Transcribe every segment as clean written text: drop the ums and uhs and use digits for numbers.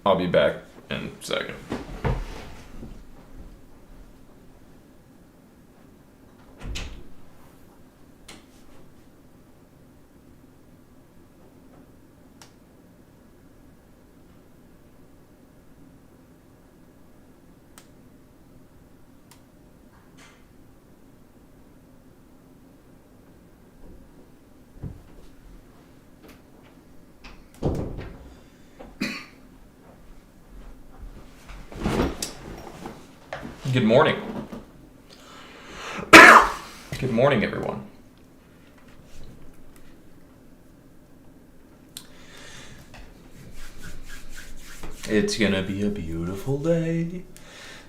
I'll be back in a second. Good morning. Good morning, everyone. It's gonna be a beautiful day.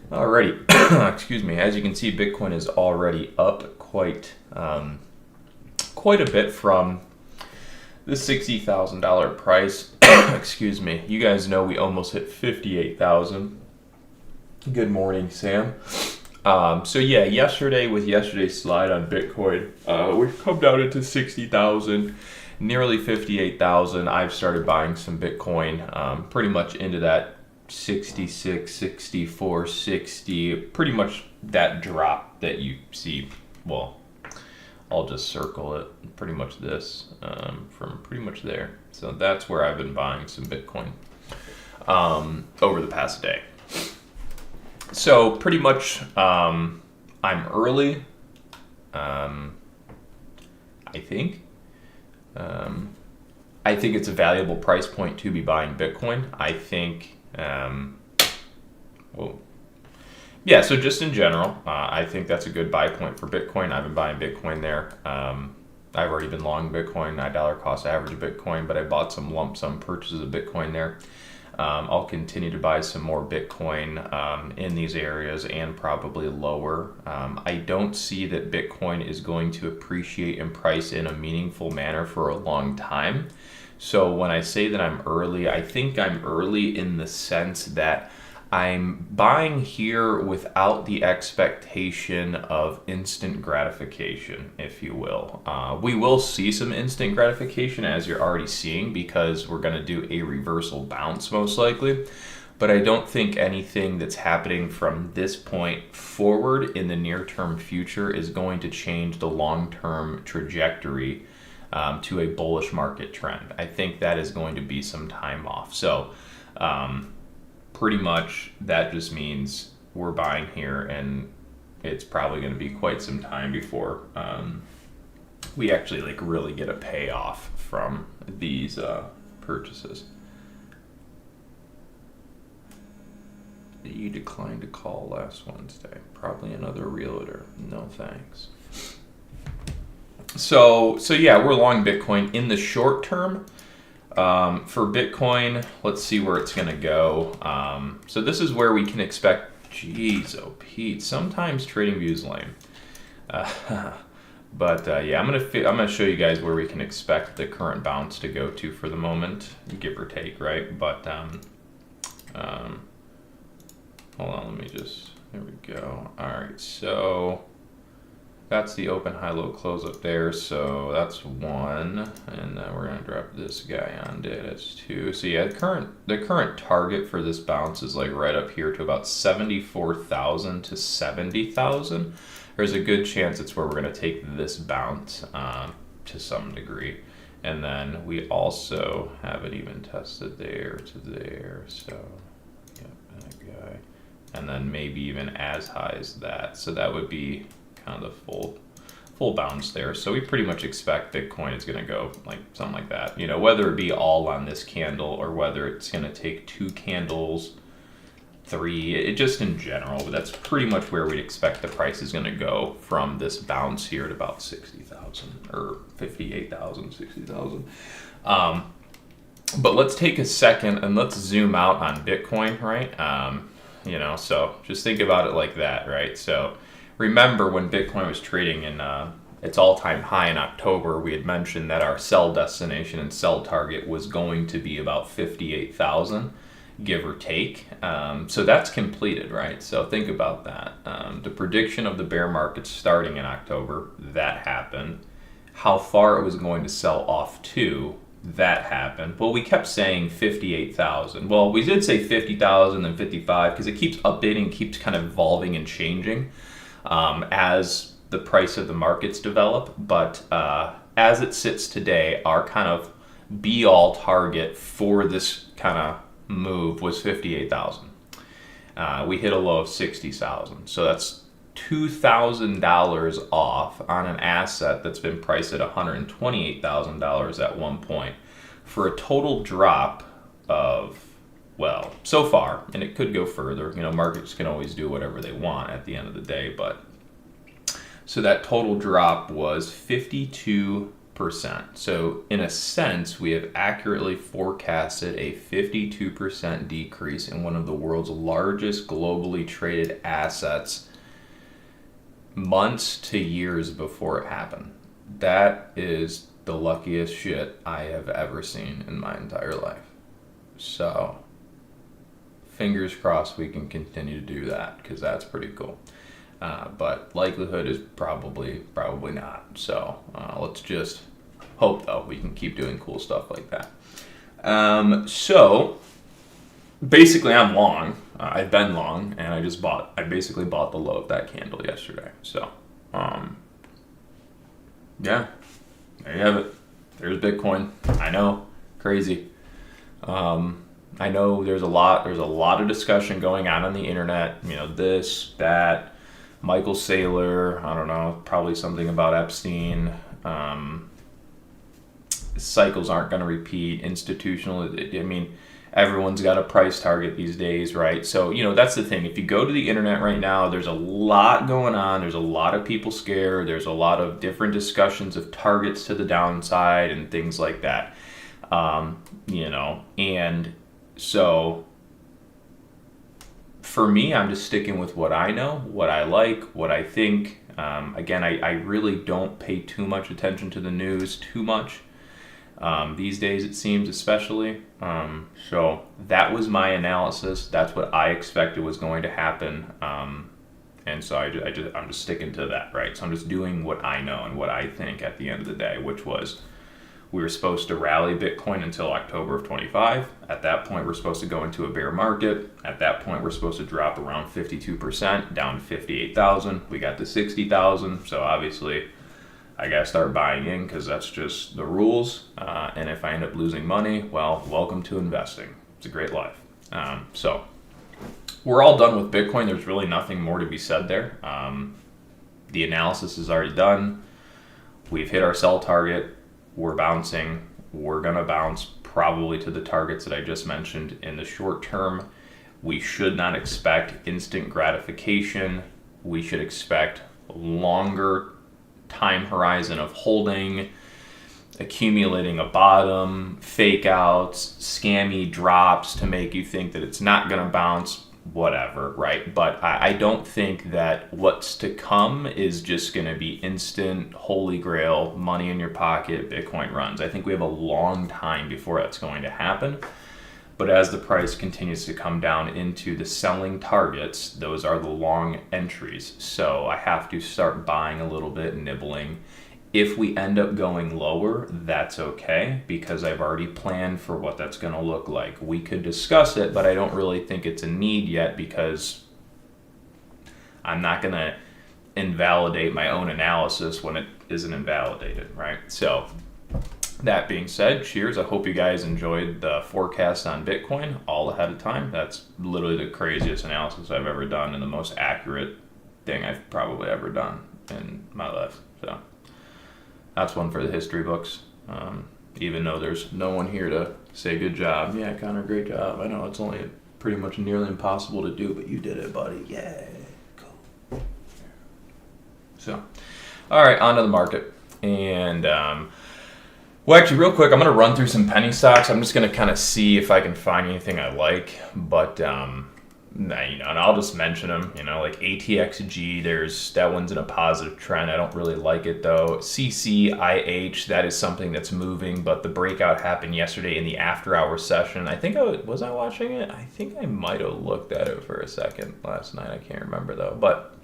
Alrighty, excuse me. As you can see, Bitcoin is already up quite a bit from the $60,000 price. Excuse me. You guys know we almost hit 58,000. Good morning, Sam. So yeah, yesterday with yesterday's slide on Bitcoin, we've come down into 60,000, nearly 58,000. I've started buying some Bitcoin, pretty much into that 66, 64, 60, pretty much that drop that you see. Well, I'll just circle it, pretty much this, from pretty much there. So that's where I've been buying some Bitcoin over the past day. So pretty much, I'm early. I think it's a valuable price point to be buying Bitcoin. I think, so just in general, I think that's a good buy point for Bitcoin. I've been buying Bitcoin there. I've already been long Bitcoin, $9 cost average Bitcoin, but I bought some lump sum purchases of Bitcoin there. I'll continue to buy some more Bitcoin in these areas and probably lower. I don't see that Bitcoin is going to appreciate in price in a meaningful manner for a long time. So when I say that I'm early, I think I'm early in the sense that I'm buying here without the expectation of instant gratification, if you will. We will see some instant gratification, as you're already seeing, because we're going to do a reversal bounce most likely. But I don't think anything that's happening from this point forward in the near-term future is going to change the long-term trajectory to a bullish market trend. I think that is going to be some time off. So, pretty much that just means we're buying here, and it's probably going to be quite some time before we actually really get a payoff from these purchases. You declined to call last Wednesday. Probably another realtor. No thanks. So yeah, we're long Bitcoin in the short term. For Bitcoin, let's see where it's going to go. So this is where we can expect, geez, oh Pete, sometimes TradingView is lame. But yeah, I'm gonna show you guys where we can expect the current bounce to go to for the moment, give or take, right? But hold on, there we go. All right, so that's the open, high, low, close up there. So that's one, and then we're gonna drop this guy on it. That's two. So yeah, the current target for this bounce is right up here to about 74,000 to 70,000. There's a good chance it's where we're gonna take this bounce to some degree, and then we also haven't even tested there to there. So yeah, that guy, and then maybe even as high as that. So that would be kind of the full bounce there. So we pretty much expect Bitcoin is going to go something like that, whether it be all on this candle or whether it's going to take two candles, three, just in general. But that's pretty much where we'd expect the price is going to go from this bounce here at about 60,000 or 58,000, 60,000. But let's take a second and let's zoom out on Bitcoin, right? So just think about it like that, right? So remember when Bitcoin was trading in its all-time high in October, we had mentioned that our sell destination and sell target was going to be about 58,000, give or take. So that's completed, right? So think about that. The prediction of the bear market starting in October, that happened. How far it was going to sell off to, that happened, well, we kept saying 58,000. Well, we did say 50,000 and 55 because it keeps updating, keeps kind of evolving and changing as the price of the markets develop. But as it sits today, our kind of be-all target for this kind of move was 58,000. We hit a low of 60,000. So that's $2,000 off on an asset that's been priced at $128,000 at one point, for a total drop of, well, so far, and it could go further. Markets can always do whatever they want at the end of the day, but so that total drop was 52%. So in a sense, we have accurately forecasted a 52% decrease in one of the world's largest globally traded assets months to years before it happened. That is the luckiest shit I have ever seen in my entire life. So fingers crossed we can continue to do that, because that's pretty cool. But likelihood is probably not. So let's just hope, though, we can keep doing cool stuff like that. So basically I'm long. I've been long, and I basically bought the low of that candle yesterday. So yeah, there you have it. There's Bitcoin. I know, crazy. I know there's a lot of discussion going on the internet. This, that, Michael Saylor, I don't know, probably something about Epstein. Cycles aren't going to repeat. Institutional, everyone's got a price target these days, right? So, that's the thing. If you go to the internet right now, there's a lot going on. There's a lot of people scared. There's a lot of different discussions of targets to the downside and things like that. And so for me, I'm just sticking with what I know, what I like, what I think. Again, I really don't pay too much attention to the news too much. These days, it seems, especially. So that was my analysis. That's what I expected was going to happen. And so I'm just sticking to that, right? So I'm just doing what I know and what I think at the end of the day, which was we were supposed to rally Bitcoin until October of 25. At that point, we're supposed to go into a bear market. At that point, we're supposed to drop around 52%, down to 58,000. We got to 60,000. So obviously, I got to start buying in, because that's just the rules. And if I end up losing money, well, welcome to investing. It's a great life. So we're all done with Bitcoin. There's really nothing more to be said there. The analysis is already done. We've hit our sell target. We're bouncing. We're going to bounce probably to the targets that I just mentioned in the short term. We should not expect instant gratification. We should expect longer time horizon of holding, accumulating a bottom, fake outs, scammy drops to make you think that it's not going to bounce, whatever, right? But I don't think that what's to come is just going to be instant, holy grail, money in your pocket, Bitcoin runs. I think we have a long time before that's going to happen. But as the price continues to come down into the selling targets, those are the long entries. So I have to start buying a little bit, nibbling. If we end up going lower, that's okay, because I've already planned for what that's going to look like. We could discuss it, but I don't really think it's a need yet, because I'm not going to invalidate my own analysis when it isn't invalidated, right? So that being said, cheers. I hope you guys enjoyed the forecast on Bitcoin all ahead of time. That's literally the craziest analysis I've ever done and the most accurate thing I've probably ever done in my life. So that's one for the history books. Even though there's no one here to say good job. Yeah, Connor, great job. I know it's only pretty much nearly impossible to do, but you did it, buddy. Yay. Cool. So, all right, on to the market. And well, actually, real quick, I'm going to run through some penny stocks. I'm just going to kind of see if I can find anything I like. But, and I'll just mention them. Like ATXG, that one's in a positive trend. I don't really like it, though. CCIH, that is something that's moving. But the breakout happened yesterday in the after-hour session. Was I watching it? I think I might have looked at it for a second last night. I can't remember, though. But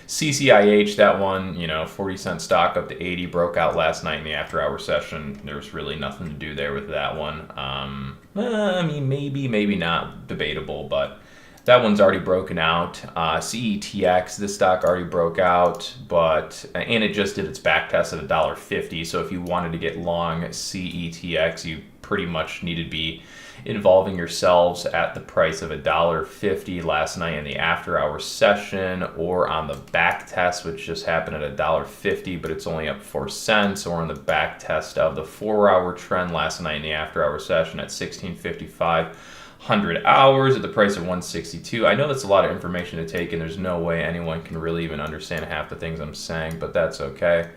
CCIH, that one, 40-cent stock up to 80, broke out last night in the after-hour session. There's really nothing to do there with that one. I mean, maybe not, debatable, but that one's already broken out. CETX, this stock already broke out, and it just did its back test at $1.50. So if you wanted to get long CETX, you pretty much needed to be involving yourselves at the price of $1.50 last night in the after-hour session, or on the back test, which just happened at $1.50, but it's only up 4 cents, or on the back test of the 4-hour trend last night in the after-hour session at 16.55. 100 hours at the price of 162. I know that's a lot of information to take, and there's no way anyone can really even understand half the things I'm saying, but that's okay.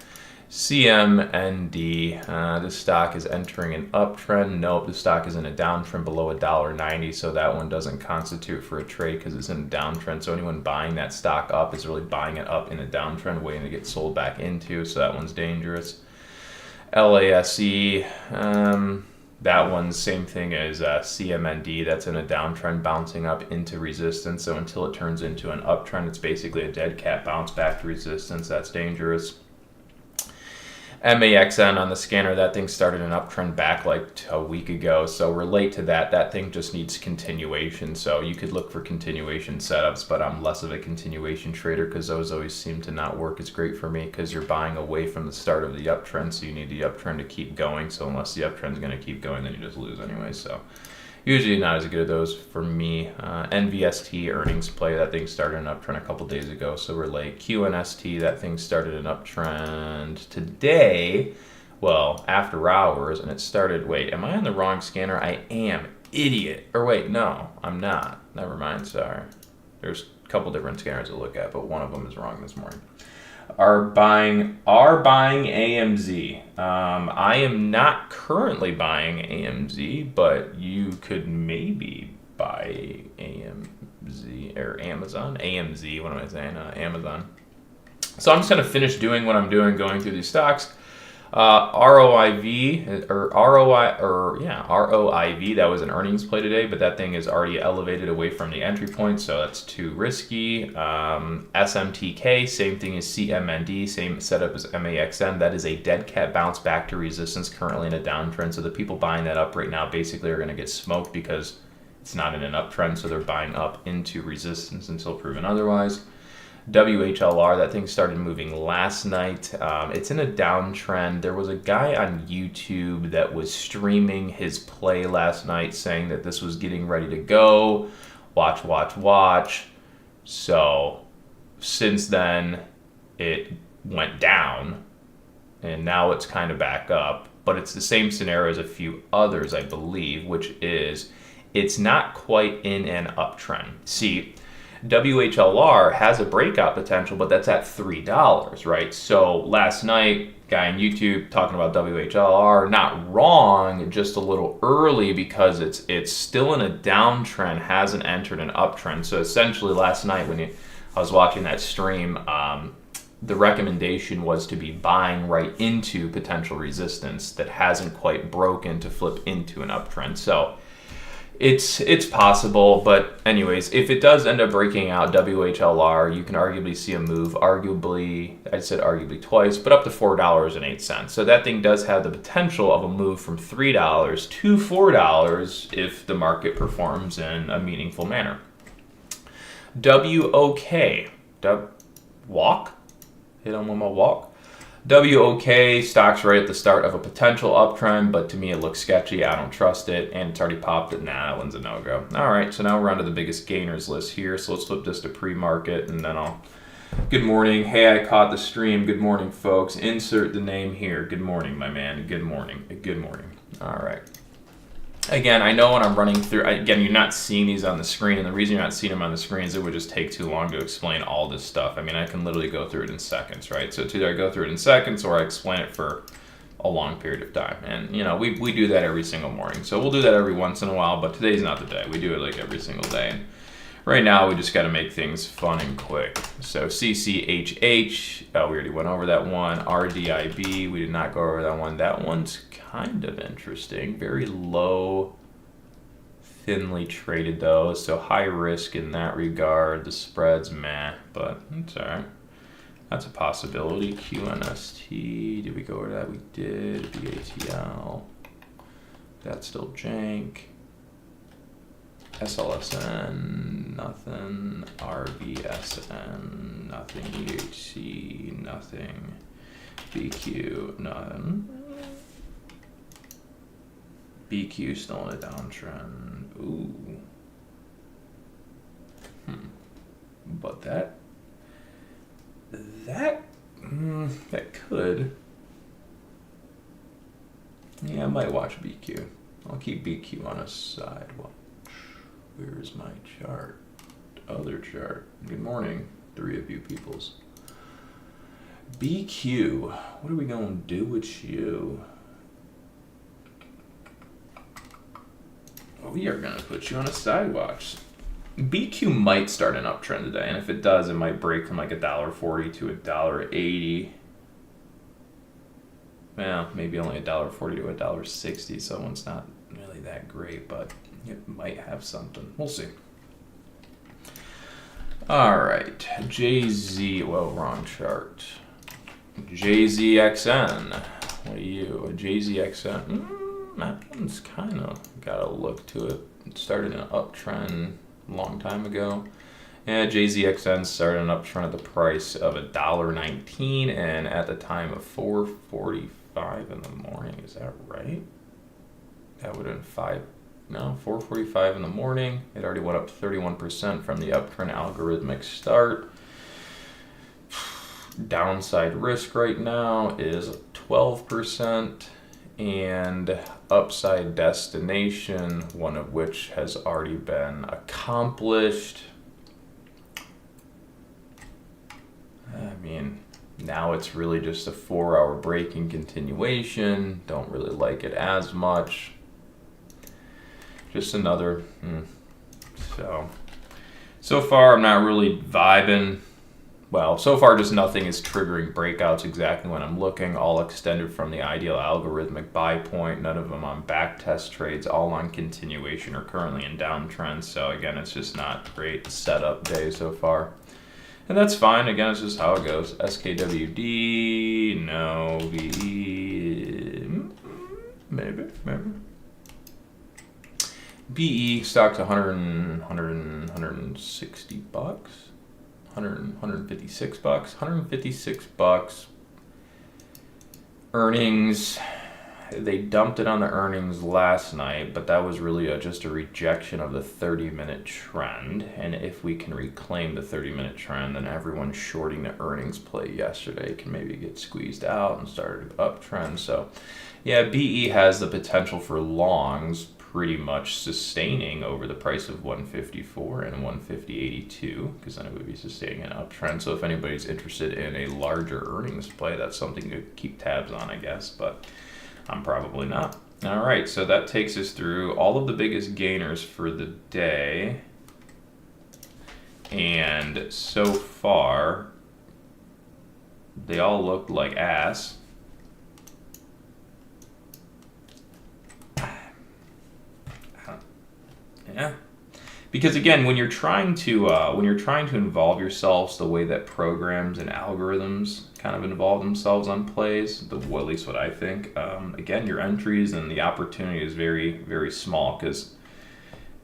CMND, this stock is entering an uptrend. Nope, the stock is in a downtrend below $1.90, so that one doesn't constitute for a trade because it's in a downtrend. So anyone buying that stock up is really buying it up in a downtrend, waiting to get sold back into, so that one's dangerous. LASE, that one's same thing as CMND. That's in a downtrend bouncing up into resistance. So until it turns into an uptrend, it's basically a dead cat bounce back to resistance. That's dangerous. MAXN on the scanner, that thing started an uptrend back like a week ago. So relate to that. That thing just needs continuation. So you could look for continuation setups, but I'm less of a continuation trader because those always seem to not work as great for me because you're buying away from the start of the uptrend. So you need the uptrend to keep going. So unless the uptrend is going to keep going, then you just lose anyway. So usually not as good as those for me. NVST earnings play, that thing started an uptrend a couple days ago, so relate. QNST, that thing started an uptrend today, well, after hours, and it started, wait, am I on the wrong scanner? I am, idiot. Or wait, no, I'm not. Never mind, sorry. There's a couple different scanners to look at, but one of them is wrong this morning. Are buying AMZ. I am not currently buying AMZ, but you could maybe buy AMZ or Amazon. AMZ, what am I saying? Amazon. So I'm just going to finish doing what I'm doing, going through these stocks. ROIV, that was an earnings play today, but that thing is already elevated away from the entry point, so that's too risky. SMTK, same thing as CMND, same setup as MAXN. That is a dead cat bounce back to resistance, currently in a downtrend. So the people buying that up right now basically are going to get smoked because it's not in an uptrend, so they're buying up into resistance until proven otherwise. WHLR, that thing started moving last night. It's in a downtrend. There was a guy on YouTube that was streaming his play last night saying that this was getting ready to go. Watch. So since then, it went down, and now it's kind of back up. But it's the same scenario as a few others, I believe, which is it's not quite in an uptrend. See, WHLR has a breakout potential, but that's at $3, right? So last night, guy on YouTube talking about WHLR, not wrong, just a little early because it's still in a downtrend, hasn't entered an uptrend. So essentially last night when I was watching that stream, the recommendation was to be buying right into potential resistance that hasn't quite broken to flip into an uptrend. So it's possible, but anyways, if it does end up breaking out WHLR, you can arguably see a move, I said arguably twice, but up to $4.08. So that thing does have the potential of a move from $3 to $4 if the market performs in a meaningful manner. WOK, walk? Hit on with my walk. WOK, stock's right at the start of a potential uptrend, but to me it looks sketchy. I don't trust it, and it's already popped it. Nah, that one's a no-go. All right, so now we're on to the biggest gainers list here. So let's flip this to pre-market, and then Good morning. Hey, I caught the stream. Good morning, folks. Insert the name here. Good morning, my man. Good morning. Good morning. All right. Again, I know when I'm running through, again, you're not seeing these on the screen, and the reason you're not seeing them on the screen is it would just take too long to explain all this stuff. I mean, I can literally go through it in seconds, right? So it's either I go through it in seconds or I explain it for a long period of time. And, we do that every single morning. So we'll do that every once in a while, but today's not the day. We do it like every single day. And right now, we just got to make things fun and quick. So CCHH, we already went over that one. RDIB, we did not go over that one. That one's kind of interesting. Very low, thinly traded though, so high risk in that regard. The spread's meh, but it's all right. That's a possibility. QNST, did we go over that? We did. BATL, that's still jank. SLSN, nothing. RVSN, nothing. EHC, nothing. BQ, none. BQ still in a downtrend. Ooh. But that could. Yeah, I might watch BQ. I'll keep BQ on a side watch. Where's my chart? Other chart. Good morning, 3 of you peoples. BQ, what are we gonna do with you? We are gonna put you on a side watch. BQ might start an uptrend today, and if it does, it might break from like $1.40 to $1.80. Well, maybe only $1.40 to $1.60, so it's not really that great, but it might have something. We'll see. All right, JZ. Whoa, wrong chart. JZXN. What are you? A JZXN? That one's kind of got a look to it. It started an uptrend a long time ago. Yeah, JZXN started an uptrend at the price of $1.19 and at the time of 4:45 in the morning. Is that right? That would have been 4:45 in the morning. It already went up 31% from the uptrend algorithmic start. Downside risk right now is 12%, and upside destination, one of which has already been accomplished. I mean, now it's really just a 4-hour breaking continuation. Don't really like it as much. Just another. So far I'm not really vibing. Well, so far just nothing is triggering breakouts exactly when I'm looking. All extended from the ideal algorithmic buy point. None of them on back test trades. All on continuation or currently in downtrends. So again, it's just not great setup day so far. And that's fine. Again, it's just how it goes. SKWD, no. VE, maybe. BE stock's 160 bucks. 156 bucks. 156 bucks. Earnings, they dumped it on the earnings last night, but that was really just a rejection of the 30-minute trend. And if we can reclaim the 30-minute trend, then everyone shorting the earnings play yesterday can maybe get squeezed out and start an uptrend. So yeah, BE has the potential for longs pretty much sustaining over the price of 154 and 150.82, because then it would be sustaining an uptrend. So if anybody's interested in a larger earnings play, that's something to keep tabs on, I guess, but I'm probably not. All right, so that takes us through all of the biggest gainers for the day. And so far, they all looked like ass. Yeah, because again, when you're trying to involve yourselves the way that programs and algorithms kind of involve themselves on plays, at least what I think, again, your entries and the opportunity is very, very small, because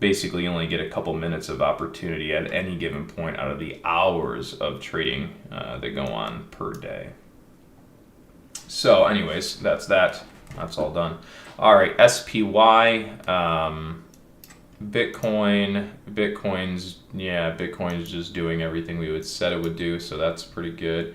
basically you only get a couple minutes of opportunity at any given point out of the hours of trading that go on per day. So anyways, that's all done. All right, SPY. Bitcoin's just doing everything we would said it would do, so that's pretty good.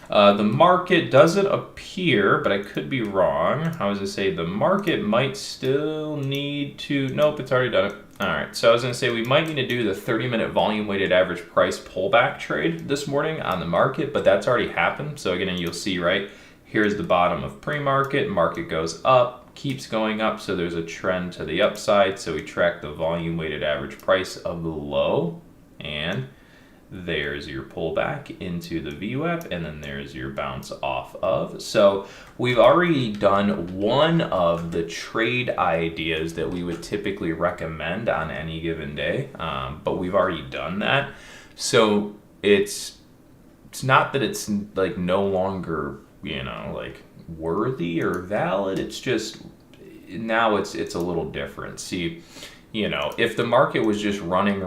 The market doesn't appear, but I could be wrong. How was I say? The market might still need to. Nope, it's already done it. All right, so I was going to say we might need to do the 30-minute volume weighted average price pullback trade this morning on the market, but that's already happened. So again, you'll see right here's the bottom of pre-market. Market goes up. Keeps going up, so there's a trend to the upside. So we track the volume weighted average price of the low, and there's your pullback into the VWAP, and then there's your bounce off of. So we've already done one of the trade ideas that we would typically recommend on any given day, but we've already done that. So it's it's not that it's like no longer, you know, like worthy or valid. It's just now it's a little different. See, you know, if the market was just running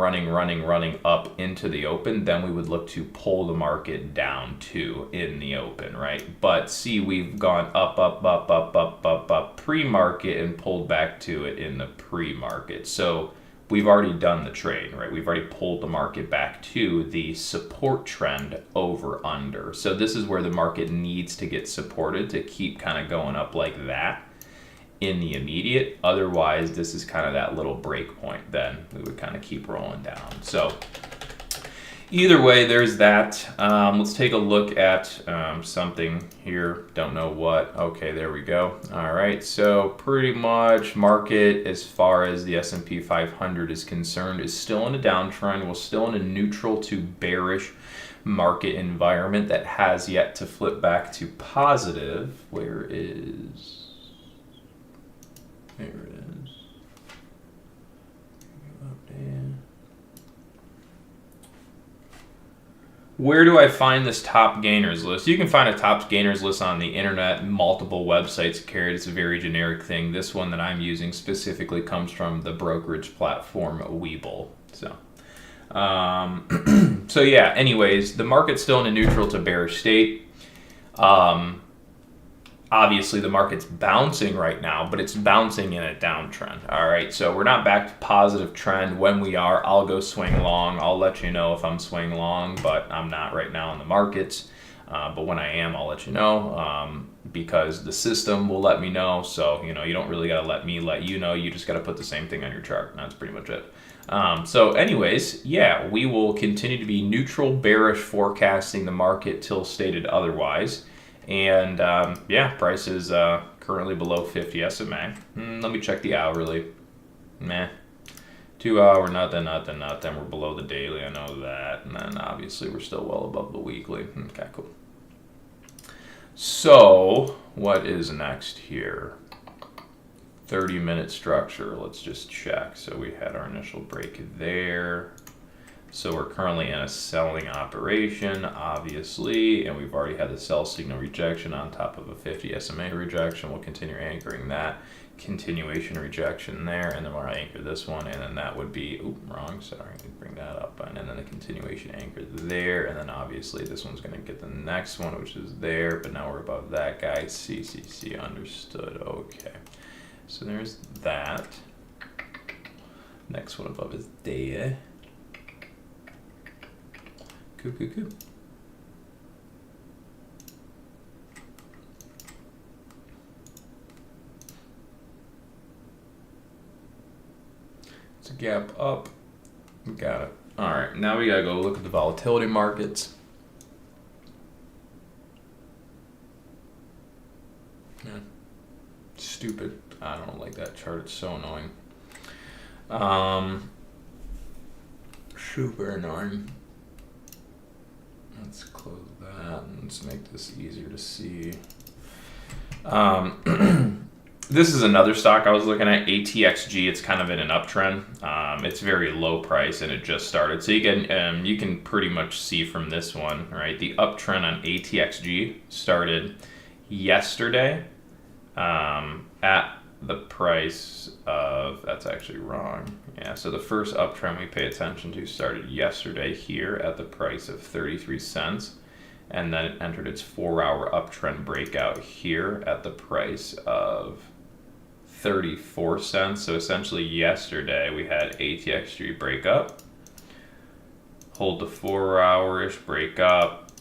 up into the open, then we would look to pull the market down too in the open, right? But see, we've gone up pre-market and pulled back to it in the pre-market. So we've already done the trade, right? We've already pulled the market back to the support trend over under. So this is where the market needs to get supported to keep kind of going up like that in the immediate. Otherwise, this is kind of that little break point. Then we would kind of keep rolling down. So either way, there's that. Let's take a look at something here. Don't know what. Okay, there we go. All right, so pretty much market as far as the S&P 500 is concerned is still in a downtrend. We're still in a neutral to bearish market environment that has yet to flip back to positive. Where is... There it is. Up there. Where do I find this top gainers list? You can find a top gainers list on the internet, multiple websites carry it. It's a very generic thing. This one that I'm using specifically comes from the brokerage platform Webull. So, so yeah, anyways, the market's still in a neutral to bearish state. Obviously, the market's bouncing right now, but it's bouncing in a downtrend. All right, so we're not back to positive trend. When we are, I'll go swing long. I'll let you know if I'm swing long, but I'm not right now in the markets. But when I am, I'll let you know because the system will let me know. So, you know, you don't really got to let me let you know. You just got to put the same thing on your chart. And that's pretty much it. So anyways, yeah, we will continue to be neutral, bearish, forecasting the market till stated otherwise. And yeah, price is currently below 50 SMA. Let me check the hourly. Meh. 2 hour, nothing. We're below the daily, I know that. And then obviously we're still well above the weekly. Okay, cool. So what is next here? 30-minute structure. Let's just check. So we had our initial break there. So we're currently in a selling operation, obviously, and we've already had the sell signal rejection on top of a 50 SMA rejection. We'll continue anchoring that continuation rejection there, and then we'll anchor this one, and then that would be, wrong, sorry, let me bring that up, and then the continuation anchor there, and then obviously this one's going to get the next one, which is there, but now we're above that guy. CCC, understood. Okay, so there's that. Next one above is there. Cool. It's a gap up. We got it. All right, now we gotta go look at the volatility markets. Man, stupid. I don't like that chart. It's so annoying. Super annoying. Let's close that and let's make this easier to see. This is another stock I was looking at, ATXG. It's kind of in an uptrend. It's very low price and it just started. So you can pretty much see from this one, right? The uptrend on ATXG started yesterday at the price of, that's actually wrong. Yeah, so the first uptrend we pay attention to started yesterday here at the price of 33 cents. And then it entered its 4-hour uptrend breakout here at the price of 34 cents. So essentially yesterday we had ATXG break up, hold the 4-hour-ish break up.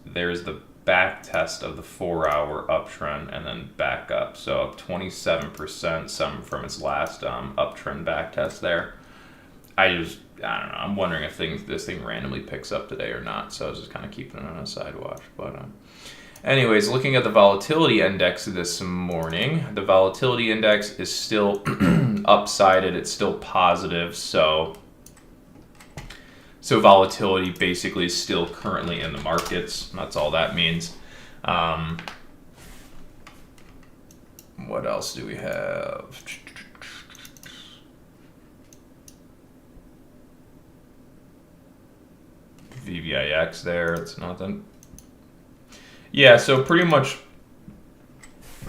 There's the back test of the 4-hour uptrend and then back up. So up 27%, some from its last uptrend back test there. I don't know. I'm wondering if this thing randomly picks up today or not. So I was just kind of keeping it on a side watch. But anyways, looking at the volatility index this morning, the volatility index is still upsided. It's still positive. So volatility basically is still currently in the markets. That's all that means. What else do we have? VVIX. X there. It's nothing. Yeah, so pretty much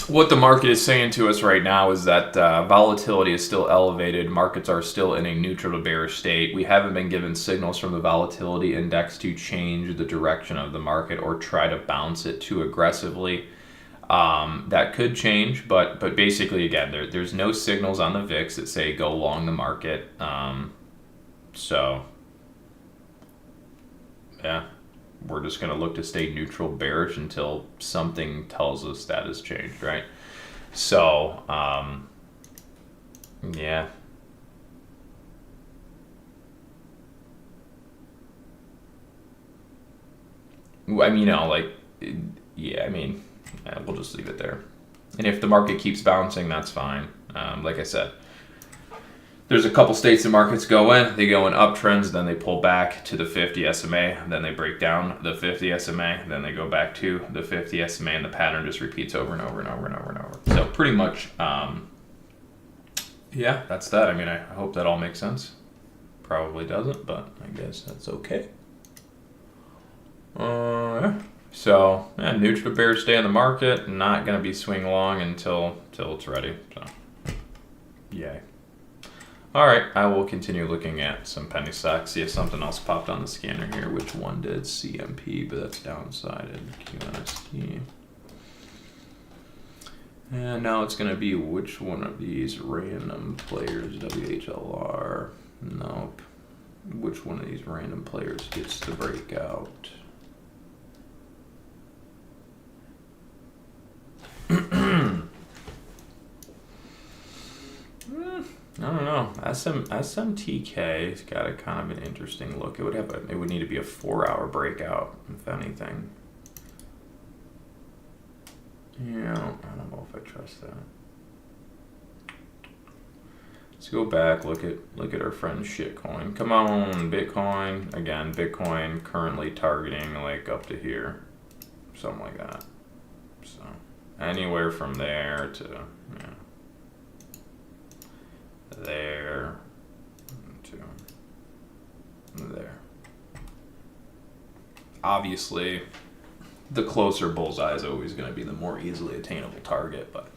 what the market is saying to us right now is that volatility is still elevated. Markets are still in a neutral to bearish state. We haven't been given signals from the volatility index to change the direction of the market or try to bounce it too aggressively. That could change, but basically, again, there's no signals on the VIX that say go long the market. So, yeah, we're just going to look to stay neutral bearish until something tells us that has changed, right? So, yeah. I mean, yeah, I mean, we'll just leave it there. And if the market keeps bouncing, that's fine. Like I said, there's a couple states the markets go in. They go in uptrends, then they pull back to the 50 SMA, then they break down the 50 SMA, then they go back to the 50 SMA, and the pattern just repeats over and over and over and over and over. So pretty much, yeah, that's that. I mean, I hope that all makes sense. Probably doesn't, but I guess that's okay. Yeah. So, yeah, neutral to bearish stay in the market. Not going to be swing long until it's ready. So, yay. All right, I will continue looking at some penny stocks. See if something else popped on the scanner here. Which one did? CMP, but that's downsided. QNST. And now it's going to be which one of these random players? WHLR. Nope. Which one of these random players gets the breakout? I don't know. SMTK's got a kind of an interesting look. It would need to be a 4-hour breakout, if anything. Yeah, I don't know if I trust that. Let's go back. Look at our friend shitcoin. Come on, Bitcoin. Again, Bitcoin currently targeting like up to here, something like that. So anywhere from there to there to there. Obviously, the closer bullseye is always going to be the more easily attainable target, but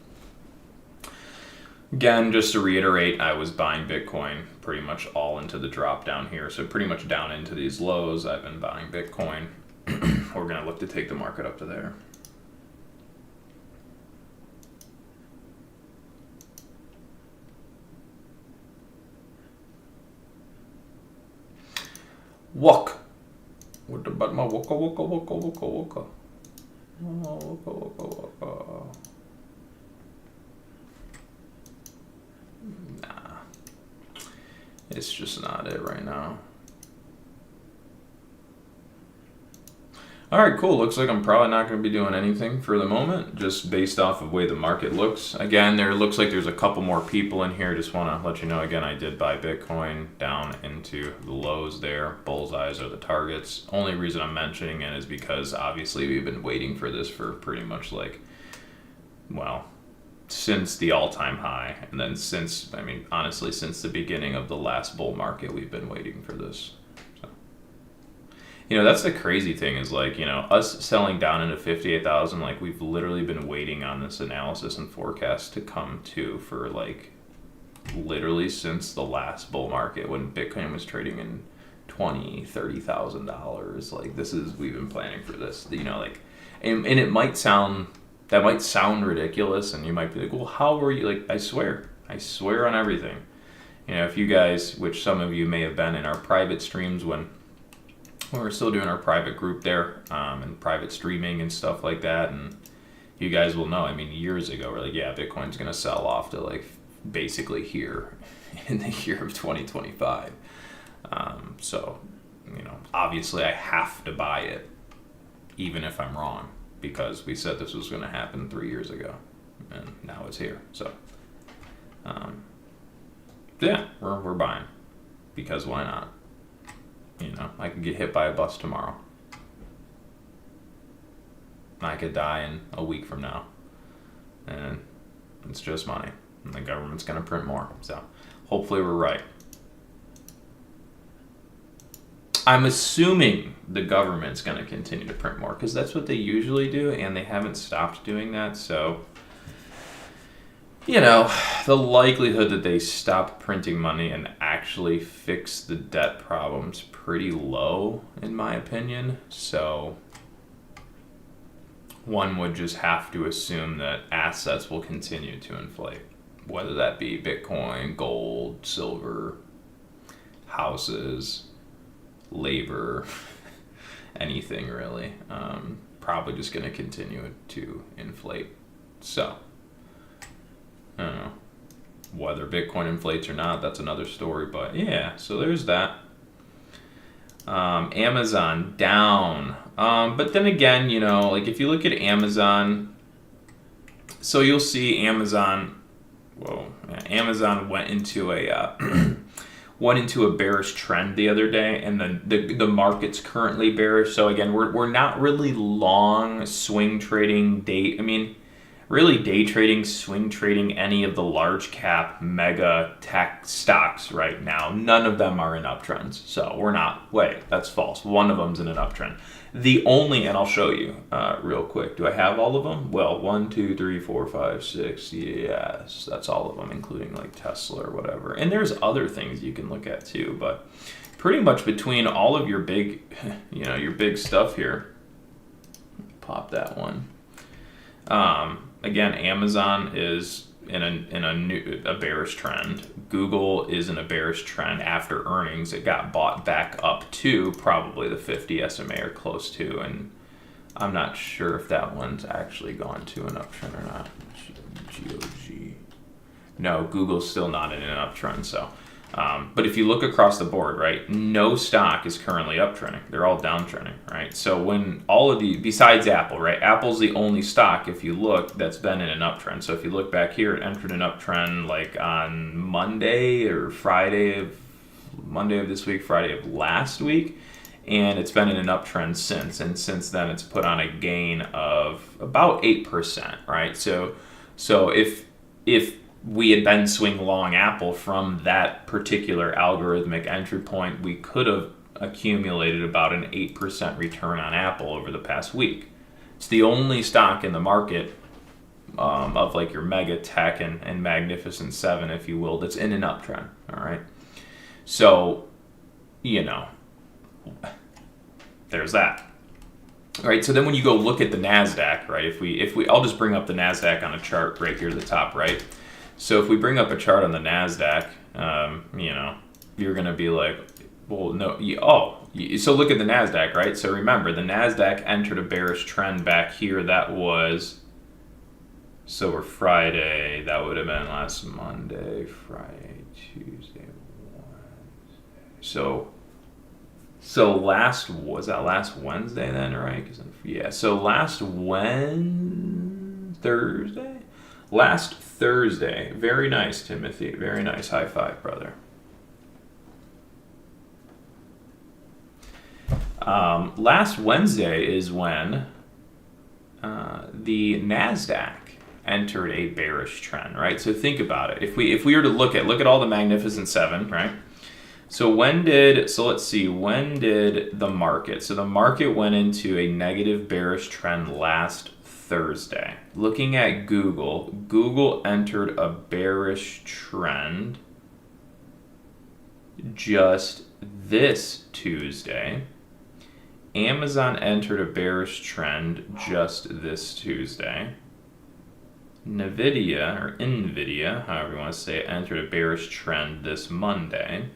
again, just to reiterate, I was buying Bitcoin pretty much all into the drop down here, so pretty much down into these lows, I've been buying Bitcoin. We're going to look to take the market up to there. Walk. What about my waka waka waka waka waka? Oh, waka waka waka. Nah. It's just not it right now. Alright, cool. Looks like I'm probably not going to be doing anything for the moment, just based off of the way the market looks. Again, there looks like there's a couple more people in here. Just want to let you know, again, I did buy Bitcoin down into the lows there. Bullseyes are the targets. Only reason I'm mentioning it is because obviously we've been waiting for this for pretty much since the all-time high. And then honestly, since the beginning of the last bull market, we've been waiting for this. That's the crazy thing is us selling down into 58,000, we've literally been waiting on this analysis and forecast to come to for literally since the last bull market when Bitcoin was trading in $20,000-$30,000. We've been planning for this, and it might sound ridiculous, and you might be like, well, how were you, I swear on everything. If you guys, which some of you may have been in our private streams when we're still doing our private group there, and private streaming and stuff like that, and you guys will know, years ago, we're yeah, Bitcoin's going to sell off to basically here in the year of 2025. So, obviously I have to buy it, even if I'm wrong, because we said this was going to happen 3 years ago, and now it's here. So, yeah, we're buying, because why not? I could get hit by a bus tomorrow. I could die in a week from now. And it's just money. And the government's going to print more. So hopefully we're right. I'm assuming the government's going to continue to print more because that's what they usually do, and they haven't stopped doing that. So, the likelihood that they stop printing money and actually fix the debt problem's pretty low, in my opinion. So, one would just have to assume that assets will continue to inflate, whether that be Bitcoin, gold, silver, houses, labor, anything really. Probably just going to continue to inflate. So, I don't know. Whether Bitcoin inflates or not, that's another story. But yeah, so there's that. Amazon down. But then again, like if you look at Amazon, so you'll see Amazon, Amazon went into a bearish trend the other day, and the market's currently bearish. So again, we're not really long swing trading really day trading, swing trading any of the large cap mega tech stocks right now. None of them are in uptrends. So we're not, that's false. One of them's in an uptrend. And I'll show you real quick. Do I have all of them? Well, 1, 2, 3, 4, 5, 6. Yes, that's all of them, including like Tesla or whatever. And there's other things you can look at too, but pretty much between all of your big, your big stuff here. Pop that one. Again, Amazon is in a bearish trend. Google is in a bearish trend after earnings. It got bought back up to probably the 50 SMA or close to, and I'm not sure if that one's actually gone to an uptrend or not. GOG. No, Google's still not in an uptrend. So, but if you look across the board, right, no stock is currently uptrending. They're all downtrending, right? So when all of besides Apple, right, Apple's the only stock, if you look, that's been in an uptrend. So if you look back here, it entered an uptrend like on Monday of this week, Friday of last week, and it's been in an uptrend since. And since then, it's put on a gain of about 8%, right? So if we had been swing long Apple from that particular algorithmic entry point, we could have accumulated about an 8% return on Apple over the past week. It's the only stock in the market of like your mega tech and magnificent seven, if you will, that's in an uptrend. All right. So, there's that. All right. So then when you go look at the NASDAQ, right, I'll just bring up the NASDAQ on a chart right here at the top, right? So if we bring up a chart on the NASDAQ, you're going to be like, well, no. So look at the NASDAQ, right? So remember, the NASDAQ entered a bearish trend back here. That was, so we're Friday. That would have been last Monday, Friday, Tuesday, Wednesday. So last Wednesday then, right? So last Thursday. Very nice, Timothy. Very nice. High five, brother. Last Wednesday is when the NASDAQ entered a bearish trend, right? So think about it. If we were to look at all the Magnificent Seven, right? So when did the market? So the market went into a negative bearish trend last Thursday. Looking at Google entered a bearish trend just this Tuesday. Amazon entered a bearish trend just this Tuesday. Nvidia, however you want to say it, entered a bearish trend this Monday.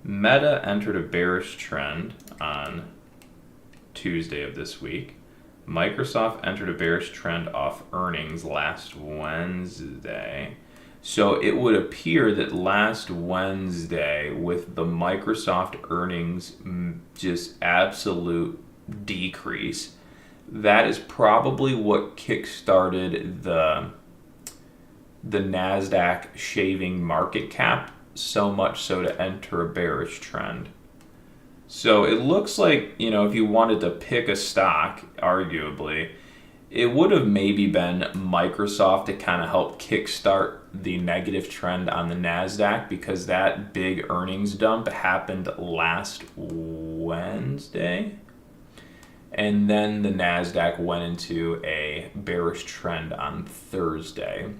Meta entered a bearish trend on Tuesday of this week. Microsoft entered a bearish trend off earnings last Wednesday. So it would appear that last Wednesday, with the Microsoft earnings just absolute decrease, that is probably what kickstarted the NASDAQ shaving market cap so much so to enter a bearish trend. So it looks like, if you wanted to pick a stock, arguably, It would have maybe been Microsoft to kind of help kickstart the negative trend on the NASDAQ, because that big earnings dump happened last Wednesday. And then the NASDAQ went into a bearish trend on Thursday.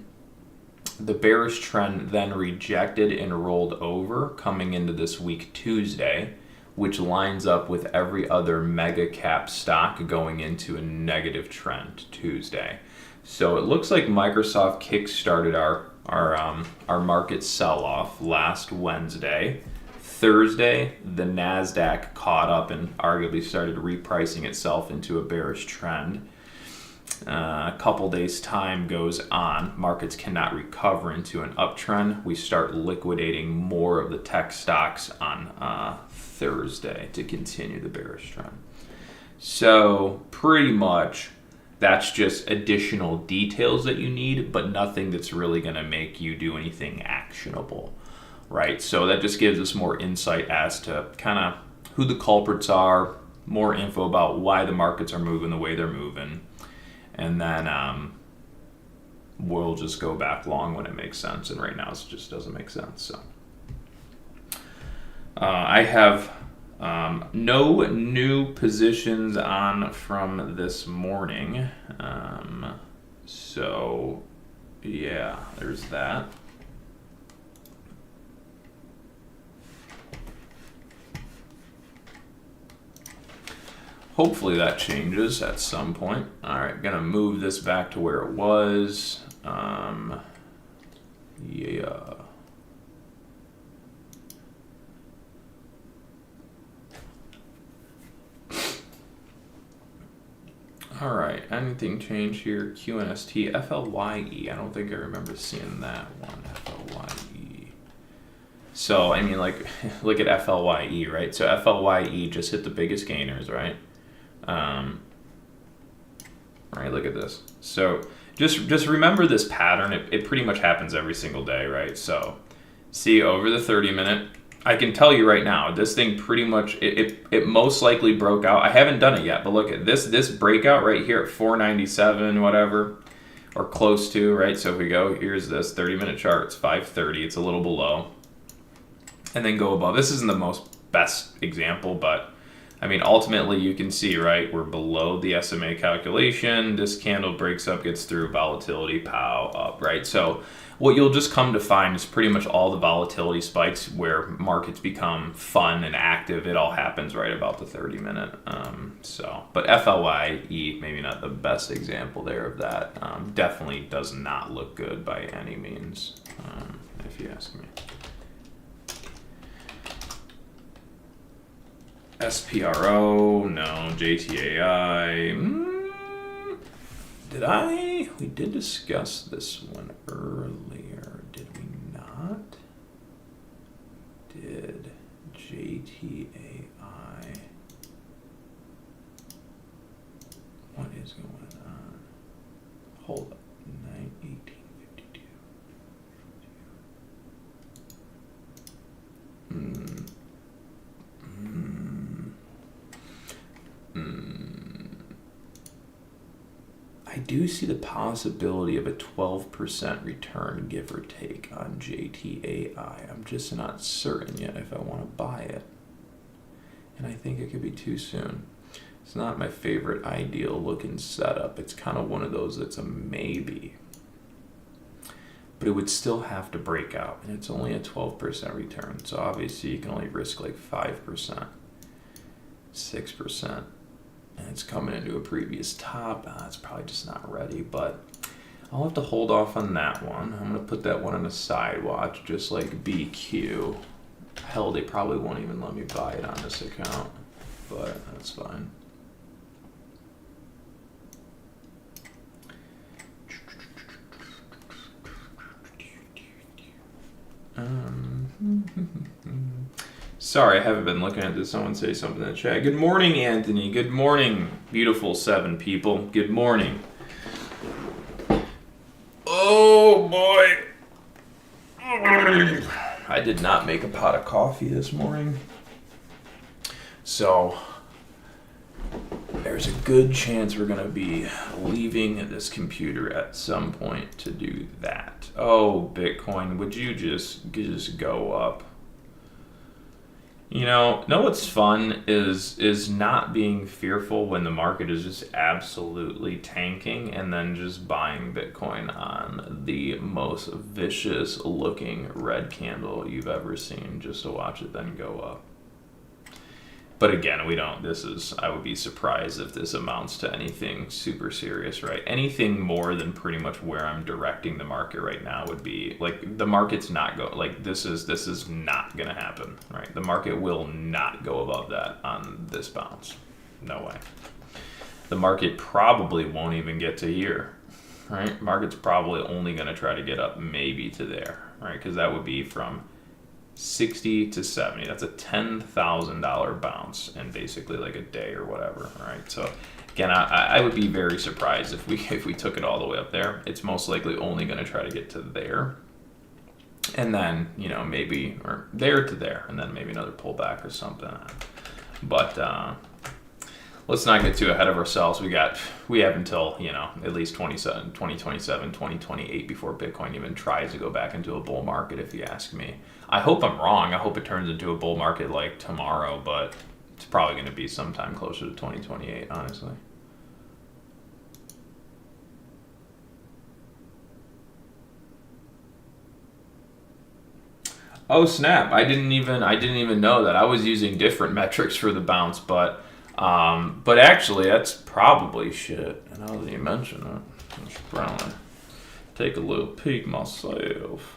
The bearish trend then rejected and rolled over coming into this week Tuesday, which lines up with every other mega cap stock going into a negative trend Tuesday. So it looks like Microsoft kickstarted our market sell-off last Wednesday. Thursday, the NASDAQ caught up and arguably started repricing itself into a bearish trend. A couple days time goes on, markets cannot recover into an uptrend. We start liquidating more of the tech stocks on Thursday to continue the bearish trend. So pretty much that's just additional details that you need, but nothing that's really going to make you do anything actionable, right? So that just gives us more insight as to kind of who the culprits are, more info about why the markets are moving the way they're moving, and then we'll just go back long when it makes sense, and right now it just doesn't make sense. So I have no new positions on from this morning. So yeah, there's that. Hopefully that changes at some point. All right, gonna move this back to where it was. Yeah. All right, anything change here? QNST, FLYE. I don't think I remember seeing that one, FLYE. So, I mean, like, look at FLYE, right? So FLYE just hit the biggest gainers, right? Right, look at this. So just remember this pattern. It pretty much happens every single day, right? So see over the 30-minute, I can tell you right now, this thing pretty much, it most likely broke out. I haven't done it yet, but look at this breakout right here at 497, whatever, or close to, right? So if we go, here's this 30-minute chart, it's 530, it's a little below, and then go above. This isn't the most best example, but I mean, ultimately you can see, right, we're below the SMA calculation. This candle breaks up, gets through, volatility, pow, up, right? So what you'll just come to find is pretty much all the volatility spikes where markets become fun and active. It all happens right about the 30-minute. But FLYE, maybe not the best example there of that. Definitely does not look good by any means, if you ask me. SPRO, no. JTAI, we did discuss this one earlier, did we not? Did JTAI, what is going on? Hold up, 1852. I do see the possibility of a 12% return, give or take, on JTAI. I'm just not certain yet if I want to buy it. And I think it could be too soon. It's not my favorite ideal looking setup. It's kind of one of those that's a maybe. But it would still have to break out. And it's only a 12% return. So obviously you can only risk like 5%, 6%. And it's coming into a previous top. It's probably just not ready, but I'll have to hold off on that one. I'm going to put that one on a side watch, just like BQ. Hell, they probably won't even let me buy it on this account, but that's fine. Sorry, I haven't been looking at this. Someone say something in the chat. Good morning, Anthony. Good morning, beautiful 7 people. Good morning. Oh, boy. I did not make a pot of coffee this morning. So, there's a good chance we're going to be leaving this computer at some point to do that. Oh, Bitcoin, would you just go up? You know what's fun is not being fearful when the market is just absolutely tanking and then just buying Bitcoin on the most vicious looking red candle you've ever seen just to watch it then go up. But again, I would be surprised if this amounts to anything super serious, right? Anything more than pretty much where I'm directing the market right now would be, like, the market's not this is not gonna happen, right? The market will not go above that on this bounce. No way. The market probably won't even get to here, right? Market's probably only gonna try to get up maybe to there, right? Because that would be from 60 to 70. That's a $10,000 bounce in basically like a day or whatever, right? So again, I would be very surprised if we took it all the way up there. It's most likely only going to try to get to there, and then maybe or there to there, and then maybe another pullback or something. But let's not get too ahead of ourselves. We have until at least 2027, 2028 before Bitcoin even tries to go back into a bull market, if you ask me. I hope I'm wrong. I hope it turns into a bull market like tomorrow, but it's probably going to be sometime closer to 2028, honestly. Oh snap! I didn't even know that. I was using different metrics for the bounce, but actually that's probably shit. And now that you mention it, I should probably take a little peek myself.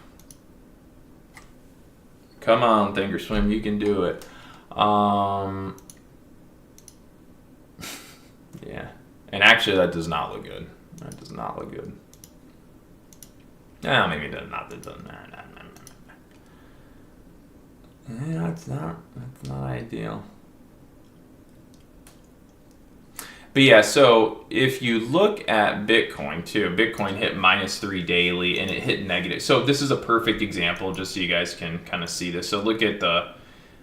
Come on, Thinkorswim, you can do it. Yeah, and actually that does not look good. That does not look good. Yeah, maybe it does not. Yeah, that's not ideal. But yeah, so if you look at Bitcoin too, Bitcoin hit -3 daily and it hit negative. So this is a perfect example just so you guys can kind of see this. So look at the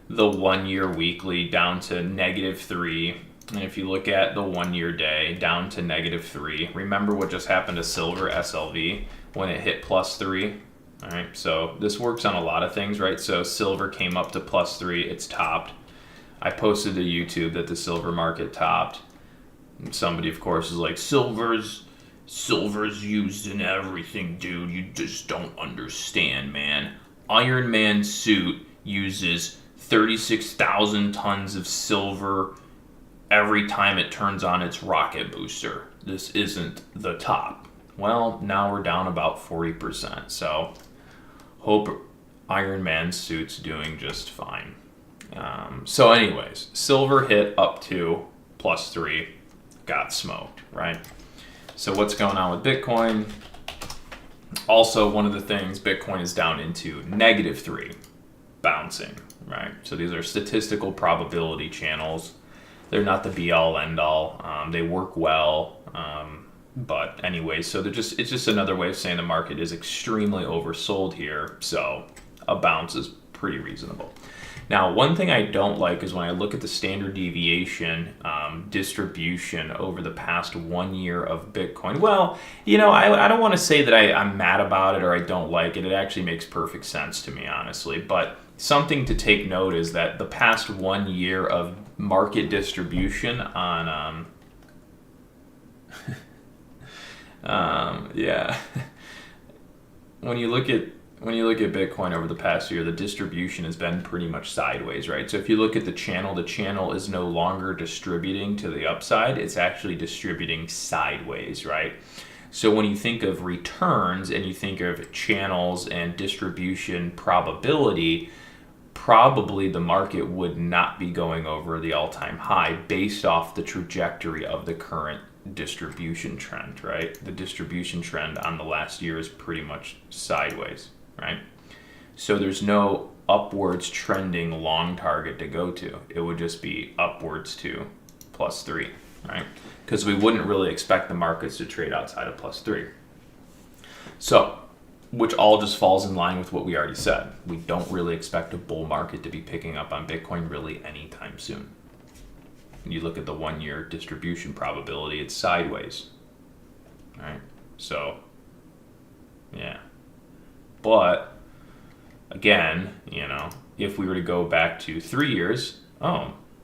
1 year weekly down to -3. And if you look at the 1 year day down to -3, remember what just happened to silver SLV when it hit +3? All right, so this works on a lot of things, right? So silver came up to +3, it's topped. I posted to YouTube that the silver market topped. And somebody, of course, is like, silver's used in everything, dude. You just don't understand, man. Iron Man's suit uses 36,000 tons of silver every time it turns on its rocket booster. This isn't the top. Well, now we're down about 40%. So hope Iron Man's suit's doing just fine. So anyways, silver hit up to +3. Got smoked, right? So what's going on with Bitcoin? Also, one of the things, Bitcoin is down into -3, bouncing, right? So these are statistical probability channels. They're not the be-all, end-all. They work well, but anyway, so it's just another way of saying the market is extremely oversold here. So a bounce is pretty reasonable. Now, one thing I don't like is when I look at the standard deviation distribution over the past 1 year of Bitcoin. Well, I don't want to say that I'm mad about it or I don't like it. It actually makes perfect sense to me, honestly. But something to take note is that the past 1 year of market distribution on, yeah, when you look at Bitcoin over the past year, the distribution has been pretty much sideways, right? So if you look at the channel is no longer distributing to the upside, it's actually distributing sideways, right? So when you think of returns and you think of channels and distribution probability, probably the market would not be going over the all-time high based off the trajectory of the current distribution trend, right? The distribution trend on the last year is pretty much sideways, right? So there's no upwards trending long target to go to. It would just be upwards to +3, right? Because we wouldn't really expect the markets to trade outside of +3. So, which all just falls in line with what we already said. We don't really expect a bull market to be picking up on Bitcoin really anytime soon. and you look at the 1 year distribution probability, it's sideways. Right? So, yeah. But, again, if we were to go back to 3 years,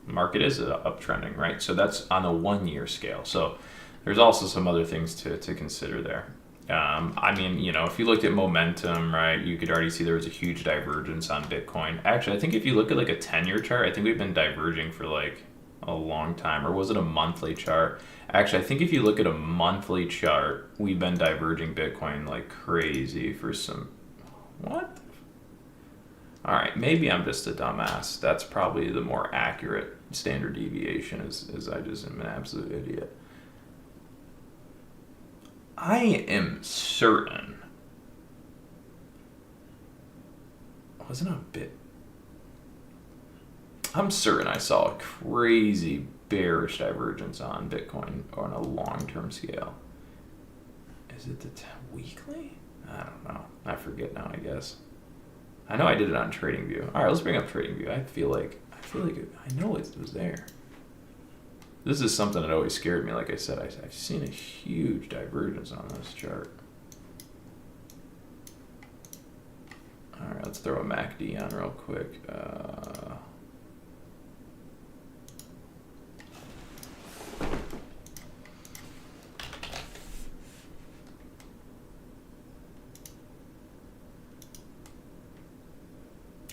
market is uptrending, right? So that's on a 1 year scale. So there's also some other things to consider there. If you looked at momentum, right, you could already see there was a huge divergence on Bitcoin. Actually, I think if you look at like a 10-year chart, I think we've been diverging for like a long time. Or was it a monthly chart? Actually, I think if you look at a monthly chart, we've been diverging Bitcoin like crazy for some... What? All right, maybe I'm just a dumbass. That's probably the more accurate standard deviation, is I just am an absolute idiot. I am certain. Wasn't a bit. I'm certain I saw a crazy bearish divergence on Bitcoin on a long-term scale. Is it the weekly? I don't know. I forget now, I guess. I know I did it on TradingView. All right, let's bring up TradingView. I feel like I know it was there. This is something that always scared me. Like I said, I've seen a huge divergence on this chart. All right, let's throw a MACD on real quick.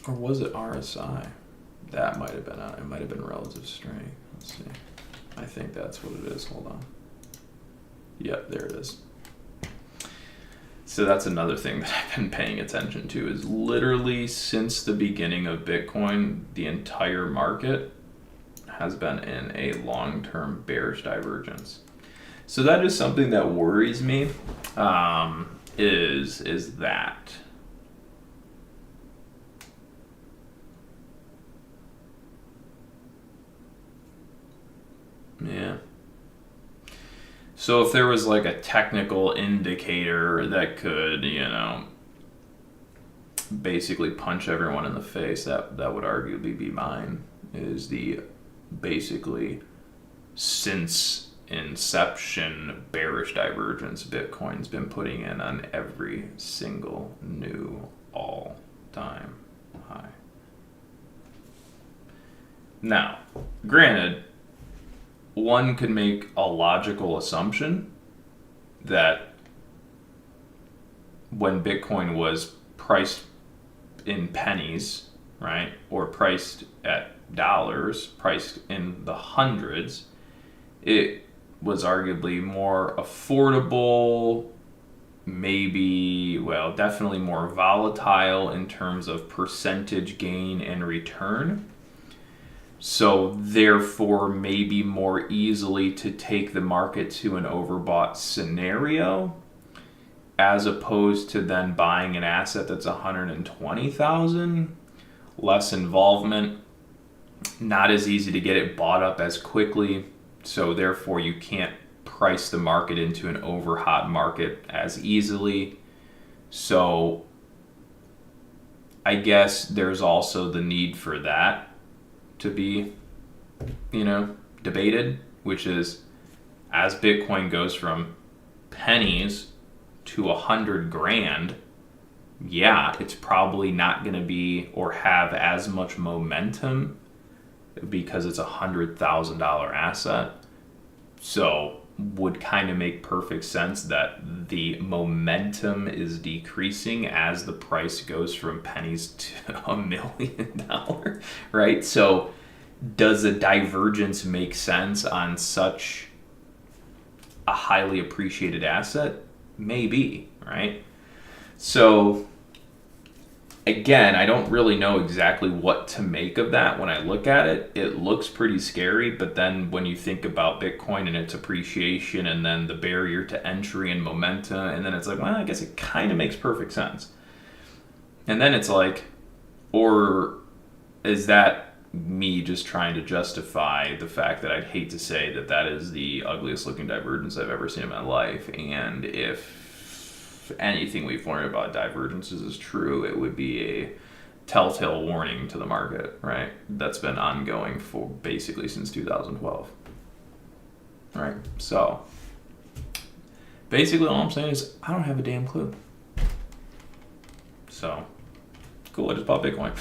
Or was it RSI? That might have been on. It might have been relative strength. Let's see. I think that's what it is. Hold on. Yep, there it is. So that's another thing that I've been paying attention to is literally since the beginning of Bitcoin, the entire market has been in a long-term bearish divergence. So that is something that worries me, is that. Yeah. So if there was like a technical indicator that could, basically punch everyone in the face, that would arguably be mine, is the basically since inception bearish divergence Bitcoin's been putting in on every single new all-time high. Now, granted, one could make a logical assumption that when Bitcoin was priced in pennies, right, or priced at dollars, priced in the hundreds, it was arguably more affordable, definitely more volatile in terms of percentage gain and return. So therefore, maybe more easily to take the market to an overbought scenario, as opposed to then buying an asset that's 120,000, less involvement, not as easy to get it bought up as quickly. So therefore, you can't price the market into an overhot market as easily. So I guess there's also the need for that to be, debated, which is as Bitcoin goes from pennies to 100 grand, it's probably not going to be or have as much momentum because it's $100,000 asset. So would kind of make perfect sense that the momentum is decreasing as the price goes from pennies to $1 million, right? So does a divergence make sense on such a highly appreciated asset? Maybe, right? So again, I don't really know exactly what to make of that when I look at it. It looks pretty scary, but then when you think about Bitcoin and its appreciation and then the barrier to entry and momentum, and then it's like, well, I guess it kind of makes perfect sense. And then it's like, or is that me just trying to justify the fact that I'd hate to say that that is the ugliest looking divergence I've ever seen in my life, and if anything we've learned about divergences is true, it would be a telltale warning to the market, right? That's been ongoing for basically since 2012, right? So basically all I'm saying is I don't have a damn clue. So cool, I just bought Bitcoin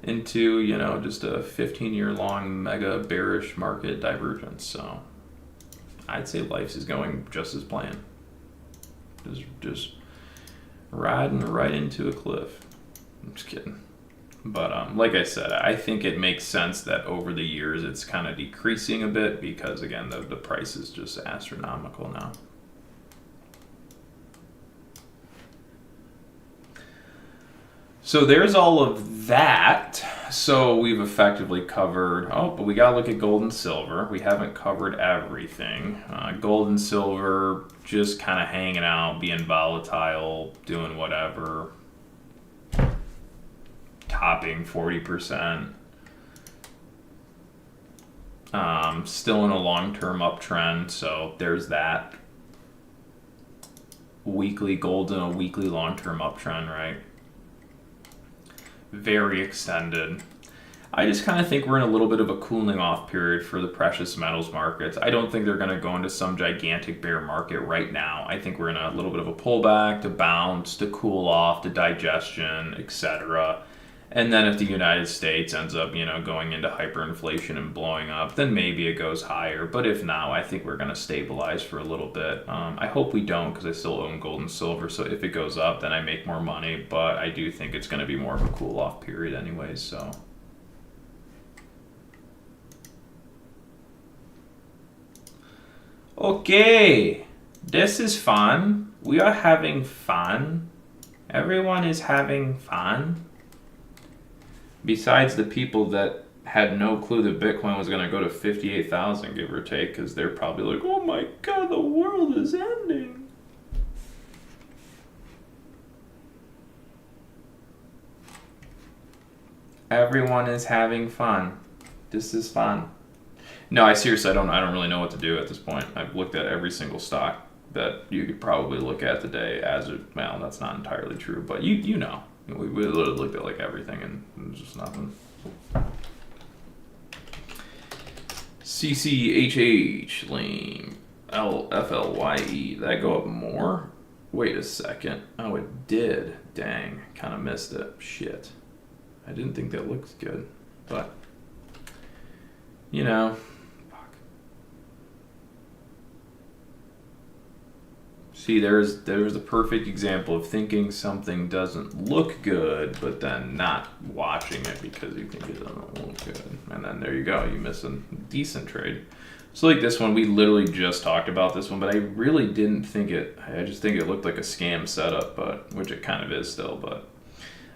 into, you know, just a 15-year long mega bearish market divergence. So I'd say life is going just as planned. Just riding right into a cliff. I'm just kidding. But like I said, I think it makes sense that over the years it's kind of decreasing a bit because, again, the price is just astronomical now. So there's all of that. So we've effectively covered, but we got to look at gold and silver. We haven't covered everything. Gold and silver just kind of hanging out, being volatile, doing whatever. Topping 40%. Still in a long-term uptrend, so there's that. Weekly gold in a weekly long-term uptrend, right? Very extended. I just kind of think we're in a little bit of a cooling off period for the precious metals markets. I don't think they're going to go into some gigantic bear market right now. I think we're in a little bit of a pullback, to bounce, to cool off, to digestion, etc. And then if the United States ends up, you know, going into hyperinflation and blowing up, then maybe it goes higher. But if not, I think we're going to stabilize for a little bit. I hope we don't, because I still own gold and silver. So if it goes up, then I make more money. But I do think it's going to be more of a cool off period anyways. So okay, this is fun. We are having fun. Everyone is having fun. Besides the people that had no clue that Bitcoin was going to go to 58,000, give or take, because they're probably like, oh my God, the world is ending. Everyone is having fun. This is fun. No, I seriously, I don't really know what to do at this point. I've looked at every single stock that you could probably look at today as a, well, that's not entirely true, but you know. We literally looked at like everything and there's just nothing. CCHH, lame. FLYE, did that go up more? Wait a second. Oh, it did. Dang, kind of missed it. Shit. I didn't think that looked good, but you know. See, there's the perfect example of thinking something doesn't look good, but then not watching it because you think it doesn't look good. And then there you go, you miss a decent trade. So like this one, we literally just talked about this one, but I really didn't think it, I just think it looked like a scam setup, but which it kind of is still. But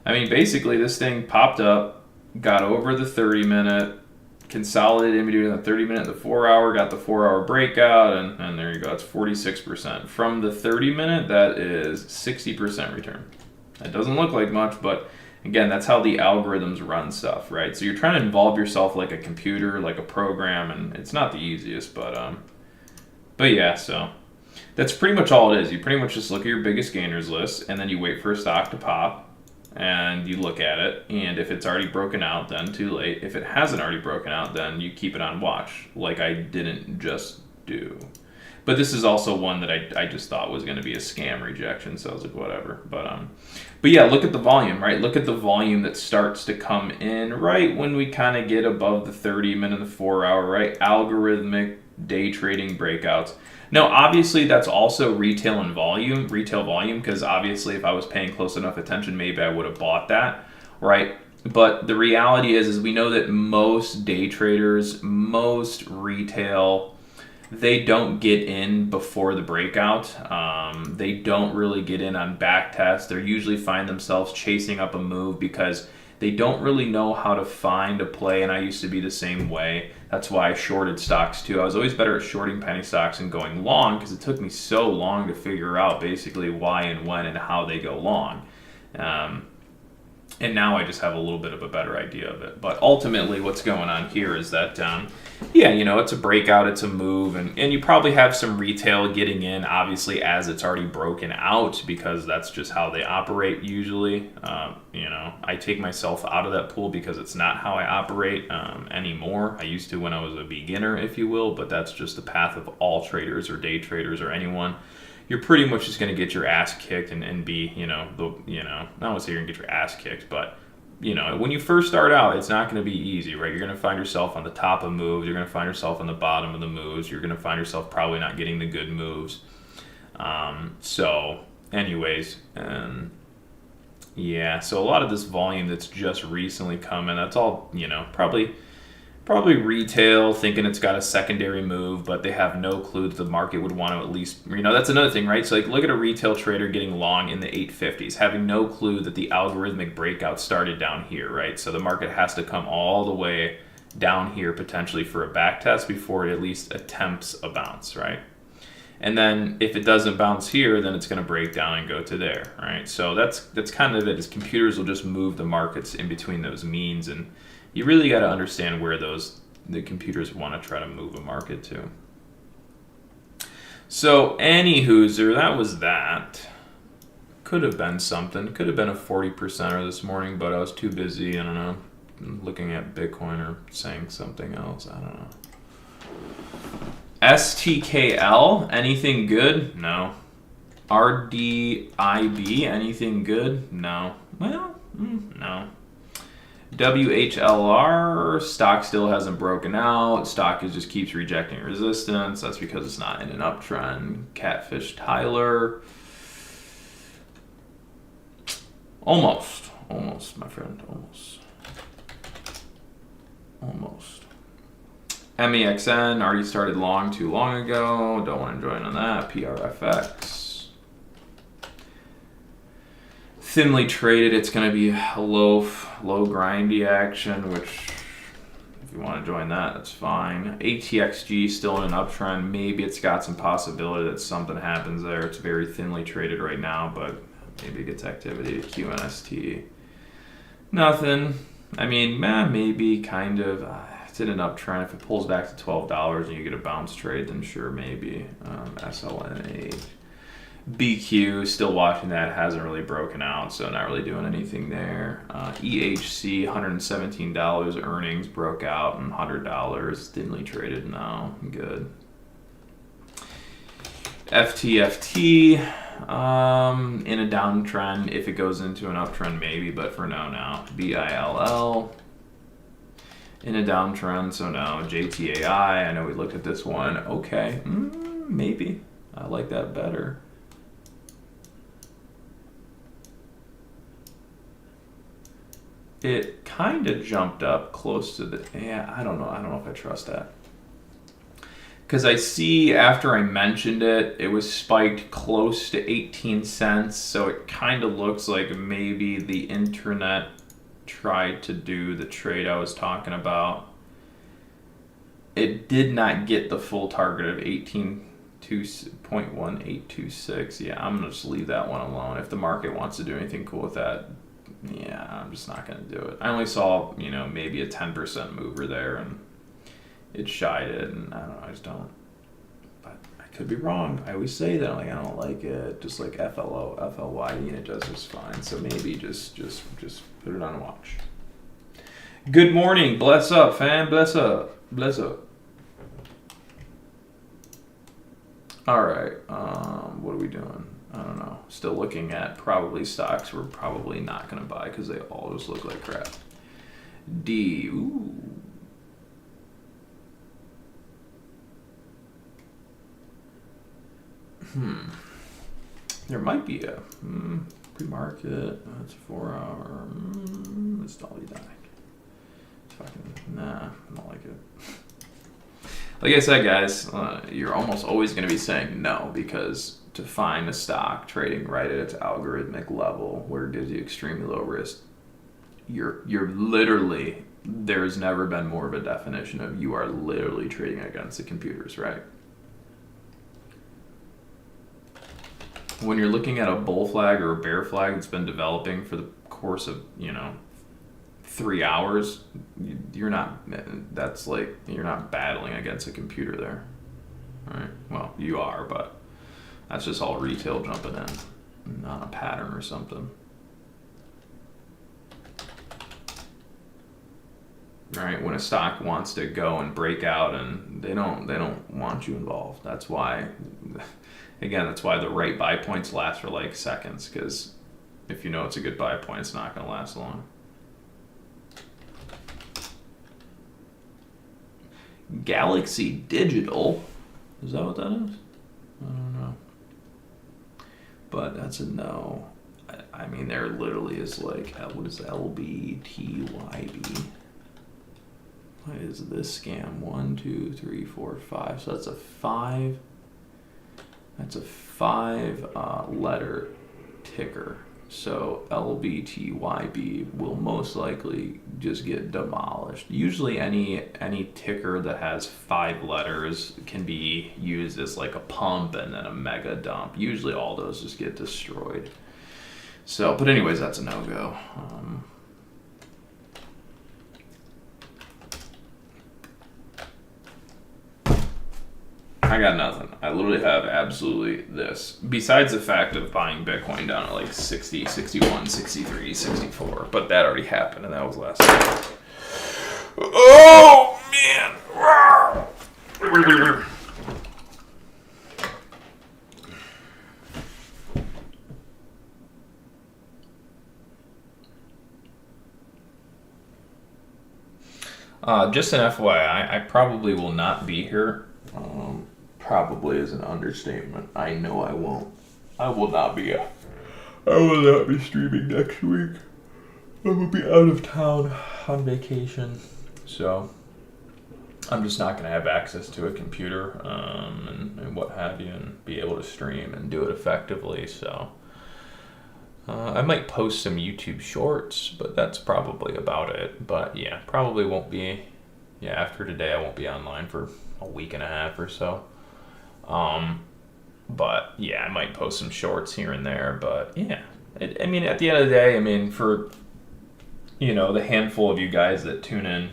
I mean, basically this thing popped up, got over the 30-minute, consolidated in between the 30-minute and the 4-hour, got the 4-hour breakout, and there you go. It's 46%. From the 30-minute, that is 60% return. That doesn't look like much, but again, that's how the algorithms run stuff, right? So you're trying to involve yourself like a computer, like a program, and it's not the easiest, but yeah, so that's pretty much all it is. You pretty much just look at your biggest gainers list, and then you wait for a stock to pop, and you look at it, and if it's already broken out, then too late. If it hasn't already broken out, then you keep it on watch, like I didn't just do. But this is also one that I just thought was going to be a scam rejection, so I was like, whatever. But yeah, look at the volume, right? Look at the volume that starts to come in right when we kind of get above the 30-minute and the 4-hour, right? Algorithmic day trading breakouts. Now, obviously, that's also retail volume, because obviously if I was paying close enough attention, maybe I would have bought that, right? But the reality is we know that most day traders, most retail, they don't get in before the breakout. They don't really get in on back tests. They usually find themselves chasing up a move because they don't really know how to find a play, and I used to be the same way. That's why I shorted stocks too. I was always better at shorting penny stocks and going long because it took me so long to figure out basically why and when and how they go long. And now I just have a little bit of a better idea of it. But ultimately, what's going on here is that, yeah, you know, it's a breakout, it's a move, and you probably have some retail getting in, obviously, as it's already broken out, because that's just how they operate usually. You know, I take myself out of that pool because it's not how I operate anymore. I used to when I was a beginner, if you will, but that's just the path of all traders or day traders or anyone. You're pretty much just going to get your ass kicked and be, you know, I don't want to say you're going to get your ass kicked, but, you know, when you first start out, it's not going to be easy, right? You're going to find yourself on the top of moves. You're going to find yourself on the bottom of the moves. You're going to find yourself probably not getting the good moves. So anyways, yeah, so a lot of this volume that's just recently come in, that's all, you know, probably retail thinking it's got a secondary move, but they have no clue that the market would want to at least, you know, that's another thing, right? So like look at a retail trader getting long in the 850s, having no clue that the algorithmic breakout started down here, right? So the market has to come all the way down here potentially for a back test before it at least attempts a bounce, right? And then if it doesn't bounce here, then it's going to break down and go to there, right? So that's kind of it, is computers will just move the markets in between those means, and you really got to understand where the computers want to try to move a market to. So, anywhooser, that was that. Could have been something. Could have been a 40%er this morning, but I was too busy, I don't know, looking at Bitcoin or saying something else. I don't know. STKL, anything good? No. RDIB, anything good? No. Well, no. WHLR, stock still hasn't broken out. Stock just keeps rejecting resistance. That's because it's not in an uptrend. Catfish Tyler. Almost, my friend, almost. MEXN, already started long too long ago. Don't want to join on that. PRFX. Thinly traded, it's going to be a low grindy action, which if you want to join that, that's fine. ATXG still in an uptrend. Maybe it's got some possibility that something happens there. It's very thinly traded right now, but maybe it gets activity. QNST, nothing. I mean, maybe kind of. It's in an uptrend. If it pulls back to $12 and you get a bounce trade, then sure, maybe. SLNH. BQ, still watching that, hasn't really broken out, so not really doing anything there. EHC, $117 earnings, broke out, and $100, thinly traded now, good. FTFT, in a downtrend, if it goes into an uptrend, maybe, but for now. BILL, in a downtrend, so no. JTAI, I know we looked at this one, okay, maybe, I like that better. It kind of jumped up close to the, I don't know if I trust that. Because I see after I mentioned it, it was spiked close to 18 cents, so it kind of looks like maybe the internet tried to do the trade I was talking about. It did not get the full target of 18.1826. Yeah, I'm going to just leave that one alone. If the market wants to do anything cool with that, yeah, I'm just not going to do it. I only saw, maybe a 10% mover there, and it shied it, and I don't know, I just don't. But I could be wrong. I always say that, I don't like it. Just like FLO, FLYE, and it does just fine. So maybe just put it on watch. Good morning. Bless up, fam. Bless up. Bless up. All right. What are we doing? I don't know. Still looking at probably stocks we're probably not going to buy because they all just look like crap. D. Ooh. There might be a pre-market. That's 4 hour. It's Dolly Dyke. Nah, I don't like it. Like I said, guys, you're almost always going to be saying no, because to find a stock trading right at its algorithmic level where it gives you extremely low risk, you're literally, there's never been more of a definition of you are literally trading against the computers, right? when you're looking at a bull flag or a bear flag that's been developing for the course of 3 hours, you're not battling against a computer there, right? Well, you are, but that's just all retail jumping in, not a pattern or something. Right, when a stock wants to go and break out, and they don't want you involved. That's why, again, that's why the right buy points last for like seconds, because if you know it's a good buy point, it's not going to last long. Galaxy Digital, is that what that is? I don't know, but that's a no. I mean, there literally is like, what is LBTYB? What is this scam? 1, 2, 3, 4, 5. So that's a 5. That's a 5 letter ticker. So LBTYB will most likely just get demolished. Usually any ticker that has 5 letters can be used as like a pump and then a mega dump. Usually all those just get destroyed. So, but anyways, that's a no-go. I got nothing. I literally have absolutely this. Besides the fact of buying Bitcoin down at like 60, 61, 63, 64. But that already happened, and that was last night. Oh, man. Just an FYI, I probably will not be here. Probably is an understatement. I know I won't. I will not be streaming next week. I will be out of town on vacation. So I'm just not going to have access to a computer and what have you, and be able to stream and do it effectively. So I might post some YouTube shorts, but that's probably about it. But yeah, probably won't be. Yeah, after today I won't be online for a week and a half or so. But yeah, I might post some shorts here and there, but yeah, I mean, at the end of the day, I mean, for, the handful of you guys that tune in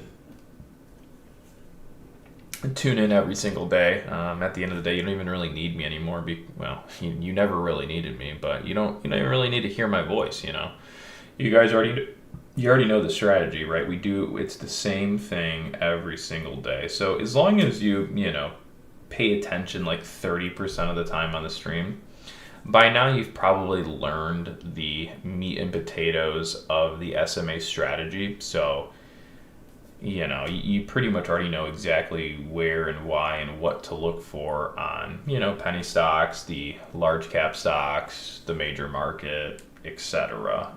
every single day, at the end of the day, you don't even really need me anymore. You never really needed me, but you don't really need to hear my voice. You guys already know the strategy, right? It's the same thing every single day. So as long as you pay attention like 30% of the time on the stream, by now you've probably learned the meat and potatoes of the SMA strategy. So, you pretty much already know exactly where and why and what to look for on, penny stocks, the large cap stocks, the major market, etc.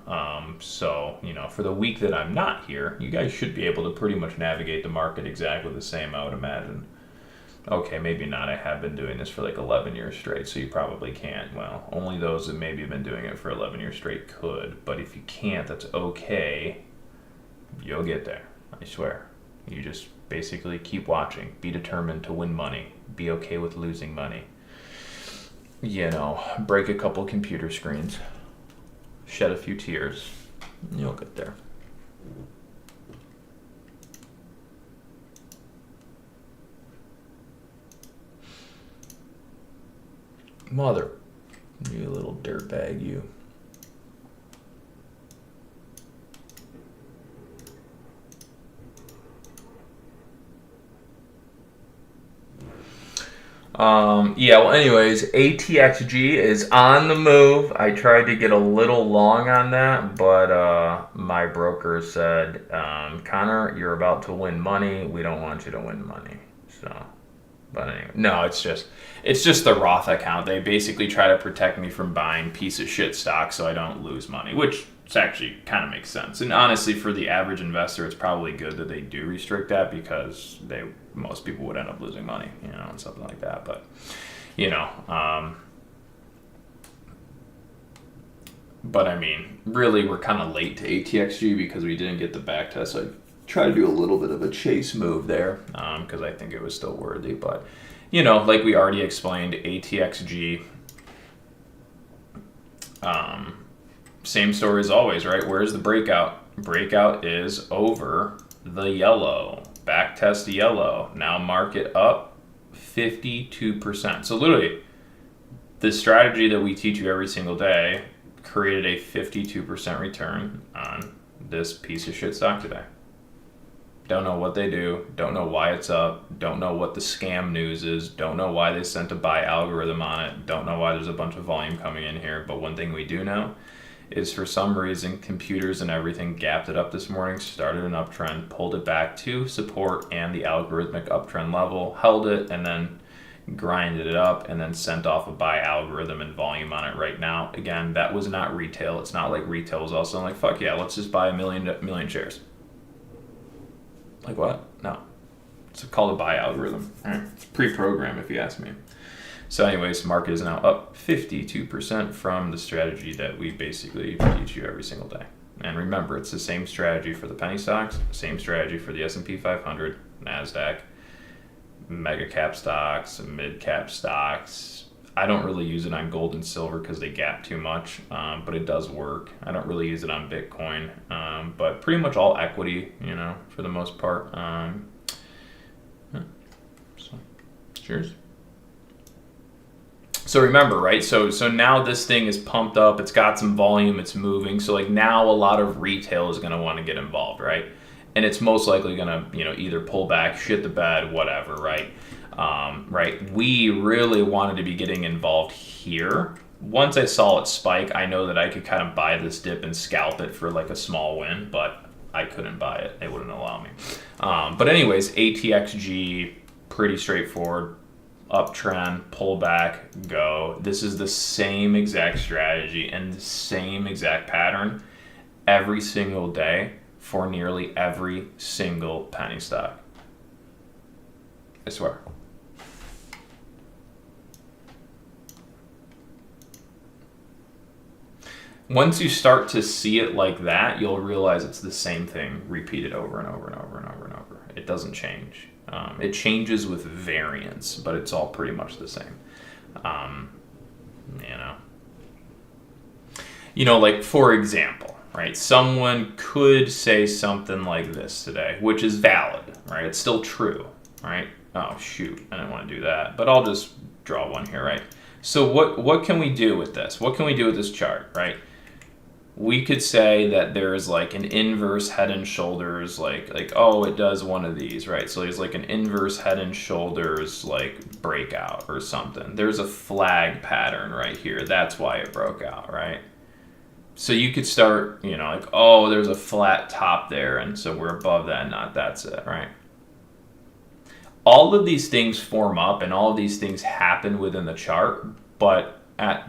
So, for the week that I'm not here, you guys should be able to pretty much navigate the market exactly the same, I would imagine. Okay, maybe not. I have been doing this for like 11 years straight, so you probably can't. Well, only those that maybe have been doing it for 11 years straight could. But if you can't, that's okay. You'll get there. I swear. You just basically keep watching. Be determined to win money. Be okay with losing money. Break a couple computer screens. Shed a few tears. You'll get there. Mother, you little dirtbag, you. Yeah, well, anyways, ATXG is on the move. I tried to get a little long on that, but my broker said, Connor, you're about to win money. We don't want you to win money. So, but anyway, no, it's just the Roth account. They basically try to protect me from buying piece of shit stock so I don't lose money, which actually kind of makes sense. And honestly, for the average investor, it's probably good that they do restrict that, because most people would end up losing money, and something like that. But, but I mean, really, we're kind of late to ATXG because we didn't get the back test. So I tried to do a little bit of a chase move there, because I think it was still worthy. But, like we already explained, ATXG Same story as always, right? Where's the breakout? Breakout is over the yellow. Back test the yellow. Now market up 52%. So literally, the strategy that we teach you every single day created a 52% return on this piece of shit stock today. Don't know what they do. Don't know why it's up. Don't know what the scam news is. Don't know why they sent a buy algorithm on it. Don't know why there's a bunch of volume coming in here. But one thing we do know is for some reason computers and everything gapped it up this morning, started an uptrend, pulled it back to support and the algorithmic uptrend level, held it, and then grinded it up and then sent off a buy algorithm and volume on it right now. Again, that was not retail. It's not like retail was also like, fuck yeah, let's just buy a million shares. Like what? No. It's called a buy algorithm. It's pre-programmed if you ask me. So anyways, market is now up 52% from the strategy that we basically teach you every single day. And remember, it's the same strategy for the penny stocks, same strategy for the S&P 500, NASDAQ, mega cap stocks, mid cap stocks. I don't really use it on gold and silver because they gap too much, but it does work. I don't really use it on Bitcoin, but pretty much all equity, for the most part. So, cheers. So remember, right? So now this thing is pumped up. It's got some volume. It's moving. So like now a lot of retail is going to want to get involved, right? And it's most likely going to, either pull back, shit the bed, whatever, right? Right. We really wanted to be getting involved here. Once I saw it spike, I know that I could kind of buy this dip and scalp it for like a small win, but I couldn't buy it. They wouldn't allow me. But anyways, ATXG, pretty straightforward. Uptrend, pull back, go. This is the same exact strategy and the same exact pattern every single day for nearly every single penny stock. I swear. Once you start to see it like that, you'll realize it's the same thing repeated over and over and over and over and over. It doesn't change. It changes with variance, but it's all pretty much the same. Like for example, right? Someone could say something like this today, which is valid, right? It's still true, right? Oh shoot, I didn't want to do that, but I'll just draw one here, right? So what can we do with this? What can we do with this chart, right? We could say that there is like an inverse head and shoulders, like it does one of these, right? So there's like an inverse head and shoulders like breakout or something. There's a flag pattern right here. That's why it broke out, right? So you could start, there's a flat top there, and so we're above that, not that's it, right? All of these things form up and all of these things happen within the chart, but at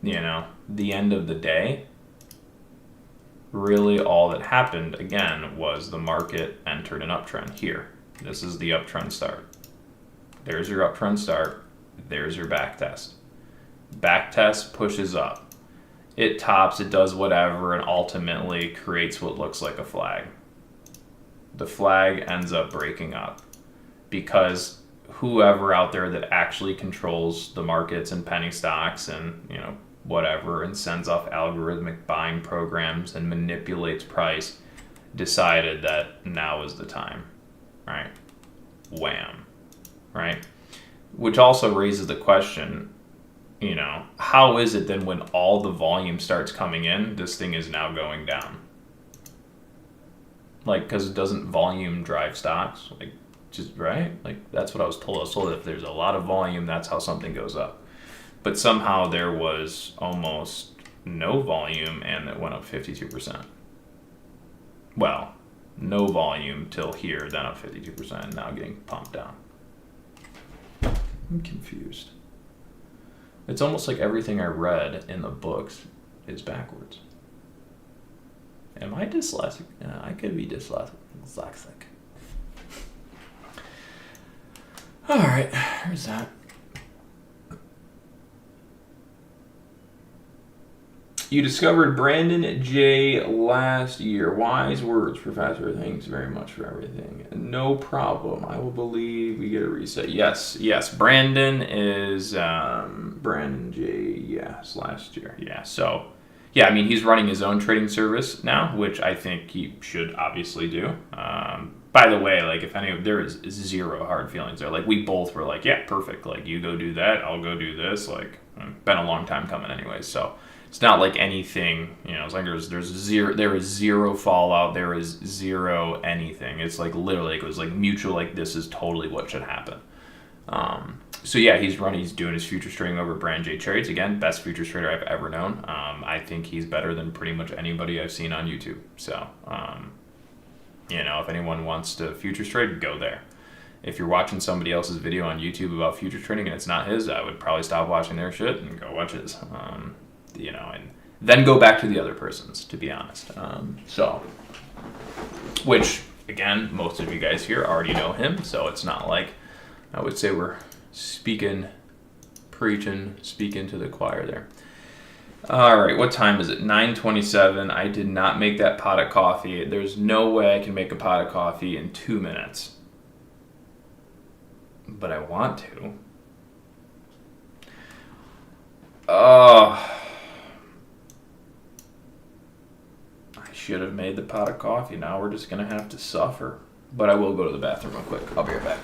the end of the day, really all that happened again was the market entered an uptrend here. This is the uptrend start. There's your uptrend start. There's your back test. Back test pushes up. It tops, it does whatever, and ultimately creates what looks like a flag. The flag ends up breaking up because whoever out there that actually controls the markets and penny stocks and whatever and sends off algorithmic buying programs and manipulates price decided that now is the time, right? Wham, right? Which also raises the question, how is it then when all the volume starts coming in, this thing is now going down? Like, because it doesn't volume drive stocks, like, just right? Like, that's what I was told. I was told that if there's a lot of volume, that's how something goes up. But somehow there was almost no volume and it went up 52%. Well, no volume till here, then up 52%, now getting pumped down. I'm confused. It's almost like everything I read in the books is backwards. Am I dyslexic? I could be dyslexic. All right, here's that. You discovered Brandon J last year. Wise words, Professor. Thanks very much for everything. No problem. I will believe we get a reset. Yes. Brandon is Brandon J. Yes, last year. Yeah. So, yeah. I mean, he's running his own trading service now, which I think he should obviously do. By the way, like if any, there is zero hard feelings there. Like we both were like, yeah, perfect. Like you go do that, I'll go do this. Like been a long time coming, anyways. So. It's not like anything, it's like there is zero fallout, there is zero anything. It's like literally, it was like mutual, like this is totally what should happen. So yeah, he's doing his futures trading over at Brand J Trades. Again, best futures trader I've ever known. I think he's better than pretty much anybody I've seen on YouTube. So, if anyone wants to futures trade, go there. If you're watching somebody else's video on YouTube about futures trading and it's not his, I would probably stop watching their shit and go watch his. And then go back to the other person's, to be honest. Which, again, most of you guys here already know him, so it's not like I would say we're speaking to the choir there. All right, what time is it? 9:27. I did not make that pot of coffee. There's no way I can make a pot of coffee in 2 minutes. But I want to. Should have made the pot of coffee. Now we're just going to have to suffer. But I will go to the bathroom real quick. I'll be right back.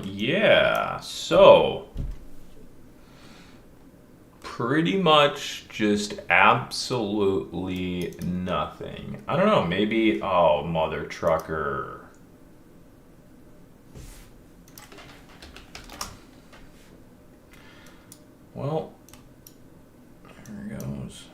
Yeah, so pretty much just absolutely nothing. I don't know, maybe, oh, mother trucker. Well, here goes.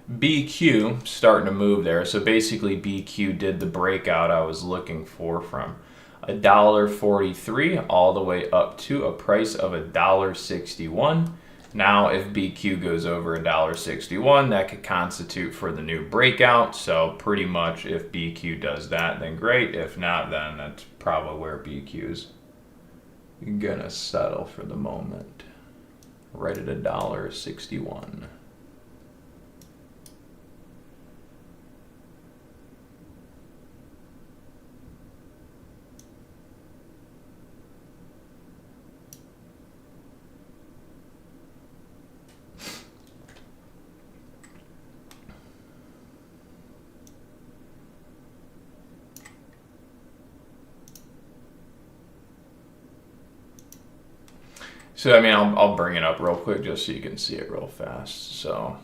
BQ starting to move there. So basically BQ did the breakout I was looking for from $1.43 all the way up to a price of $1.61. Now if BQ goes over $1.61, that could constitute for the new breakout. So pretty much if BQ does that, then great. If not, then that's probably where BQ's gonna settle for the moment. Right at $1.61. So, I mean, I'll bring it up real quick just so you can see it real fast. So,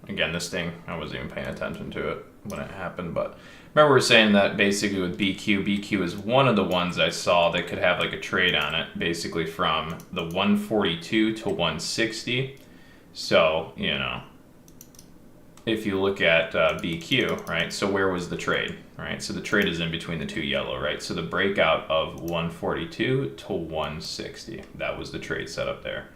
again, this thing, I wasn't even paying attention to it. when it happened, but remember we were saying that basically with BQ is one of the ones I saw that could have like a trade on it, basically from the 142 to 160. So, you know, if you look at BQ, right, so where was the trade, right? So the trade is in between the two yellow, right? So the breakout of 142 to 160, that was the trade set up there.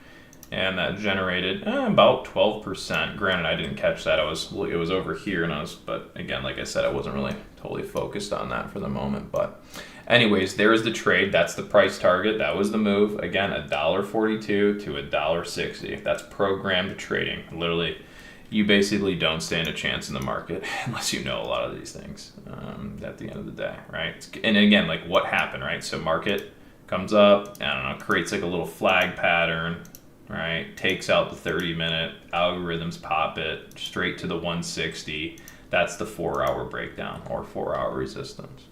And that generated about 12%. Granted, I didn't catch that. It was over here, and but again, like I said, I wasn't really totally focused on that for the moment. But anyways, there's the trade. That's the price target. That was the move. Again, $1.42 to $1.60. That's programmed trading. Literally, you basically don't stand a chance in the market unless you know a lot of these things at the end of the day, right? And again, like what happened, right? So market comes up, I don't know, creates like a little flag pattern, right? Takes out the 30-minute, algorithms pop it straight to the 160. That's the 4-hour breakdown or 4-hour resistance.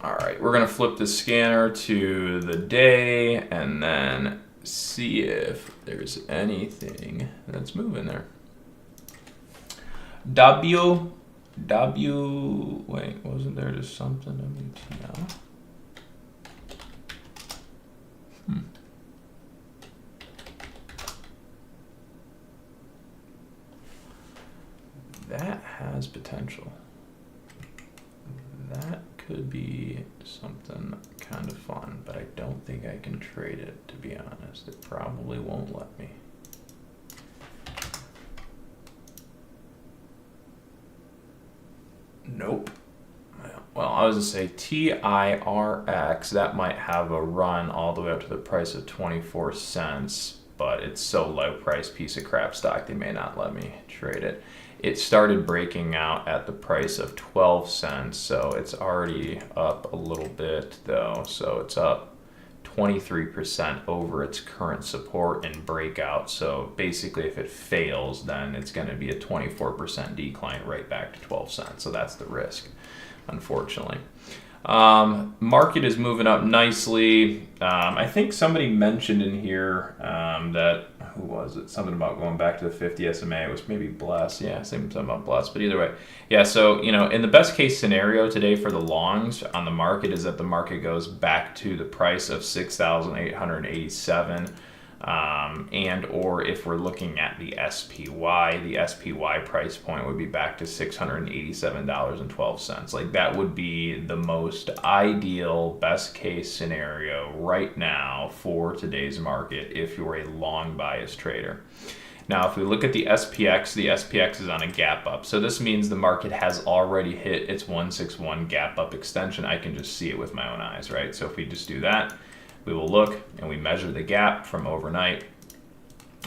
All right, we're gonna flip the scanner to the day and then see if there's anything that's moving there. Wait, wasn't there just something? WTL? That has potential. That could be something kind of fun, but I don't think I can trade it, to be honest. It probably won't let me. Nope. Well, I was going to say TIRX, that might have a run all the way up to the price of 24 cents, but it's so low price piece of crap stock, they may not let me trade it. It started breaking out at the price of 12 cents, so it's already up a little bit though. So it's up 23% over its current support and breakout. So basically if it fails, then it's going to be a 24% decline right back to 12 cents. So that's the risk, unfortunately. Market is moving up nicely. I think somebody mentioned in here that, who was it? Something about going back to the 50 SMA. It was maybe Bless. Yeah, something about Bless. But either way, yeah. So you know, in the best case scenario today for the longs on the market is that the market goes back to the price of 6,887. And or if we're looking at the SPY price point would be back to $687.12. Like that would be the most ideal best case scenario right now for today's market if you're a long bias trader. Now, if we look at the SPX is on a gap up. So this means the market has already hit its 161 gap up extension. I can just see it with my own eyes, right? So if we just do that, we will look and we measure the gap from overnight.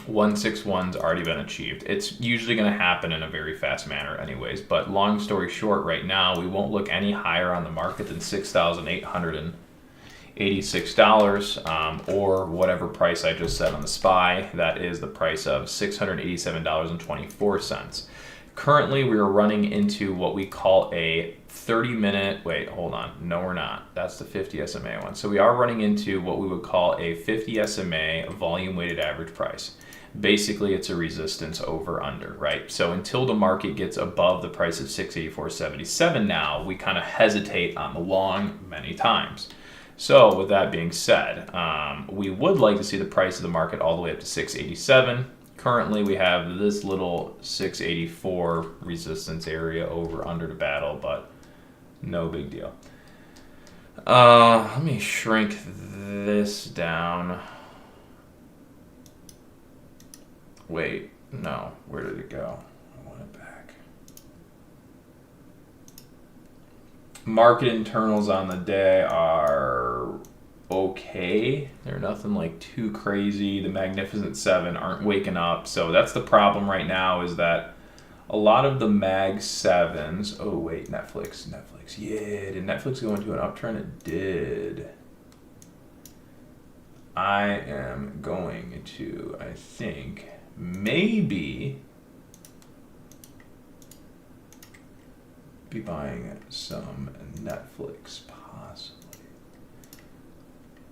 161's already been achieved. It's usually going to happen in a very fast manner anyways, but long story short, right now we won't look any higher on the market than $6,886 or whatever price I just said on the SPY. That is the price of $687.24. Currently, we are running into what we call a 30-minute, wait, hold on. No, we're not. That's the 50 SMA one. So we are running into what we would call a 50 SMA volume weighted average price. Basically, it's a resistance over under, right? So until the market gets above the price of 684.77 now, we kind of hesitate on the long many times. So with that being said, we would like to see the price of the market all the way up to 687. Currently, we have this little 684 resistance area over under to battle, but no big deal. Let me shrink this down. Wait, no, where did it go? I want it back. Market internals on the day are okay. They're nothing like too crazy. The Magnificent Seven aren't waking up. So that's the problem right now, is that a lot of the Mag 7s, oh wait, Netflix, yeah, did Netflix go into an uptrend? It did. I am going to, I think, maybe be buying some Netflix, possibly.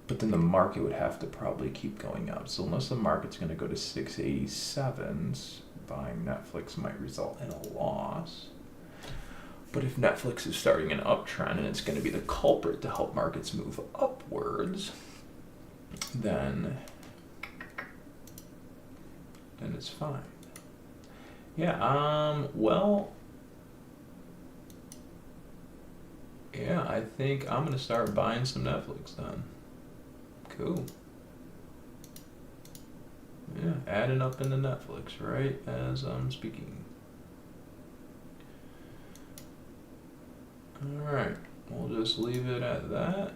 But then the market would have to probably keep going up. So unless the market's going to go to 687s, buying Netflix might result in a loss. But if Netflix is starting an uptrend and it's going to be the culprit to help markets move upwards, then it's fine. Yeah, well, yeah, I think I'm going to start buying some Netflix then. Cool. Yeah, adding up into Netflix right as I'm speaking. Alright, we'll just leave it at that.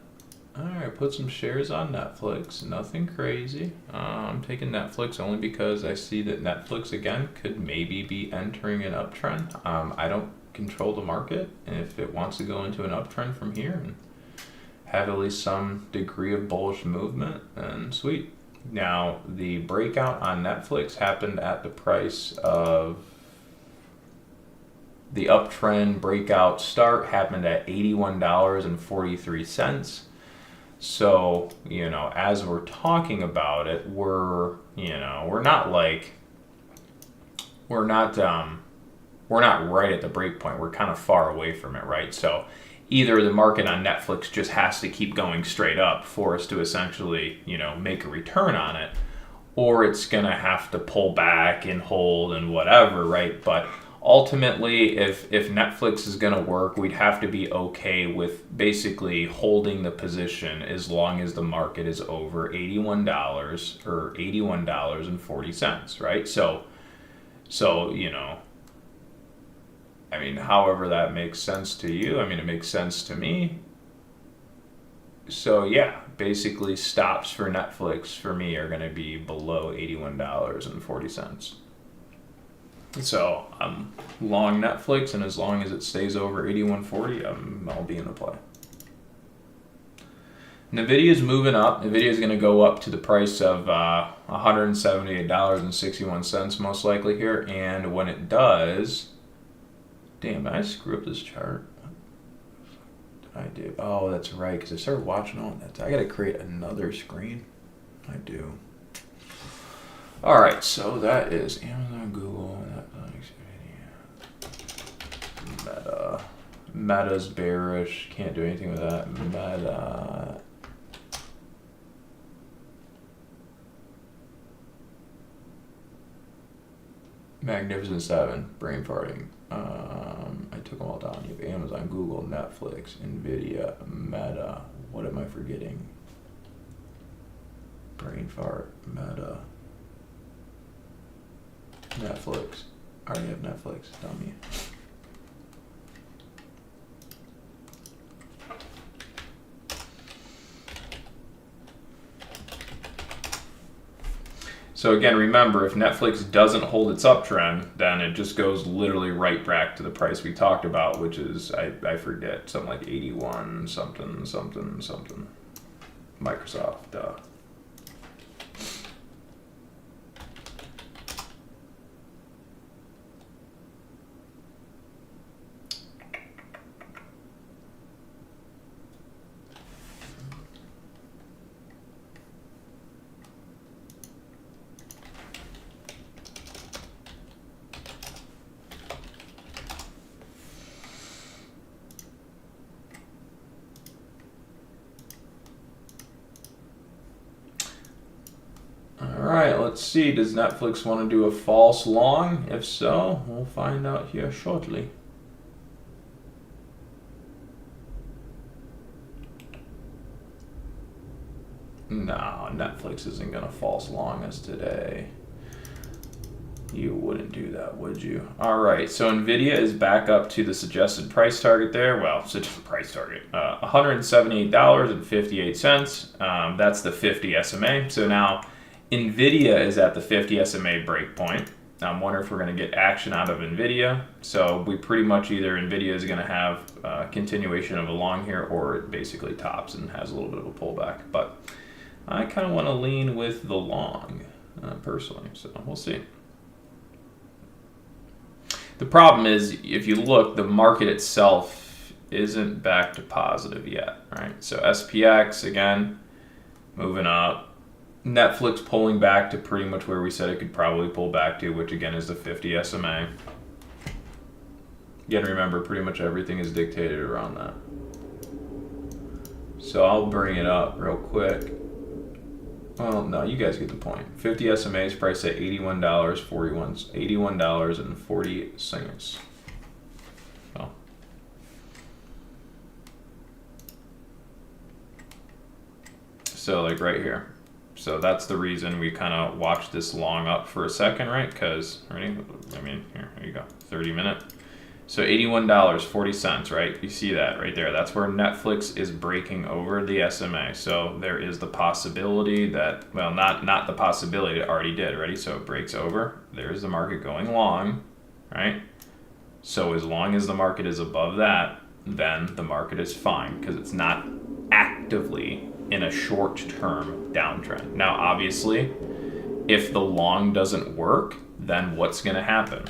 Alright, put some shares on Netflix. Nothing crazy. I'm taking Netflix only because I see that Netflix, again, could maybe be entering an uptrend. I don't control the market, and if it wants to go into an uptrend from here and have at least some degree of bullish movement, then sweet. Now, the breakout on Netflix happened at the price of the uptrend breakout start happened at $81.43. So, as we're talking about it, we're not right at the break point. We're kind of far away from it, right? So either the market on Netflix just has to keep going straight up for us to essentially, make a return on it, or it's going to have to pull back and hold and whatever, right? But ultimately, if Netflix is going to work, we'd have to be okay with basically holding the position as long as the market is over $81 or $81.40, right? So however that makes sense to you, it makes sense to me. So yeah, basically stops for Netflix for me are going to be below $81.40. So I'm long Netflix, and as long as it stays over $81.40, I'll be in the play. Nvidia is moving up. Nvidia is going to go up to the price of $178.61 most likely here, and when it does, damn, did I screw up this chart? What did I do? Oh, that's right, because I started watching all that. I got to create another screen. I do. All right, so that is Amazon, Google, Netflix, Meta. Meta's bearish. Can't do anything with that. Meta. Magnificent Seven. Brain farting. I took them all down. You have Amazon, Google, Netflix, Nvidia, Meta. What am I forgetting? Brain fart. Meta. Netflix. I already have Netflix, dummy. So again, remember, if Netflix doesn't hold its uptrend, then it just goes literally right back to the price we talked about, which is, I forget, something like 81 something. Microsoft, Alright, let's see. Does Netflix want to do a false long? If so, we'll find out here shortly. No, Netflix isn't going to false long us today. You wouldn't do that, would you? Alright, so Nvidia is back up to the suggested price target there. Well, suggested price target. $178.58. That's the 50 SMA. So now Nvidia is at the 50 SMA breakpoint. I'm wondering if we're going to get action out of Nvidia. So we pretty much either Nvidia is going to have a continuation of a long here, or it basically tops and has a little bit of a pullback. But I kind of want to lean with the long, personally. So we'll see. The problem is, if you look, the market itself isn't back to positive yet, right? So SPX, again, moving up. Netflix pulling back to pretty much where we said it could probably pull back to, which again is the 50 SMA. Again, remember, pretty much everything is dictated around that. So I'll bring it up real quick. Well, no, you guys get the point. 50 SMA is priced at $81.40. Well, so like right here. So that's the reason we kind of watched this long up for a second, right? Because, ready? I mean, here you go, 30-minute. So $81.40, right? You see that right there. That's where Netflix is breaking over the SMA. So there is the possibility that, well, not the possibility, it already did, ready? So it breaks over. There's the market going long, right? So as long as the market is above that, then the market is fine because it's not actively in a short-term downtrend. Now, obviously, if the long doesn't work, then what's going to happen,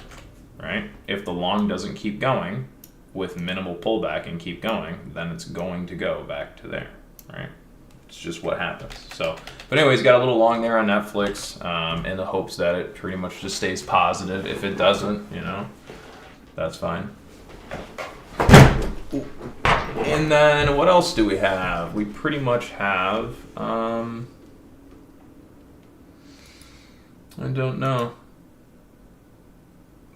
right? If the long doesn't keep going with minimal pullback and keep going, then it's going to go back to there, right? It's just what happens. So, but anyways, got a little long there on Netflix in the hopes that it pretty much just stays positive. If it doesn't, that's fine. And then what else do we have? We pretty much have, I don't know.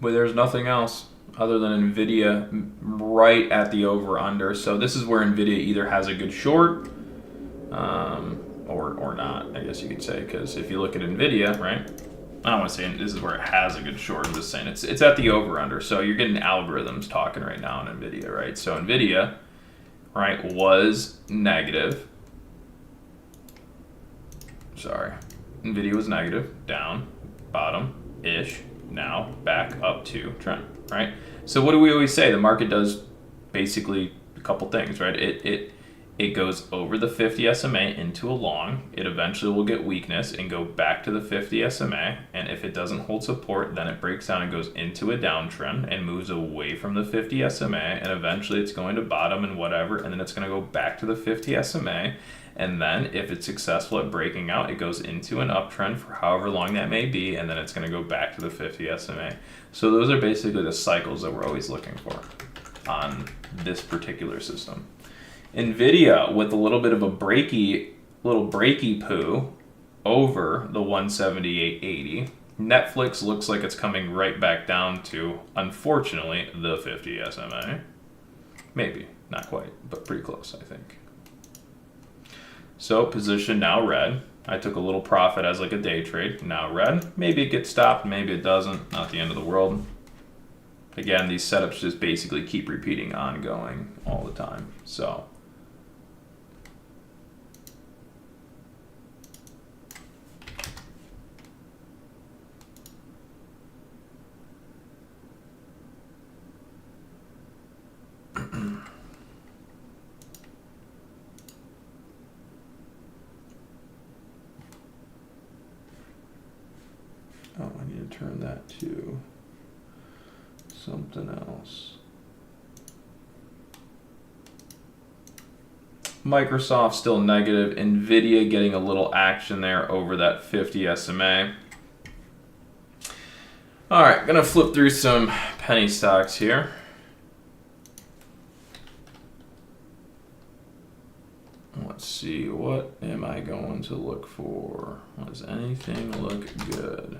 But there's nothing else other than NVIDIA right at the over-under. So this is where NVIDIA either has a good short or not, I guess you could say. Because if you look at NVIDIA, right? I don't want to say this is where it has a good short. I'm just saying it's at the over-under. So you're getting algorithms talking right now on NVIDIA, right? So NVIDIA, right, was negative. Sorry. NVIDIA was negative, down, bottom-ish. Now back up to trend, right? So what do we always say? The market does basically a couple things, right? It goes over the 50 SMA into a long. It eventually will get weakness and go back to the 50 SMA. And if it doesn't hold support, then it breaks down and goes into a downtrend and moves away from the 50 SMA. And eventually it's going to bottom and whatever. And then it's going to go back to the 50 SMA. And then if it's successful at breaking out, it goes into an uptrend for however long that may be, and then it's going to go back to the 50 SMA. So those are basically the cycles that we're always looking for on this particular system. NVIDIA with a little bit of a little breaky poo over the 178.80. Netflix looks like it's coming right back down to, unfortunately, the 50 SMA. Maybe, not quite, but pretty close, I think. So position now red. I took a little profit as like a day trade. Now red. Maybe it gets stopped. Maybe it doesn't. Not the end of the world. Again, these setups just basically keep repeating ongoing all the time. So oh, I need to turn that to something else. Microsoft still negative. NVIDIA getting a little action there over that 50 SMA. All right, gonna flip through some penny stocks here. Let's see, what am I going to look for? Does anything look good?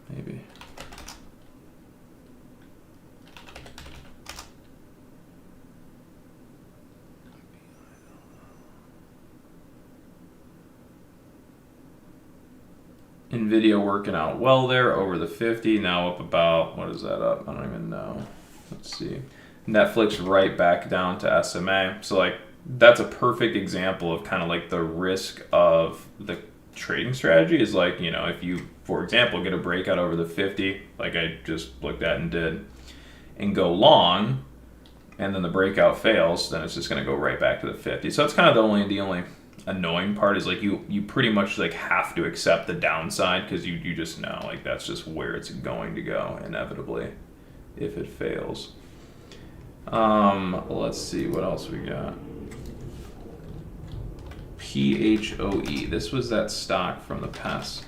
Maybe. NVIDIA working out well there over the 50, now up about, what is that up? I don't even know. Let's see. Netflix right back down to SMA. So like that's a perfect example of kind of like the risk of the trading strategy is like, if you, for example, get a breakout over the 50, like I just looked at and did, and go long, and then the breakout fails, then it's just going to go right back to the 50. So that's kind of the only annoying part is like you pretty much like have to accept the downside because you just know like that's just where it's going to go inevitably if it fails. Let's see what else we got. PHOE. This was that stock from the past.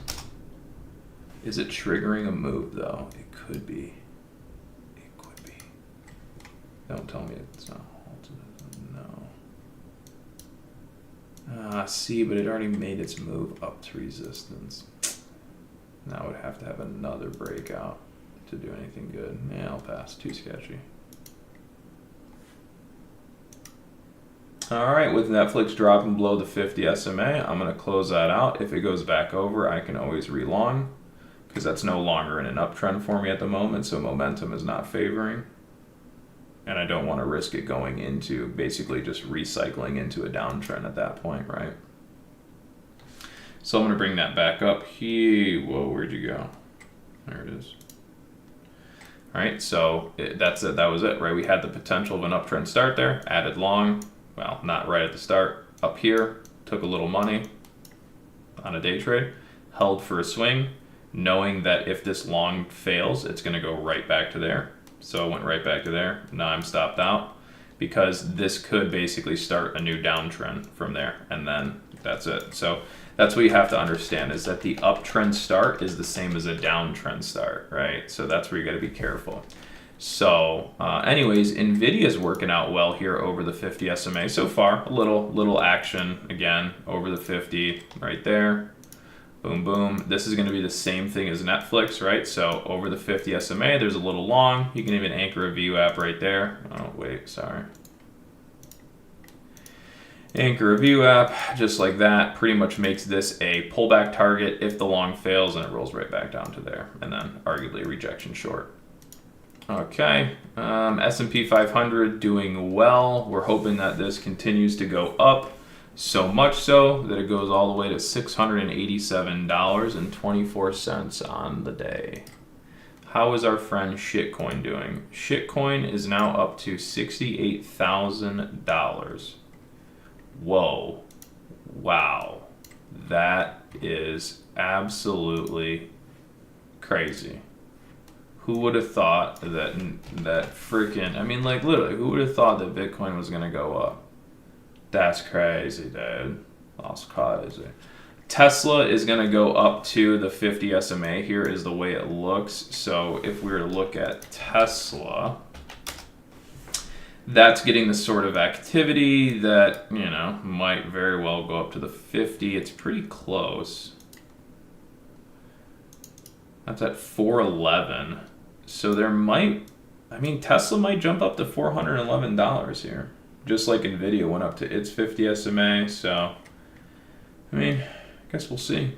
Is it triggering a move though? It could be. It could be. Don't tell me it's not halted. No. See, but it already made its move up to resistance. Now it would have to have another breakout to do anything good. Yeah, I'll pass. Too sketchy. All right, with Netflix dropping below the 50 SMA, I'm going to close that out. If it goes back over, I can always relong because that's no longer in an uptrend for me at the moment, so momentum is not favoring. And I don't want to risk it going into basically just recycling into a downtrend at that point, right? So I'm going to bring that back up here. Whoa, where'd you go? There it is. All right, so that's it. That was it, right? We had the potential of an uptrend start there, added long. Well, not right at the start. Up here, took a little money on a day trade, held for a swing, knowing that if this long fails, it's going to go right back to there. So it went right back to there. Now I'm stopped out because this could basically start a new downtrend from there, and then that's it. So that's what you have to understand, is that the uptrend start is the same as a downtrend start, right? So that's where you got to be careful. So anyways, NVIDIA's working out well here over the 50 SMA so far. A little action again over the 50 right there. Boom, boom. This is going to be the same thing as Netflix, right? So over the 50 SMA, there's a little long. You can even anchor a VWAP right there. Oh, wait, sorry. Anchor a VWAP, just like that, pretty much makes this a pullback target if the long fails, and it rolls right back down to there. And then arguably rejection short. Okay, S&P 500 doing well. We're hoping that this continues to go up, so much so that it goes all the way to $687.24 on the day. How is our friend Shitcoin doing? Shitcoin is now up to $68,000. Whoa, wow, that is absolutely crazy. Who would have thought that freaking, I mean, like, literally, who would have thought that Bitcoin was going to go up? That's crazy, dude. That's crazy. Tesla is going to go up to the 50 SMA. Here is the way it looks. So if we were to look at Tesla, that's getting the sort of activity that, you know, might very well go up to the 50. It's pretty close. That's at 411. So there might, I mean, Tesla might jump up to $411 here. Just like NVIDIA went up to its 50 SMA. So, I mean, I guess we'll see.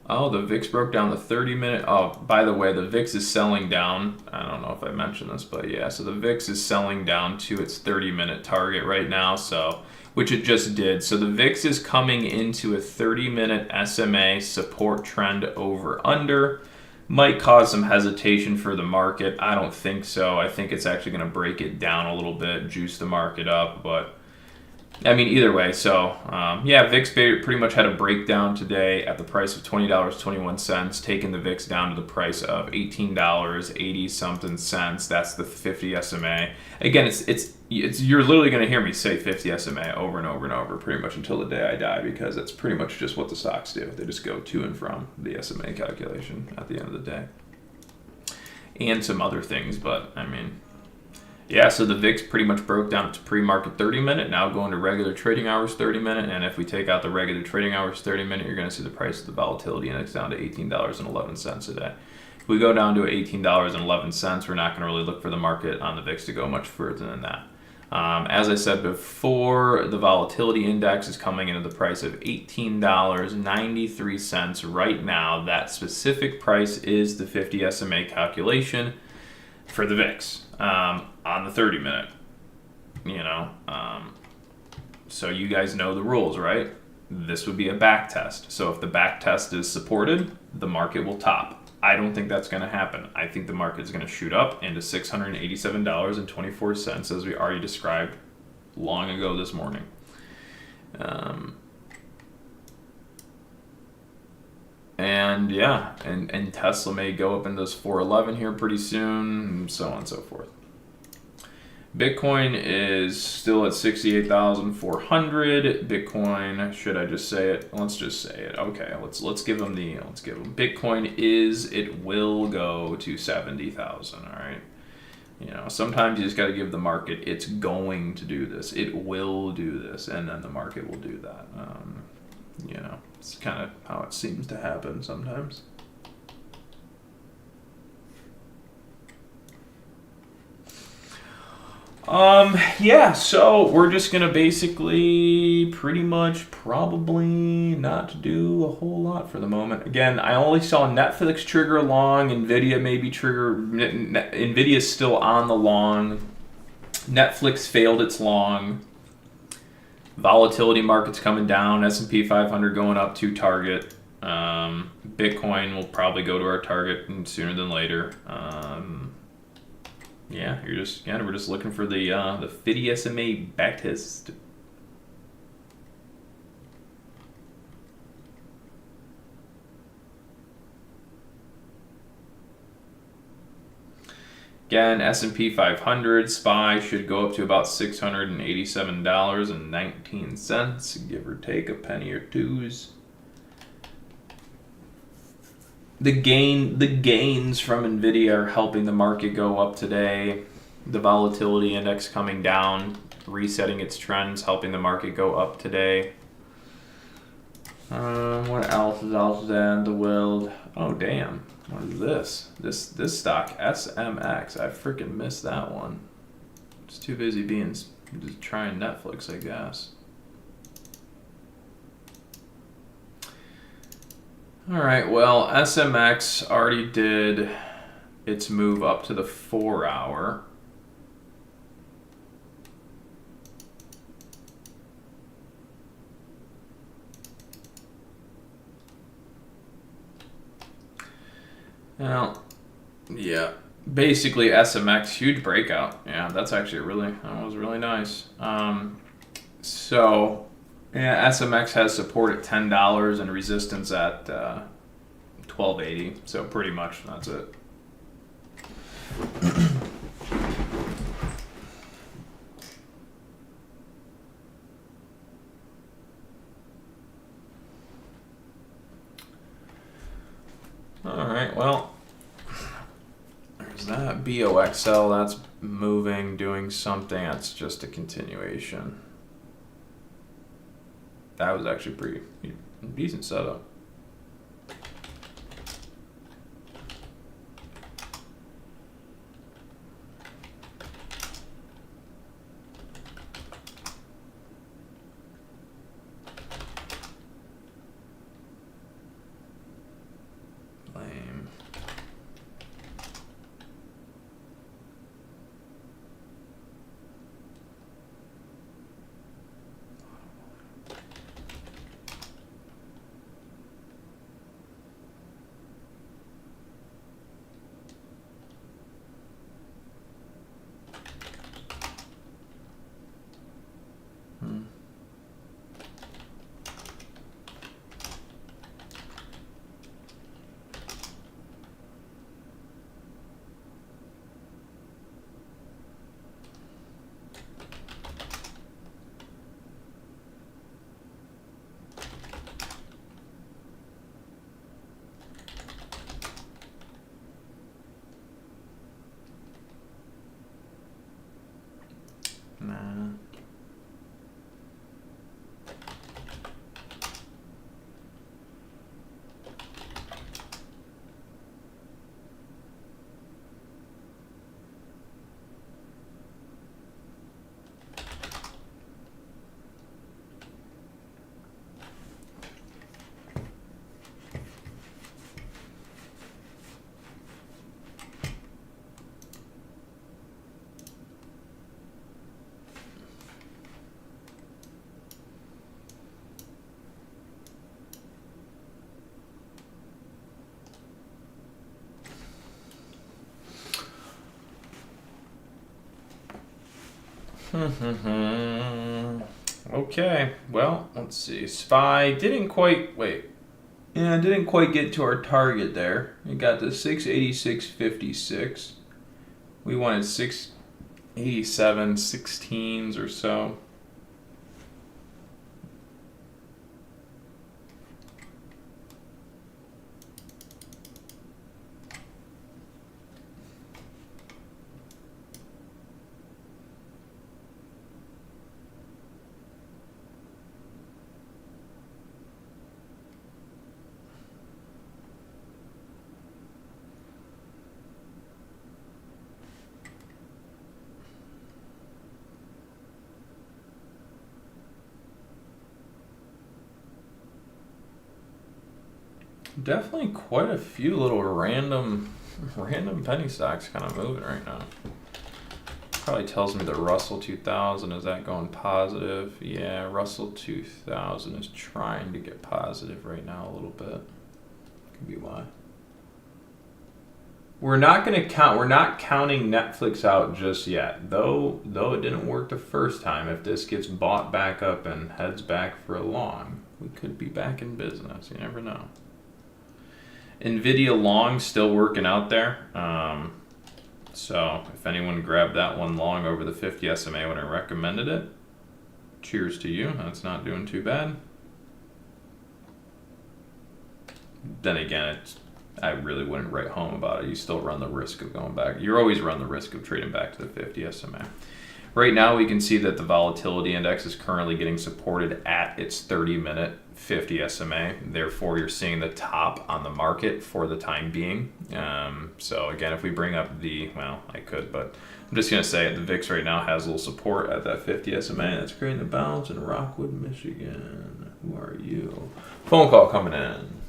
Oh, the VIX broke down the 30-minute. Oh, by the way, the VIX is selling down. I don't know if I mentioned this, but yeah. So the VIX is selling down to its 30-minute target right now, so which it just did. So the VIX is coming into a 30-minute SMA support trend over under. Might cause some hesitation for the market. I don't think so. I think it's actually going to break it down a little bit, juice the market up, but I mean, either way, so yeah, VIX pretty much had a breakdown today at the price of $20.21, taking the VIX down to the price of $18.80 something cents. That's the 50 SMA. Again, it's you're literally going to hear me say 50 SMA over and over and over, pretty much until the day I die, because that's pretty much just what the stocks do. They just go to and from the SMA calculation at the end of the day, and some other things, but I mean. Yeah, so the VIX pretty much broke down to pre-market 30-minute, now going to regular trading hours 30-minute, and if we take out the regular trading hours 30-minute, you're going to see the price of the volatility index down to $18.11 a day. If we go down to $18.11, we're not going to really look for the market on the VIX to go much further than that. As I said before, the volatility index is coming into the price of $18.93 right now. That specific price is the 50 SMA calculation for the VIX. On the 30-minute, you know, so you guys know the rules, right? this would be a back test. So if the back test is supported, the market will top. I don't think that's going to happen. I think the market is going to shoot up into $687.24, as we already described long ago this morning. And yeah, and Tesla may go up into this 411 here pretty soon, and so on and so forth. Bitcoin is still at 68,400. Bitcoin, should I just say it? Let's just say it. Okay, let's give them Bitcoin it will go to 70,000, all right? You know, sometimes you just got to give the market, it's going to do this. It will do this, and then the market will do that. You know, it's kind of how it seems to happen sometimes. Yeah, so we're just gonna basically pretty much probably not do a whole lot for the moment. Again, I only saw Netflix trigger a long, Nvidia maybe trigger, Nvidia's still on the long, Netflix failed its long, volatility market's coming down, S&P 500 going up to target, Bitcoin will probably go to our target sooner than later. Yeah, we're just looking for the FIDI SMA backtest. Again, S&P 500 SPY should go up to about $687.19, give or take a penny or two's. The gains from Nvidia are helping the market go up today. The volatility index coming down, resetting its trends, helping the market go up today. What else is out there in the world? Oh damn! What is this? This stock SMX. I freaking missed that one. Just too busy just trying Netflix, I guess. All right, well, SMX already did its move up to the 4 hour. Well, yeah, basically SMX, huge breakout. Yeah, that was really nice. So, yeah, SMX has support at $10 and resistance at $12.80. So pretty much that's it. All right, well, there's that. BOXL, that's moving, doing something. That's just a continuation. That was actually pretty decent setup. Lame. Okay, well, let's see. SPY didn't quite wait. Yeah, didn't quite get to our target there. We got to 686.56. We wanted 687.16s or so. Definitely quite a few little random penny stocks kind of moving right now. Probably tells me the Russell 2000 is that going positive. Yeah, Russell 2000 is trying to get positive right now a little bit. Could be why. We're not counting Netflix out just yet. Though it didn't work the first time, if this gets bought back up and heads back for a long, we could be back in business. You never know. Nvidia long still working out there. So if anyone grabbed that one long over the 50 SMA when I recommended it, cheers to you. That's not doing too bad. Then again, I really wouldn't write home about it. You still run the risk of going back. You always run the risk of trading back to the 50 SMA. Right now, we can see that the volatility index is currently getting supported at its 30-minute 50 SMA. Therefore, you're seeing the top on the market for the time being. So again, if we bring up I could, but I'm just going to say the VIX right now has a little support at that 50 SMA. That's creating the bounce in Rockwood, Michigan. Who are you? Phone call coming in.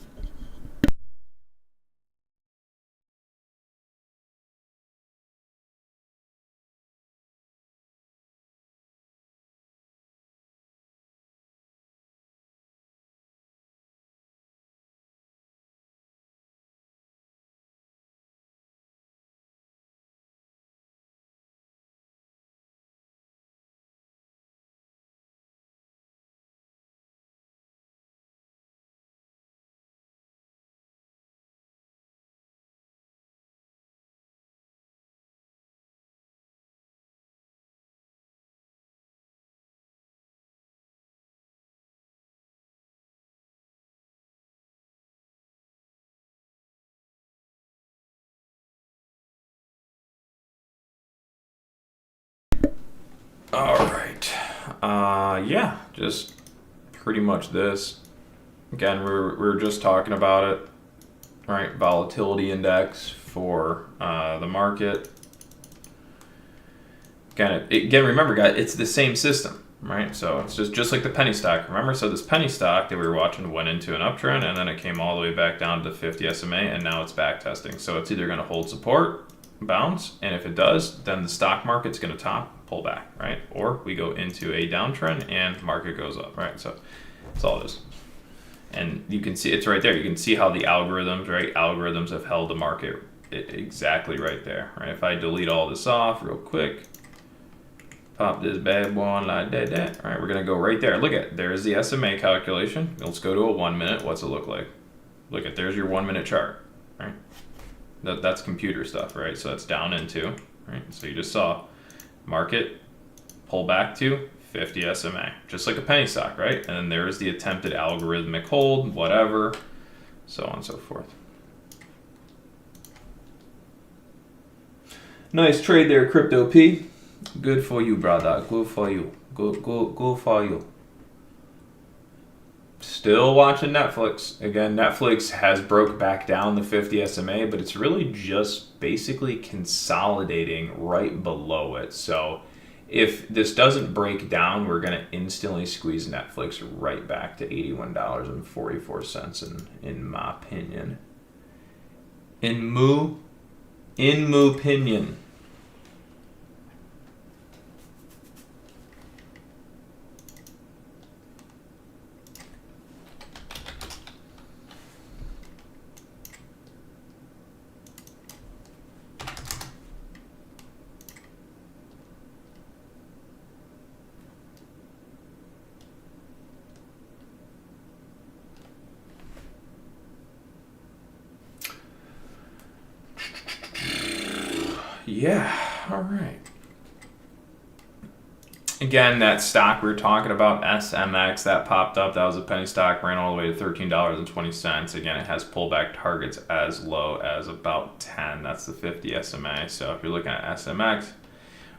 All right. Yeah, just pretty much this. Again, we were just talking about it, right? Volatility index for the market. Again, remember, guys, it's the same system, right? So it's just like the penny stock. Remember, so this penny stock that we were watching went into an uptrend, and then it came all the way back down to 50 SMA, and now it's back testing. So it's either going to hold support, bounce, and if it does, then the stock market's going to pull back, right? Or we go into a downtrend and market goes up, right? So that's all it is. And you can see it's right there. You can see how the algorithms have held the market exactly right there, right? If I delete all this off real quick, pop this bad boy on like that. All right, we're gonna go right there. Look at, there's the SMA calculation. Let's go to a 1 minute. What's it look like? Look at, there's your 1 minute chart, right? That's computer stuff, right? So that's down into, right? So you just saw market pull back to 50 SMA, just like a penny stock, right? And then there's the attempted algorithmic hold, whatever, so on and so forth. Nice trade there, Crypto P. Good for you, brother. Good for you. Good for you. Still watching Netflix. Again, Netflix has broke back down the 50 SMA, but it's really just basically consolidating right below it. So if this doesn't break down, we're going to instantly squeeze Netflix right back to $81.44 in my opinion. In my opinion. Yeah, all right. Again, that stock we were talking about, SMX, that popped up. That was a penny stock, ran all the way to $13.20. Again, it has pullback targets as low as about 10. That's the 50 SMA. So if you're looking at SMX,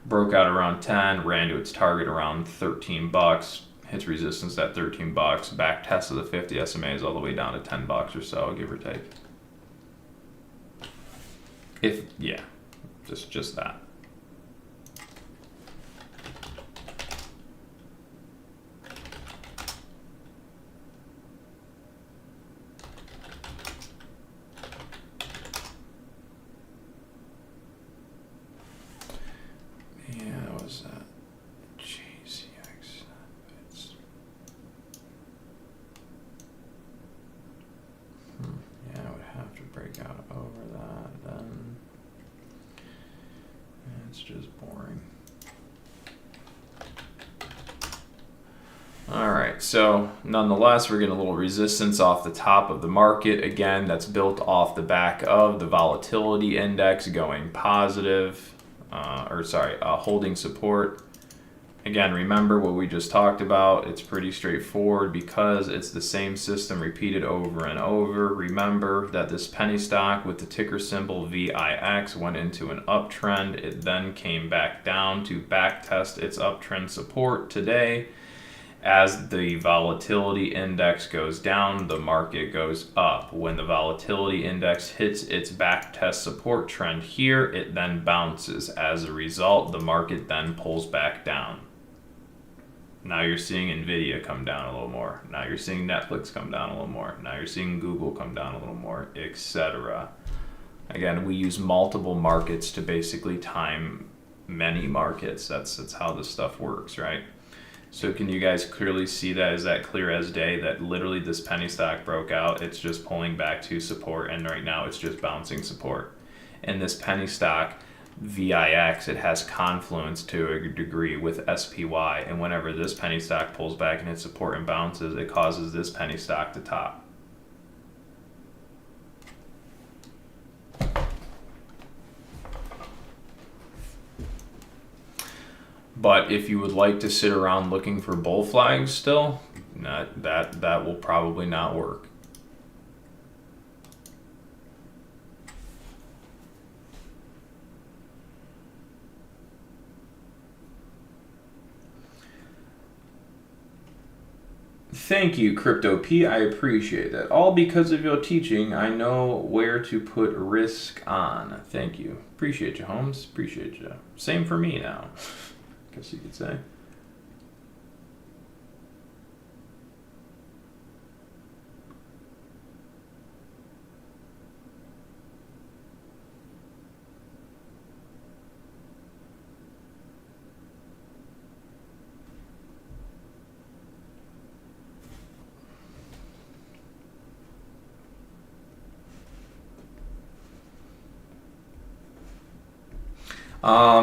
broke out around 10, ran to its target around 13 bucks, hits resistance at 13 bucks. Back test of the 50 SMAs all the way down to 10 bucks or so, give or take. Just that. So nonetheless, we're getting a little resistance off the top of the market. Again, that's built off the back of the volatility index going positive, holding support. Again, remember what we just talked about. It's pretty straightforward because it's the same system repeated over and over. Remember that this penny stock with the ticker symbol VIX went into an uptrend. It then came back down to back test its uptrend support today. As the volatility index goes down, the market goes up. When the volatility index hits its back test support trend here, it then bounces. As a result, the market then pulls back down. Now you're seeing Nvidia come down a little more. Now you're seeing Netflix come down a little more. Now you're seeing Google come down a little more, etc. Again, we use multiple markets to basically time many markets. That's how this stuff works, right? So can you guys clearly see that? Is that clear as day that literally this penny stock broke out? It's just pulling back to support, and right now it's just bouncing support. And this penny stock, VIX, it has confluence to a degree with SPY, and whenever this penny stock pulls back and hits support and bounces, it causes this penny stock to top. But if you would like to sit around looking for bull flags still, that will probably not work. Thank you, Crypto P. I appreciate that. All because of your teaching, I know where to put risk on. Thank you. Appreciate you, Holmes. Appreciate you. Same for me now, I guess you could say.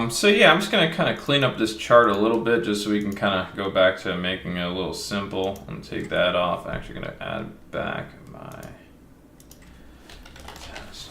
So yeah, I'm just going to kind of clean up this chart a little bit just so we can kind of go back to making it a little simple and take that off. I'm actually going to add back my test.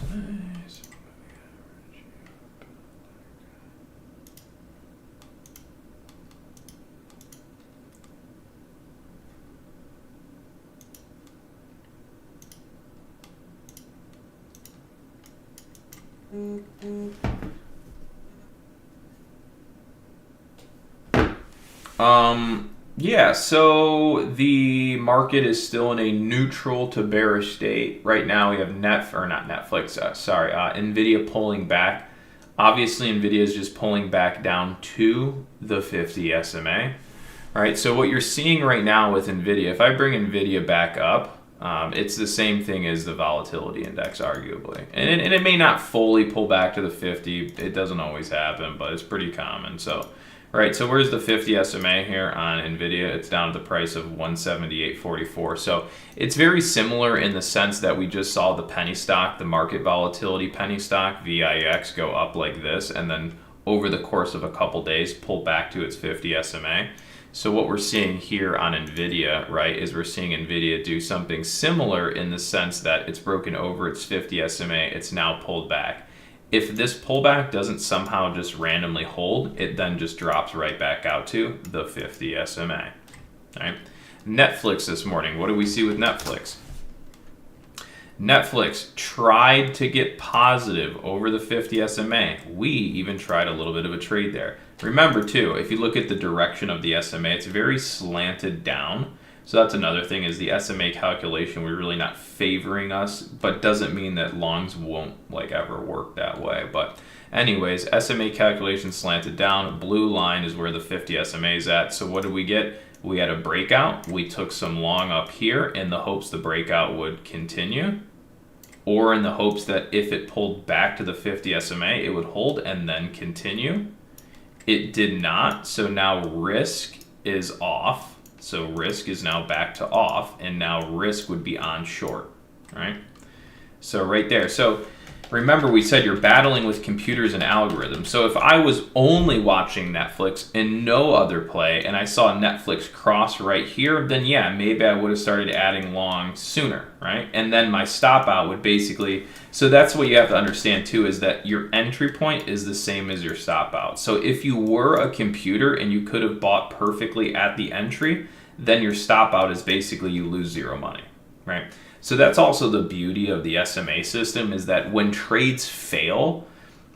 Yeah, so the market is still in a neutral to bearish state. Right now we have Nvidia pulling back. Obviously, Nvidia is just pulling back down to the 50 SMA. All right, so what you're seeing right now with Nvidia, if I bring Nvidia back up, it's the same thing as the volatility index, arguably. And it may not fully pull back to the 50. It doesn't always happen, but it's pretty common. So, right, so where's the 50 SMA here on Nvidia? It's down at the price of 178.44. So it's very similar in the sense that we just saw the penny stock, the market volatility penny stock, VIX, go up like this, and then over the course of a couple days, pull back to its 50 SMA. So what we're seeing here on Nvidia, right, is we're seeing Nvidia do something similar in the sense that it's broken over its 50 SMA, it's now pulled back. If this pullback doesn't somehow just randomly hold, it then just drops right back out to the 50 SMA. All right. Netflix this morning. What do we see with Netflix? Netflix tried to get positive over the 50 SMA. We even tried a little bit of a trade there. Remember too, if you look at the direction of the SMA, it's very slanted down. So that's another thing, is the SMA calculation, we're really not favoring us, but doesn't mean that longs won't like ever work that way. But anyways, SMA calculation slanted down. Blue line is where the 50 SMA is at. So what did we get? We had a breakout. We took some long up here in the hopes the breakout would continue, or in the hopes that if it pulled back to the 50 SMA, it would hold and then continue. It did not, so now risk is off. So risk is now back to off, and now risk would be on short, right? So right there. So remember, we said you're battling with computers and algorithms. So if I was only watching Netflix and no other play, and I saw Netflix cross right here, then yeah, maybe I would have started adding long sooner, right? And then my stop out would basically, so that's what you have to understand too, is that your entry point is the same as your stop out. So if you were a computer and you could have bought perfectly at the entry, then your stop out is basically you lose zero money, right? So that's also the beauty of the SMA system, is that when trades fail,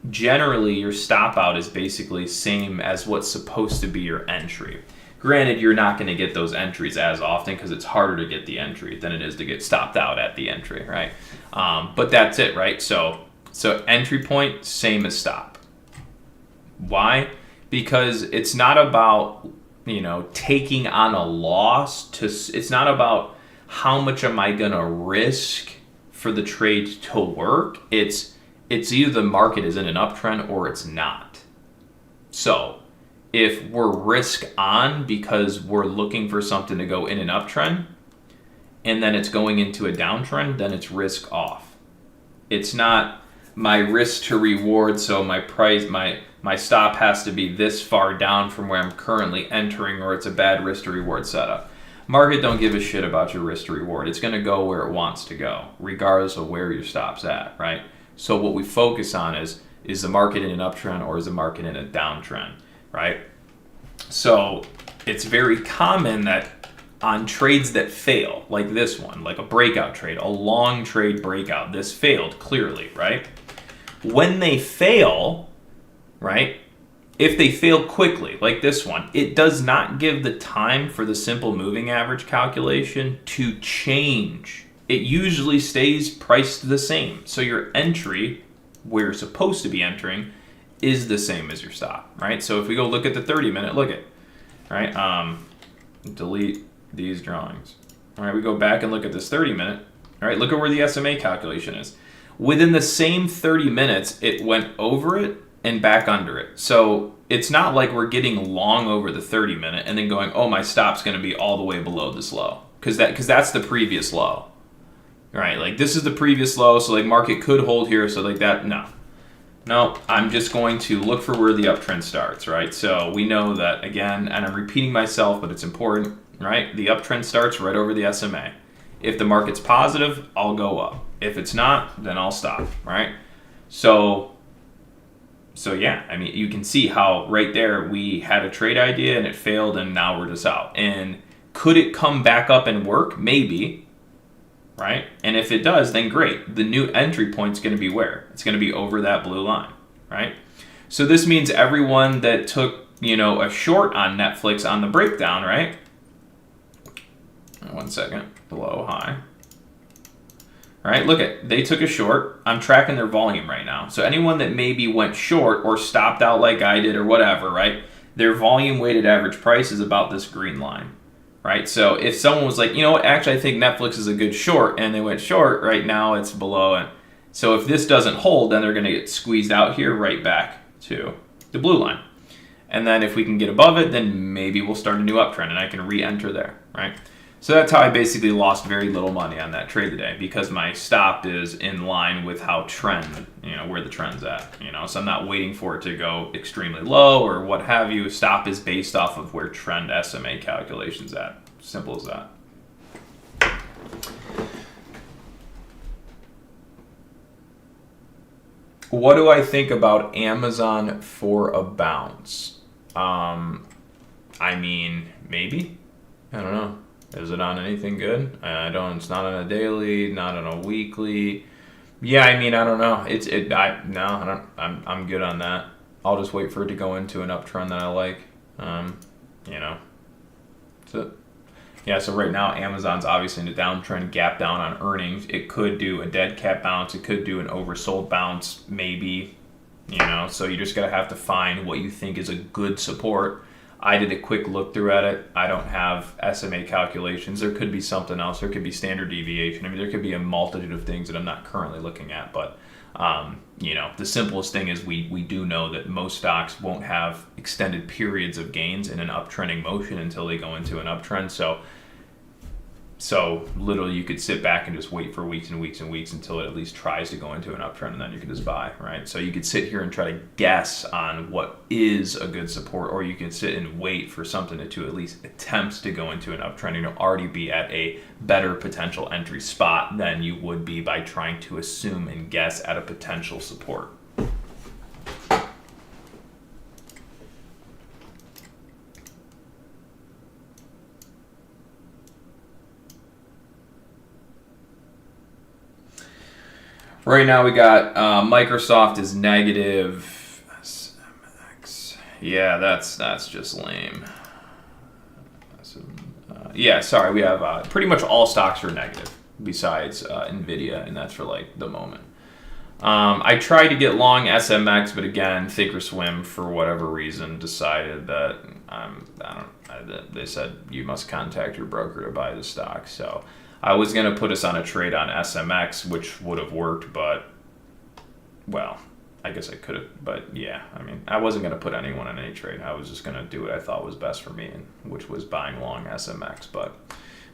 generally your stop out is basically same as what's supposed to be your entry. Granted, you're not going to get those entries as often because it's harder to get the entry than it is to get stopped out at the entry, right? But that's it, right? So entry point, same as stop. Why? Because it's not about, taking on a loss. It's not about how much am I gonna risk for the trade to work. It's either the market is in an uptrend or it's not. So if we're risk on because we're looking for something to go in an uptrend and then it's going into a downtrend, then it's risk off. It's not my risk to reward, so my price, my stop has to be this far down from where I'm currently entering, or it's a bad risk to reward setup. Market don't give a shit about your risk to reward. It's going to go where it wants to go, regardless of where your stop's at, right? So what we focus on is the market in an uptrend or is the market in a downtrend, right? So it's very common that on trades that fail, like this one, like a breakout trade, a long trade breakout, this failed clearly, right? When they fail, right, if they fail quickly, like this one, it does not give the time for the simple moving average calculation to change. It usually stays priced the same. So your entry, where you're supposed to be entering, is the same as your stop, right? So if we go look at the 30-minute, look at, right? Delete these drawings. All right, we go back and look at this 30-minute. All right, look at where the SMA calculation is. Within the same 30 minutes, it went over it and back under it. So it's not like we're getting long over the 30-minute and then going, oh, my stop's going to be all the way below this low, because that's the previous low, right? Like this is the previous low, so like market could hold here, so like that, no, I'm just going to look for where the uptrend starts, right? So we know that, again, and I'm repeating myself, but it's important, right? The uptrend starts right over the SMA. If the market's positive, I'll go up. If it's not, then I'll stop, right? So yeah, I mean, you can see how right there we had a trade idea and it failed and now we're just out. And could it come back up and work? Maybe, right? And if it does, then great. The new entry point's going to be where? It's going to be over that blue line, right? So this means everyone that took, a short on Netflix on the breakdown, right? 1 second, below high. All right, look at, they took a short. I'm tracking their volume right now. So anyone that maybe went short or stopped out like I did or whatever, right? Their volume weighted average price is about this green line, right? So if someone was like, you know what, actually I think Netflix is a good short, and they went short, right now it's below it. So if this doesn't hold, then they're gonna get squeezed out here right back to the blue line. And then if we can get above it, then maybe we'll start a new uptrend and I can re-enter there, right? So that's how I basically lost very little money on that trade today, because my stop is in line with how trend, where the trend's at, so I'm not waiting for it to go extremely low or what have you. Stop is based off of where trend SMA calculation's at. Simple as that. What do I think about Amazon for a bounce? I mean, maybe. I don't know. Is it on anything good? I don't. It's not on a daily, not on a weekly. Yeah, I mean, I don't know. I don't. I'm good on that. I'll just wait for it to go into an uptrend that I like. You know. So yeah. So right now, Amazon's obviously in a downtrend, gap down on earnings. It could do a dead cat bounce. It could do an oversold bounce, maybe. You know. So you just gotta have to find what you think is a good support. I did a quick look through at it. I don't have SMA calculations. There could be something else. There could be standard deviation. I mean, there could be a multitude of things that I'm not currently looking at. But, you know, the simplest thing is we do know that most stocks won't have extended periods of gains in an uptrending motion until they go into an uptrend. So literally you could sit back and just wait for weeks and weeks and weeks until it at least tries to go into an uptrend, and then you can just buy, right? So you could sit here and try to guess on what is a good support, or you could sit and wait for something to at least attempt to go into an uptrend, and you'll already be at a better potential entry spot than you would be by trying to assume and guess at a potential support. Right now we got Microsoft is negative. SMX. Yeah, that's just lame. Yeah, sorry. We have pretty much all stocks are negative besides Nvidia, and that's for like the moment. I tried to get long SMX, but again, Thinkorswim for whatever reason decided that they said you must contact your broker to buy the stock. So I was going to put us on a trade on SMX, which would have worked, but, well, I guess I could have, but yeah, I mean, I wasn't going to put anyone in any trade. I was just going to do what I thought was best for me, which was buying long SMX, but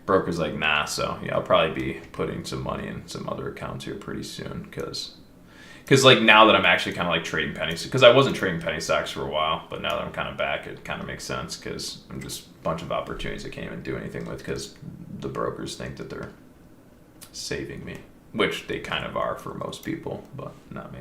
broker's like, nah, so yeah, I'll probably be putting some money in some other accounts here pretty soon, because like now that I'm actually kind of like trading pennies, because I wasn't trading penny stocks for a while, but now that I'm kind of back, it kind of makes sense, because I'm just a bunch of opportunities I can't even do anything with, because the brokers think that they're saving me, which they kind of are for most people, but not me.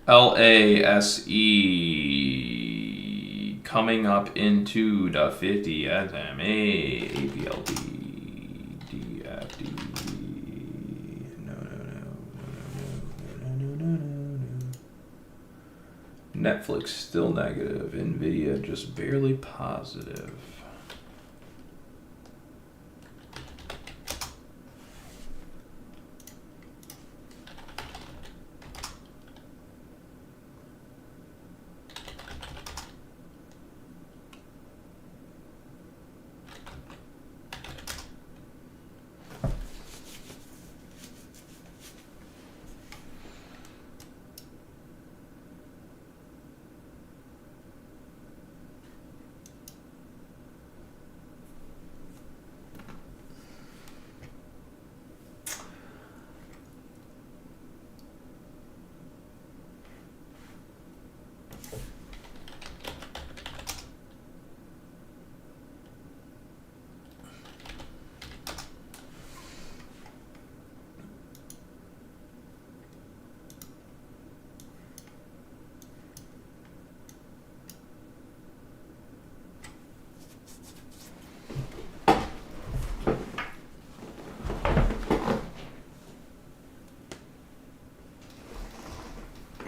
LASE coming up into the 50 SMA, APLD, DFD. No. Netflix still negative. Nvidia just barely positive.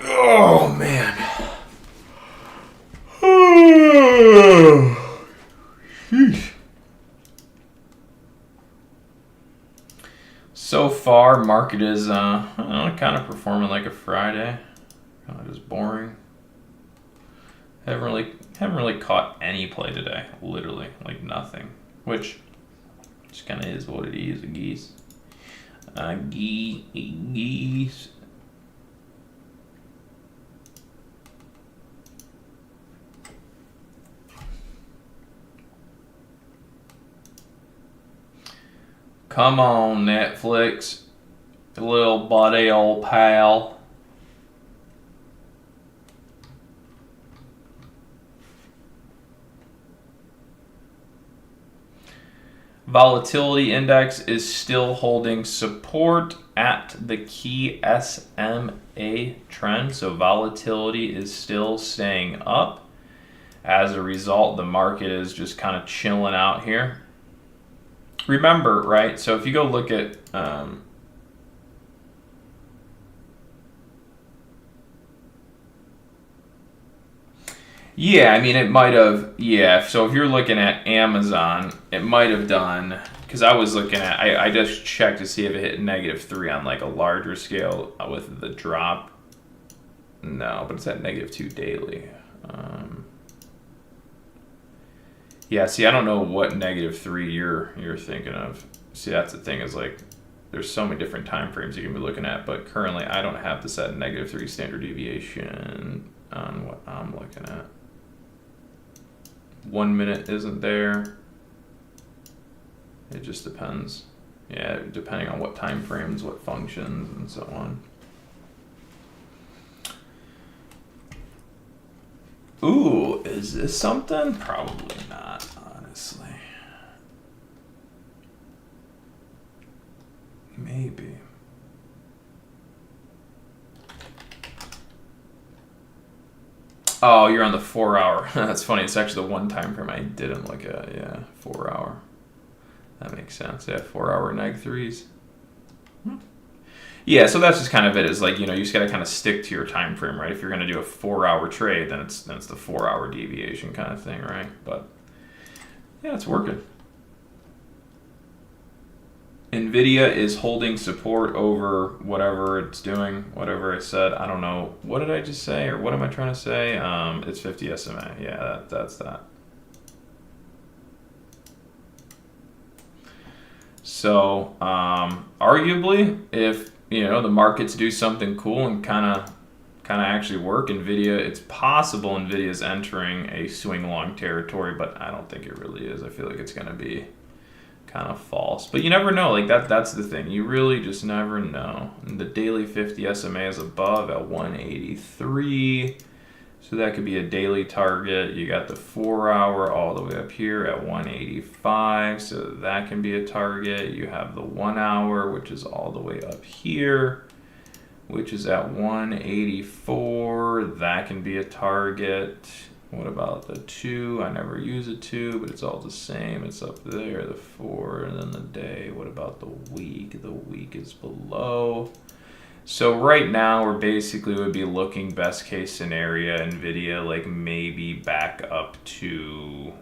Oh, man. So far, market is kind of performing like a Friday. Kind of just boring. Haven't really caught any play today. Literally, like nothing. Which just kind of is what it is. A geese. Geese. Come on, Netflix. Little buddy old pal. Volatility index is still holding support at the key SMA trend. So volatility is still staying up. As a result, the market is just kind of chilling out here. Remember, right? So if you go look at yeah, I mean, it might have, yeah. So if you're looking at Amazon, it might have done, because I was looking at, I just checked to see if it hit -3 on like a larger scale with the drop. No, but it's at -2 daily. Yeah, see, I don't know what -3 you're thinking of. See, that's the thing, is like, there's so many different time frames you can be looking at, but currently I don't have this at -3 standard deviation on what I'm looking at. 1 minute isn't there. It just depends. Yeah, depending on what time frames, what functions, and so on. Ooh, is this something? Probably not, honestly. Maybe. Oh, you're on the 4 hour. That's funny. It's actually the one time frame I didn't look at. Yeah, 4 hour. That makes sense. Yeah, 4 hour -3s. Yeah, so that's just kind of it. Is like, you know, you just got to kind of stick to your time frame, right? If you're going to do a 4 hour trade, then it's the 4 hour deviation kind of thing, right? But yeah, it's working. NVIDIA is holding support over whatever it's doing, whatever I said. I don't know. What did I just say, or what am I trying to say? It's 50 SMA. Yeah, that's that. So, arguably, if, you know, the markets do something cool and kind of actually work, NVIDIA, it's possible NVIDIA is entering a swing long territory, but I don't think it really is. I feel like it's going to be kind of false, but you never know. Like that's the thing, you really just never know. And the daily 50 SMA is above at 183, so that could be a daily target. You got the 4 hour all the way up here at 185, so that can be a target. You have the 1 hour, which is all the way up here, which is at 184. That can be a target. What about the 2? I never use a 2, but it's all the same. It's up there, the 4, and then the day. What about the week? The week is below. So right now, we're basically would be looking best case scenario, NVIDIA, like maybe back up to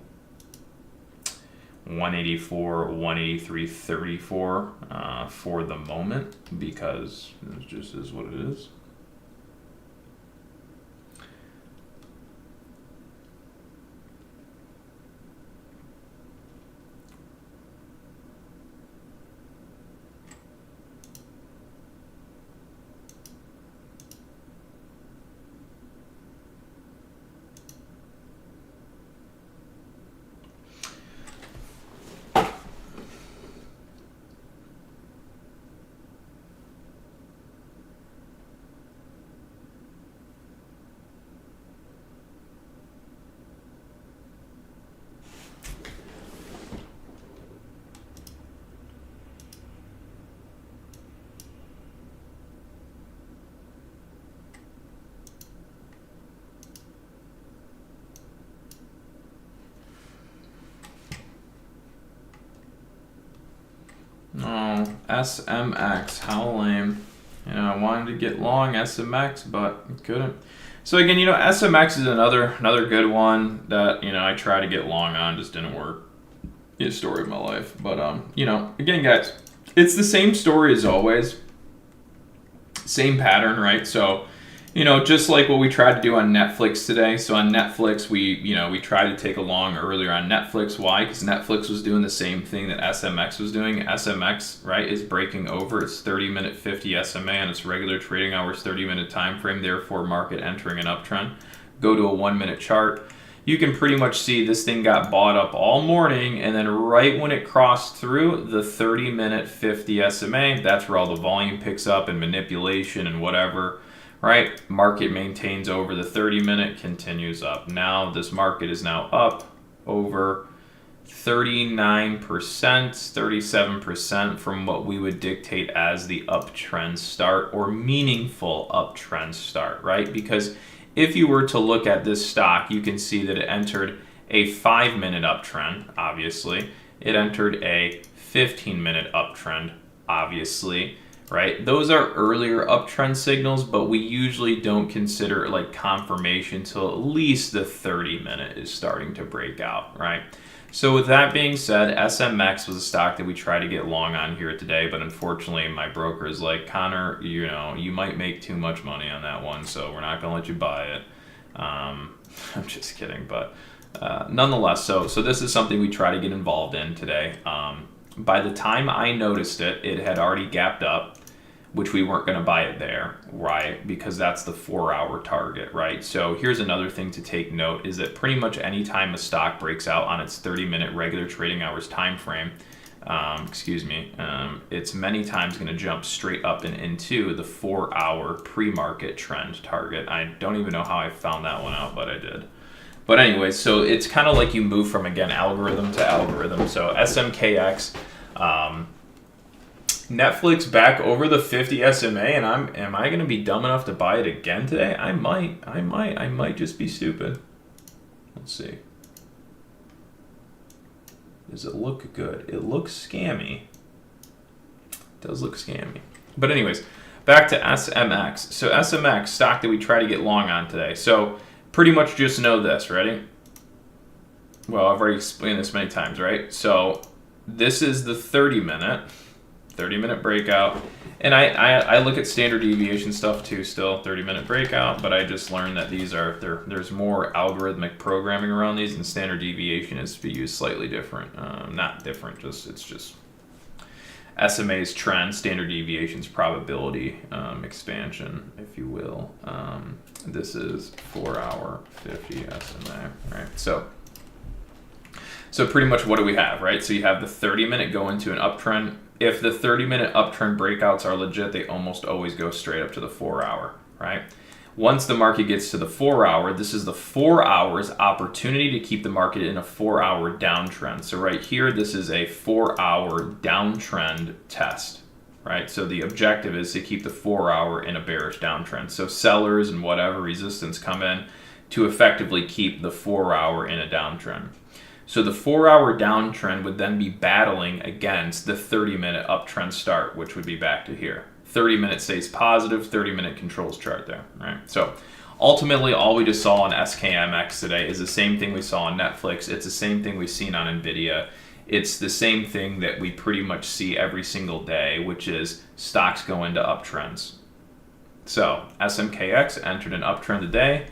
184, 183.34 for the moment, because it just is what it is. Oh, SMX, how lame. You know, I wanted to get long SMX, but couldn't. So again, you know, SMX is another good one that, you know, I tried to get long on, just didn't work. It's a story of my life. But you know, again, guys, it's the same story as always. Same pattern, right? So, you know, just like what we tried to do on Netflix today. So on Netflix, we tried to take a long earlier on Netflix. Why? Because Netflix was doing the same thing that SMX was doing. SMX, right, is breaking over its 30-minute 50 SMA and its regular trading hours 30-minute time frame, therefore market entering an uptrend. Go to a 1 minute chart. You can pretty much see this thing got bought up all morning, and then right when it crossed through the 30-minute 50 SMA, that's where all the volume picks up and manipulation and whatever. Right, market maintains over the 30-minute, continues up. Now this market is now up over 39%, 37% from what we would dictate as the uptrend start or meaningful uptrend start, right? Because if you were to look at this stock, you can see that it entered a 5-minute uptrend, obviously. It entered a 15-minute uptrend, obviously, right? Those are earlier uptrend signals, but we usually don't consider like confirmation till at least the 30-minute is starting to break out, right? So with that being said, SMX was a stock that we tried to get long on here today, but unfortunately my broker is like, Connor, you know, you might make too much money on that one, so we're not going to let you buy it. I'm just kidding, but nonetheless, so this is something we try to get involved in today. By the time I noticed it, it had already gapped up, which we weren't going to buy it there, right? Because that's the 4-hour target, right? So here's another thing to take note is that pretty much any time a stock breaks out on its 30-minute regular trading hours time frame, it's many times going to jump straight up and into the 4-hour pre-market trend target. I don't even know how I found that one out, but I did. But anyway, so it's kind of like you move from, again, algorithm to algorithm. So SMKX, Netflix back over the 50 SMA, and am I going to be dumb enough to buy it again today? I might just be stupid. Let's see. Does it look good? It looks scammy. It does look scammy. But anyways, back to SMX. So SMX, stock that we try to get long on today. So pretty much just know this, ready? Well, I've already explained this many times, right? So this is the 30-minute breakout. And I look at standard deviation stuff too still, 30-minute breakout, but I just learned that there's more algorithmic programming around these, and standard deviation is to be used slightly different. Not different, it's just SMA's trend, standard deviation's probability expansion, if you will. This is 4-hour 50 SMA, right? So pretty much what do we have, right? So you have the 30-minute go into an uptrend. If the 30-minute uptrend breakouts are legit, they almost always go straight up to the 4-hour, right? Once the market gets to the 4-hour, this is the 4 hours opportunity to keep the market in a 4-hour downtrend. So right here, this is a 4-hour downtrend test, right? So the objective is to keep the 4-hour in a bearish downtrend. So sellers and whatever resistance come in to effectively keep the 4-hour in a downtrend. So the 4-hour downtrend would then be battling against the 30-minute uptrend start, which would be back to here. 30-minute stays positive, 30-minute controls chart there, right? So ultimately, all we just saw on SKMX today is the same thing we saw on Netflix. It's the same thing we've seen on NVIDIA. It's the same thing that we pretty much see every single day, which is stocks go into uptrends. So SMKX entered an uptrend today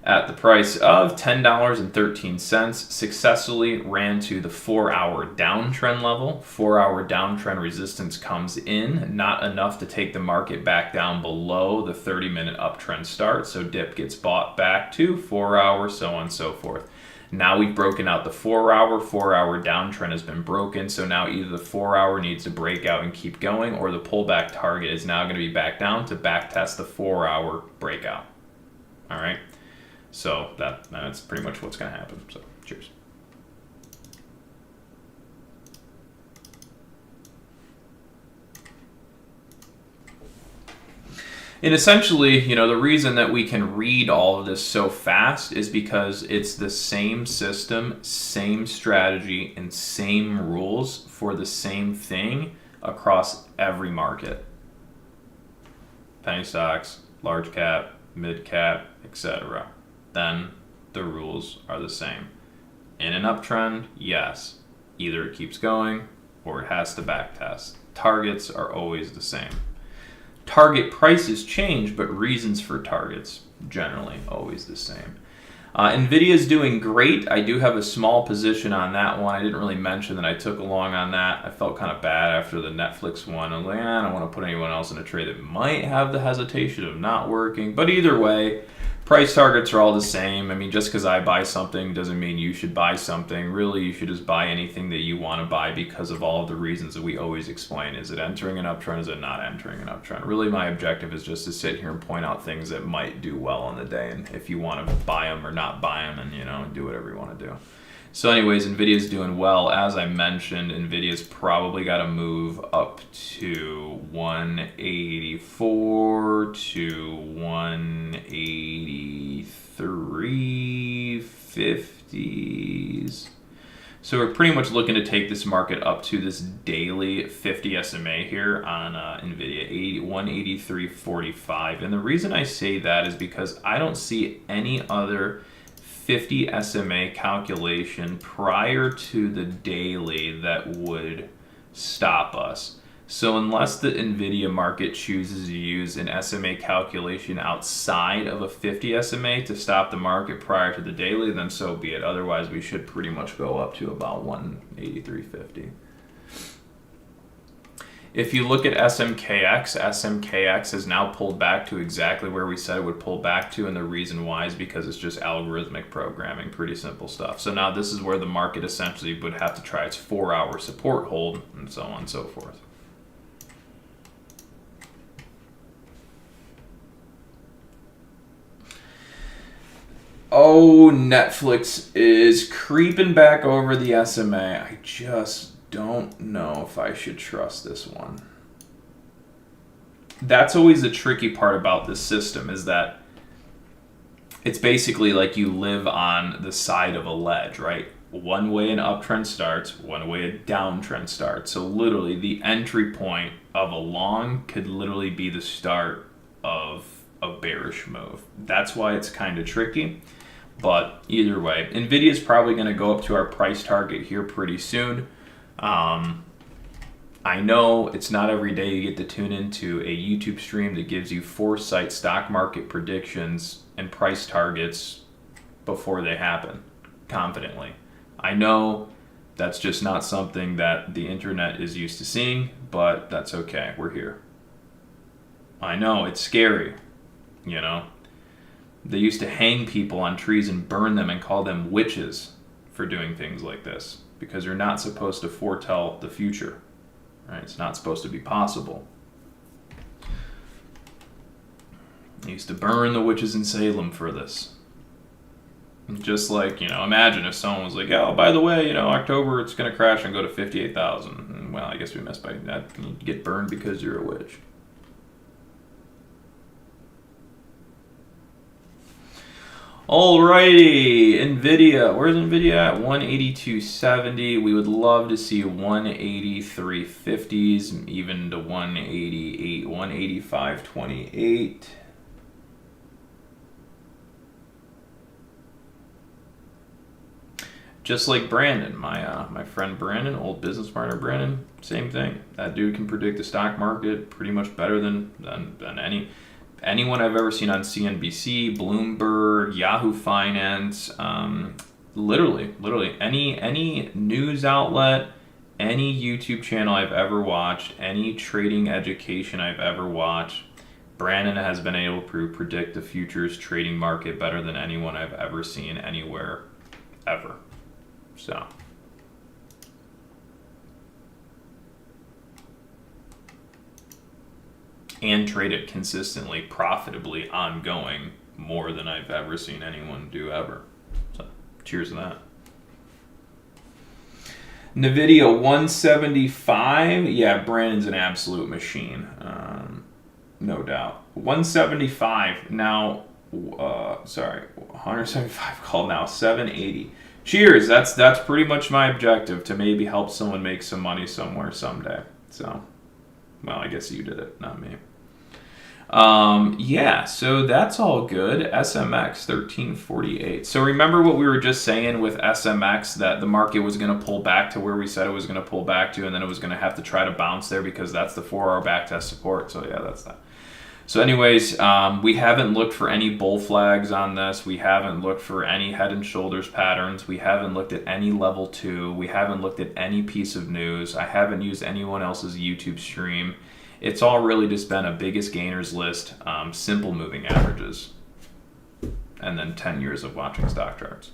at the price of $10.13, successfully ran to the 4-hour downtrend level. 4-hour downtrend resistance comes in, not enough to take the market back down below the 30-minute uptrend start. So dip gets bought back to 4 hours, so on and so forth. Now we've broken out the 4-hour. 4-hour downtrend has been broken. So now either the 4-hour needs to break out and keep going, or the pullback target is now going to be back down to back test the 4-hour breakout. All right. So that's pretty much what's going to happen. So cheers. And essentially, the reason that we can read all of this so fast is because it's the same system, same strategy, and same rules for the same thing across every market. Penny stocks, large cap, mid cap, etc. Then the rules are the same. In an uptrend, yes, either it keeps going or it has to backtest. Targets are always the same. Target prices change, but reasons for targets generally always the same. NVIDIA is doing great. I do have a small position on that one. I didn't really mention that I took a long on that. I felt kind of bad after the Netflix one. I was like, I don't want to put anyone else in a trade that might have the hesitation of not working. But either way, price targets are all the same. I mean, just because I buy something doesn't mean you should buy something. Really, you should just buy anything that you want to buy because of all of the reasons that we always explain. Is it entering an uptrend? Is it not entering an uptrend? Really, my objective is just to sit here and point out things that might do well on the day. And if you want to buy them or not buy them, and do whatever you want to do. So anyways, NVIDIA's doing well. As I mentioned, NVIDIA's probably got to move up to 184 to 183.50s. So we're pretty much looking to take this market up to this daily 50 SMA here on NVIDIA, 183.45. And the reason I say that is because I don't see any other 50 SMA calculation prior to the daily that would stop us. So unless the NVIDIA market chooses to use an SMA calculation outside of a 50 SMA to stop the market prior to the daily, then so be it. Otherwise, we should pretty much go up to about 183.50. If you look at SMKX has now pulled back to exactly where we said it would pull back to, and the reason why is because it's just algorithmic programming, pretty simple stuff. So now this is where the market essentially would have to try its 4-hour support hold, and so on and so forth. Oh, Netflix is creeping back over the SMA. I just don't know if I should trust this one. That's always the tricky part about this system, is that it's basically like you live on the side of a ledge, right? One way an uptrend starts, one way a downtrend starts. So literally the entry point of a long could literally be the start of a bearish move. That's why it's kind of tricky. But either way, NVIDIA is probably going to go up to our price target here pretty soon. I know it's not every day you get to tune into a YouTube stream that gives you foresight stock market predictions and price targets before they happen, confidently. I know that's just not something that the internet is used to seeing, but that's okay. We're here. I know it's scary, you know. They used to hang people on trees and burn them and call them witches for doing things like this, because you're not supposed to foretell the future, right? It's not supposed to be possible. They used to burn the witches in Salem for this. Just like, you know, imagine if someone was like, oh, by the way, you know, October it's going to crash and go to 58,000. Well, I guess we missed by that. You get burned because you're a witch. Alrighty, NVIDIA. Where's NVIDIA at? 182.70. We would love to see 183.50s, even to 188, 185.28. Just like Brandon, my friend Brandon, old business partner Brandon, same thing. That dude can predict the stock market pretty much better than anyone I've ever seen on CNBC, Bloomberg, Yahoo Finance, literally any news outlet, any YouTube channel I've ever watched, any trading education I've ever watched, Brandon has been able to predict the futures trading market better than anyone I've ever seen anywhere, ever. So. And trade it consistently, profitably, ongoing, more than I've ever seen anyone do ever. So, cheers to that. NVIDIA 175. Yeah, Brandon's an absolute machine. No doubt. 175. Now, 175 called now. 780. Cheers. That's pretty much my objective, to maybe help someone make some money somewhere someday. So, well, I guess you did it, not me. Yeah, so that's all good. SMX 1348. So remember what we were just saying with SMX, that the market was going to pull back to where we said it was going to pull back to, and then it was going to have to try to bounce there because that's the 4-hour backtest support. So yeah, that's that. So anyways, we haven't looked for any bull flags on this. We haven't looked for any head and shoulders patterns. We haven't looked at any level 2. We haven't looked at any piece of news. I haven't used anyone else's YouTube stream. It's all really just been a biggest gainers list, simple moving averages, and then 10 years of watching stock charts.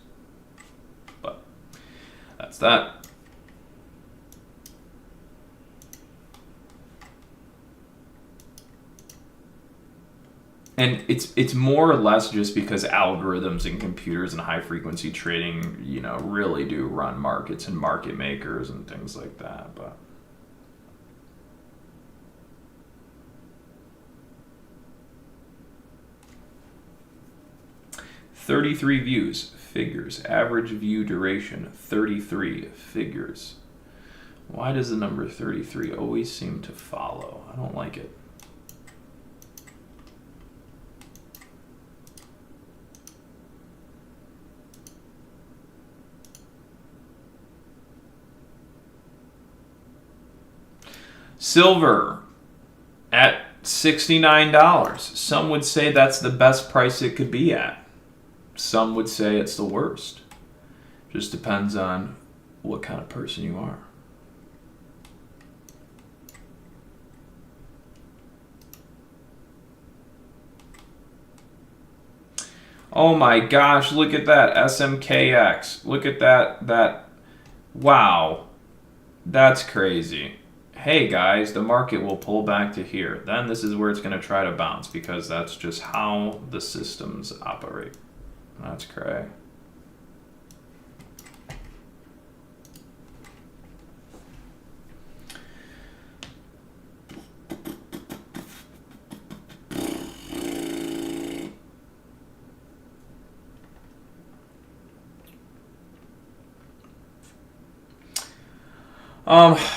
But that's that. And it's more or less just because algorithms and computers and high frequency trading, really do run markets and market makers and things like that. But 33 views, figures. Average view duration, 33 figures. Why does the number 33 always seem to follow? I don't like it. Silver at $69. Some would say that's the best price it could be at. Some would say it's the worst. Just depends on what kind of person you are. Oh my gosh, look at that SMKX. Look at that. Wow. That's crazy. Hey guys, the market will pull back to here. Then this is where it's going to try to bounce because that's just how the systems operate. That's cray.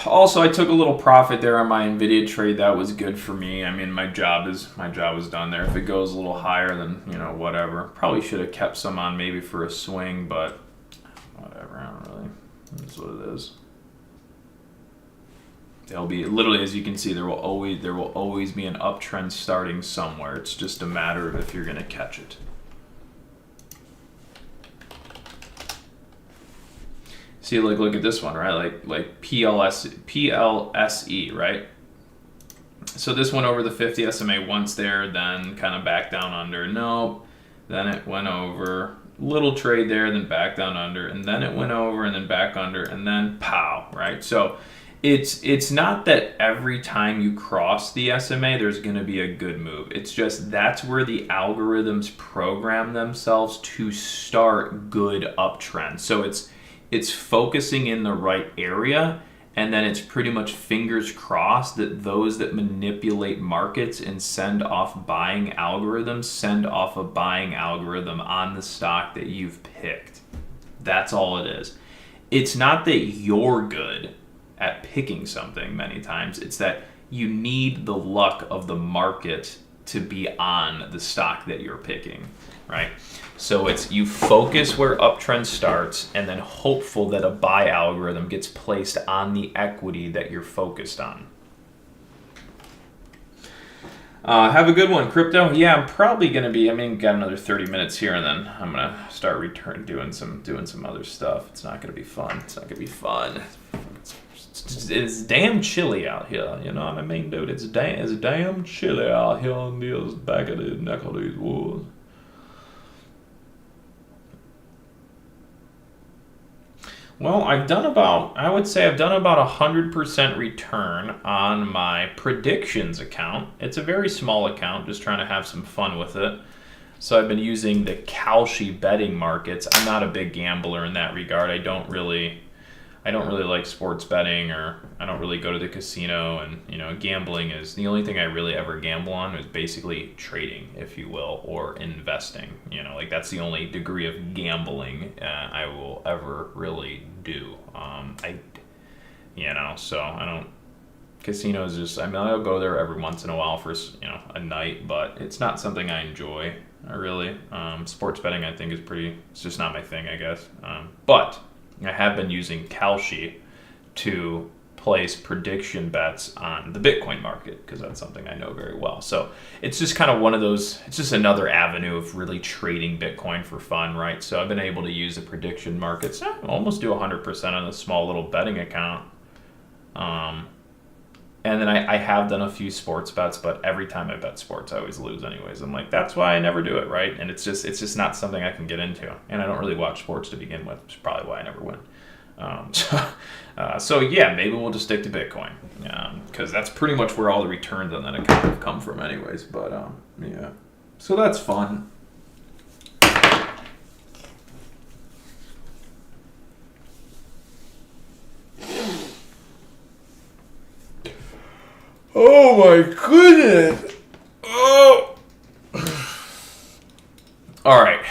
Also, I took a little profit there on my Nvidia trade. That was good for me. I mean, my job is done there. If it goes a little higher, then whatever. Probably should have kept some on maybe for a swing, but whatever. I don't really. That's what it is. There'll be literally, as you can see, there will always be an uptrend starting somewhere. It's just a matter of if you're going to catch it. See, look at this one, right? Like PLSE, right? So this went over the 50 SMA once there, then kind of back down under. Nope. Then it went over. Little trade there, then back down under, and then it went over and then back under, and then pow, right? So it's not that every time you cross the SMA, there's going to be a good move. It's just that's where the algorithms program themselves to start good uptrends. So it's focusing in the right area, and then it's pretty much fingers crossed that those that manipulate markets and send off buying algorithms send off a buying algorithm on the stock that you've picked. That's all it is. It's not that you're good at picking something many times. It's that you need the luck of the market to be on the stock that you're picking, right? So it's you focus where uptrend starts and then hopeful that a buy algorithm gets placed on the equity that you're focused on. Have a good one, crypto. Yeah, I'm probably gonna be. Got another 30 minutes here, and then I'm gonna start doing some other stuff. It's not gonna be fun. It's damn chilly out here. You know what I mean, dude? It's damn chilly out here in this back of the neck of these woods. Well, I would say I've done about 100% return on my predictions account. It's a very small account, just trying to have some fun with it. So I've been using the Kalshi betting markets. I'm not a big gambler in that regard. I don't really like sports betting, or I don't really go to the casino, and gambling is the only thing I really ever gamble on is basically trading, if you will, or investing. That's the only degree of gambling I will ever really do. So I don't. Casinos just. I'll go there every once in a while for a night, but it's not something I enjoy. Really. Sports betting I think is pretty. It's just not my thing, I guess. But I have been using Kalshi to place prediction bets on the Bitcoin market because that's something I know very well. So it's just kind of one of those, it's just another avenue of really trading Bitcoin for fun, right? So I've been able to use the prediction markets, almost do 100% on a small little betting account. And then I have done a few sports bets, but every time I bet sports, I always lose anyways. I'm like, that's why I never do it, right? And it's just not something I can get into. And I don't really watch sports to begin with, which is probably why I never win. So yeah, maybe we'll just stick to Bitcoin, because that's pretty much where all the returns on that account have come from anyways. But yeah. So that's fun. Oh my goodness. Oh. All right.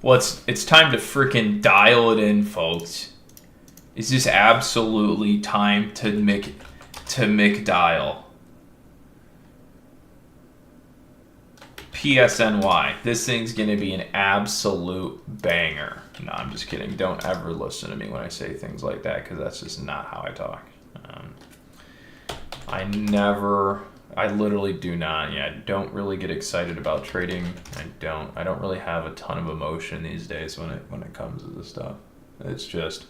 Well, it's time to freaking dial it in, folks. It's just absolutely time to McDial. PSNY. This thing's gonna be an absolute banger. No, I'm just kidding. Don't ever listen to me when I say things like that, because that's just not how I talk. I literally do not. Yeah, I don't really get excited about trading. I don't really have a ton of emotion these days when it comes to this stuff. It's just,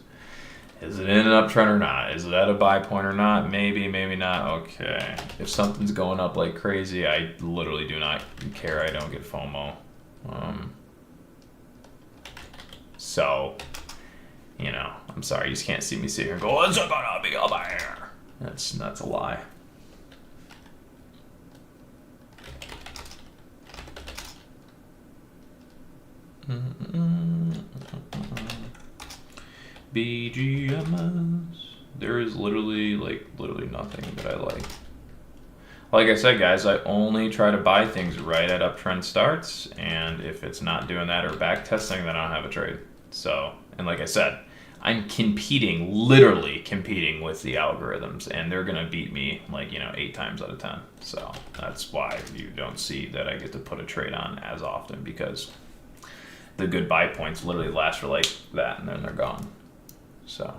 is it in an uptrend or not? Is it at a buy point or not? Maybe, maybe not. Okay. If something's going up like crazy, I literally do not care. I don't get FOMO. So, you know, I'm sorry. You just can't see me sit here and go, it's gonna be a buyer. That's a lie. BGMS. There is literally nothing that I like. Like I said, guys, I only try to buy things right at uptrend starts, and if it's not doing that or back testing, then I don't have a trade. So, and like I said, I'm literally competing with the algorithms, and they're gonna beat me 8 times out of 10. So that's why you don't see that I get to put a trade on as often, because the good buy points literally last for like that, and then they're gone. So.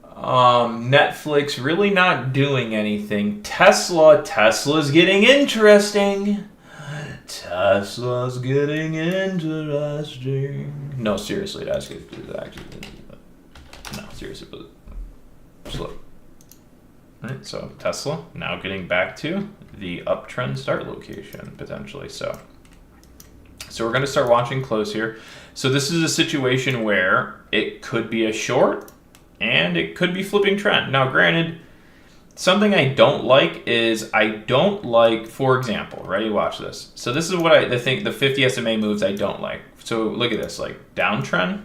Netflix really not doing anything. Tesla's getting interesting. Tesla's getting interesting. No, seriously, that's good. No, seriously, but slow. Alright, so Tesla now getting back to the uptrend start location potentially. So we're going to start watching close here. So this is a situation where it could be a short and it could be flipping trend. Now, granted, something I don't like is for example, ready? Watch this. So this is what I think the 50 SMA moves I don't like. So look at this, like downtrend.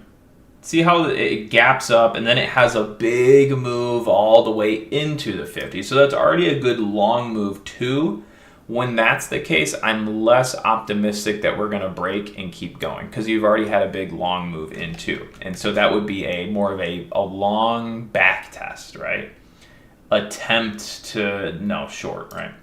See how it gaps up and then it has a big move all the way into the 50. So that's already a good long move too. When that's the case, I'm less optimistic that we're going to break and keep going, because you've already had a big long move into. And so that would be more of a long back test, right? Short, right?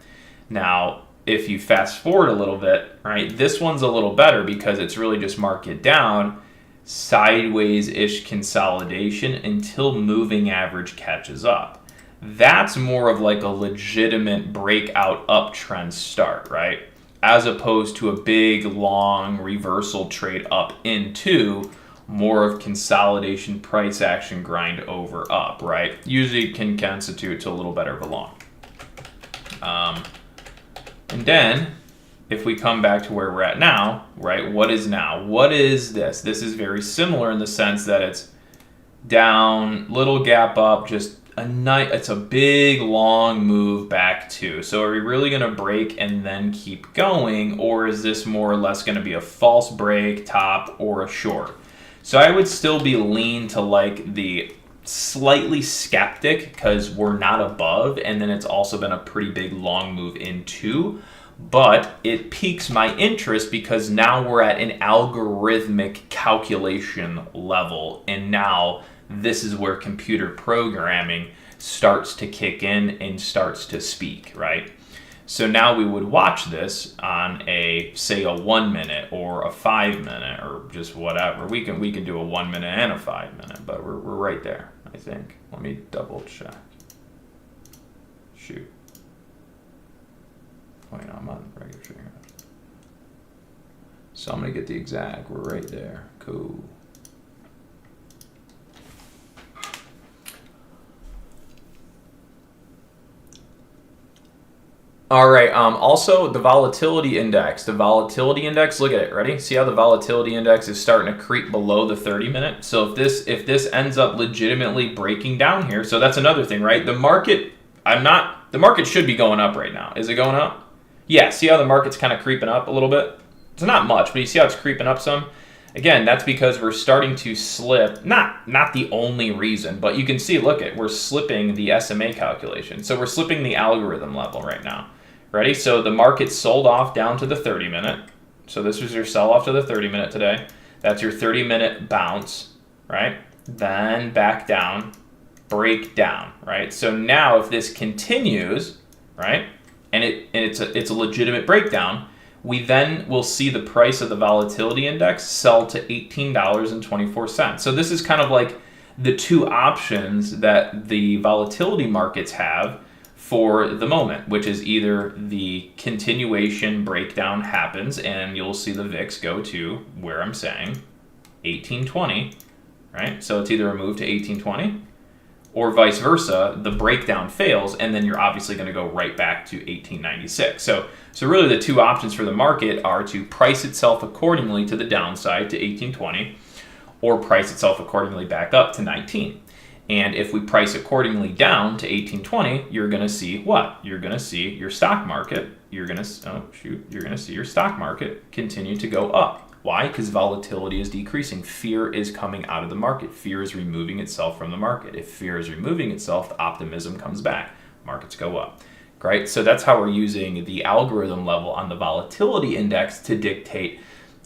Now, if you fast forward a little bit, right, this one's a little better because it's really just market down, sideways-ish consolidation until moving average catches up. That's more of like a legitimate breakout uptrend start, right? As opposed to a big, long reversal trade up into more of consolidation, price action, grind over up, right? Usually can constitute to a little better of a long. And then if we come back to where we're at now, right? What is now? What is this? This is very similar in the sense that it's down, little gap up, just it's a big long move back too. So are we really going to break and then keep going, or is this more or less going to be a false break, top, or a short? So I would still be lean to like the slightly skeptic, because we're not above, and then it's also been a pretty big long move into. But it piques my interest because now we're at an algorithmic calculation level, and now this is where computer programming starts to kick in and starts to speak, right? So now we would watch this on say a 1 minute or a 5 minute or just whatever. We can do a 1 minute and a 5 minute, but we're right there, I think. Let me double check. Shoot. Wait, no, I'm on regular trigger. So I'm gonna get the exact. We're right there. Cool. All right, also the volatility index. The volatility index, look at it, ready? See how the volatility index is starting to creep below the 30-minute? So if this ends up legitimately breaking down here, so that's another thing, right? The market, I'm not The market should be going up right now. Is it going up? Yeah, see how the market's kind of creeping up a little bit? It's not much, but you see how it's creeping up some? Again, that's because we're starting to slip, not the only reason, but you can see, we're slipping the SMA calculation. So we're slipping the algorithm level right now. Ready? So the market sold off down to the 30-minute. So this was your sell-off to the 30-minute today. That's your 30-minute bounce, right? Then back down, break down, right? So now if this continues, right, and it's a legitimate breakdown, we then will see the price of the volatility index sell to $18.24. So this is kind of like the two options that the volatility markets have for the moment, which is either the continuation breakdown happens and you'll see the VIX go to where I'm saying 1820, right? So it's either a move to 1820 or vice versa, the breakdown fails, and then you're obviously going to go right back to 1896. So really the two options for the market are to price itself accordingly to the downside to 1820 or price itself accordingly back up to 19. And if we price accordingly down to 1820, you're going to see what? You're going to see your stock market, you're going to see your stock market continue to go up. Why? Because volatility is decreasing. Fear is coming out of the market. Fear is removing itself from the market. If fear is removing itself, the optimism comes back. Markets go up. Right? So that's how we're using the algorithm level on the volatility index to dictate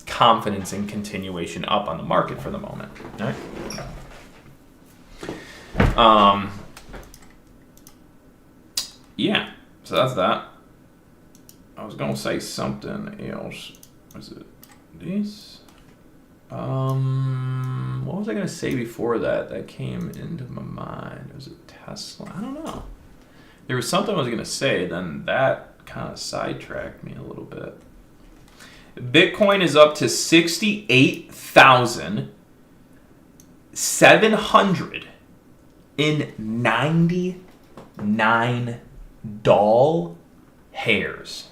confidence and continuation up on the market for the moment. All right? Yeah. So that's that. I was going to say something else. Was it this? What was I going to say before that? That came into my mind. Was it Tesla? I don't know. There was something I was going to say, then that kind of sidetracked me a little bit. Bitcoin is up to $68,799 hairs.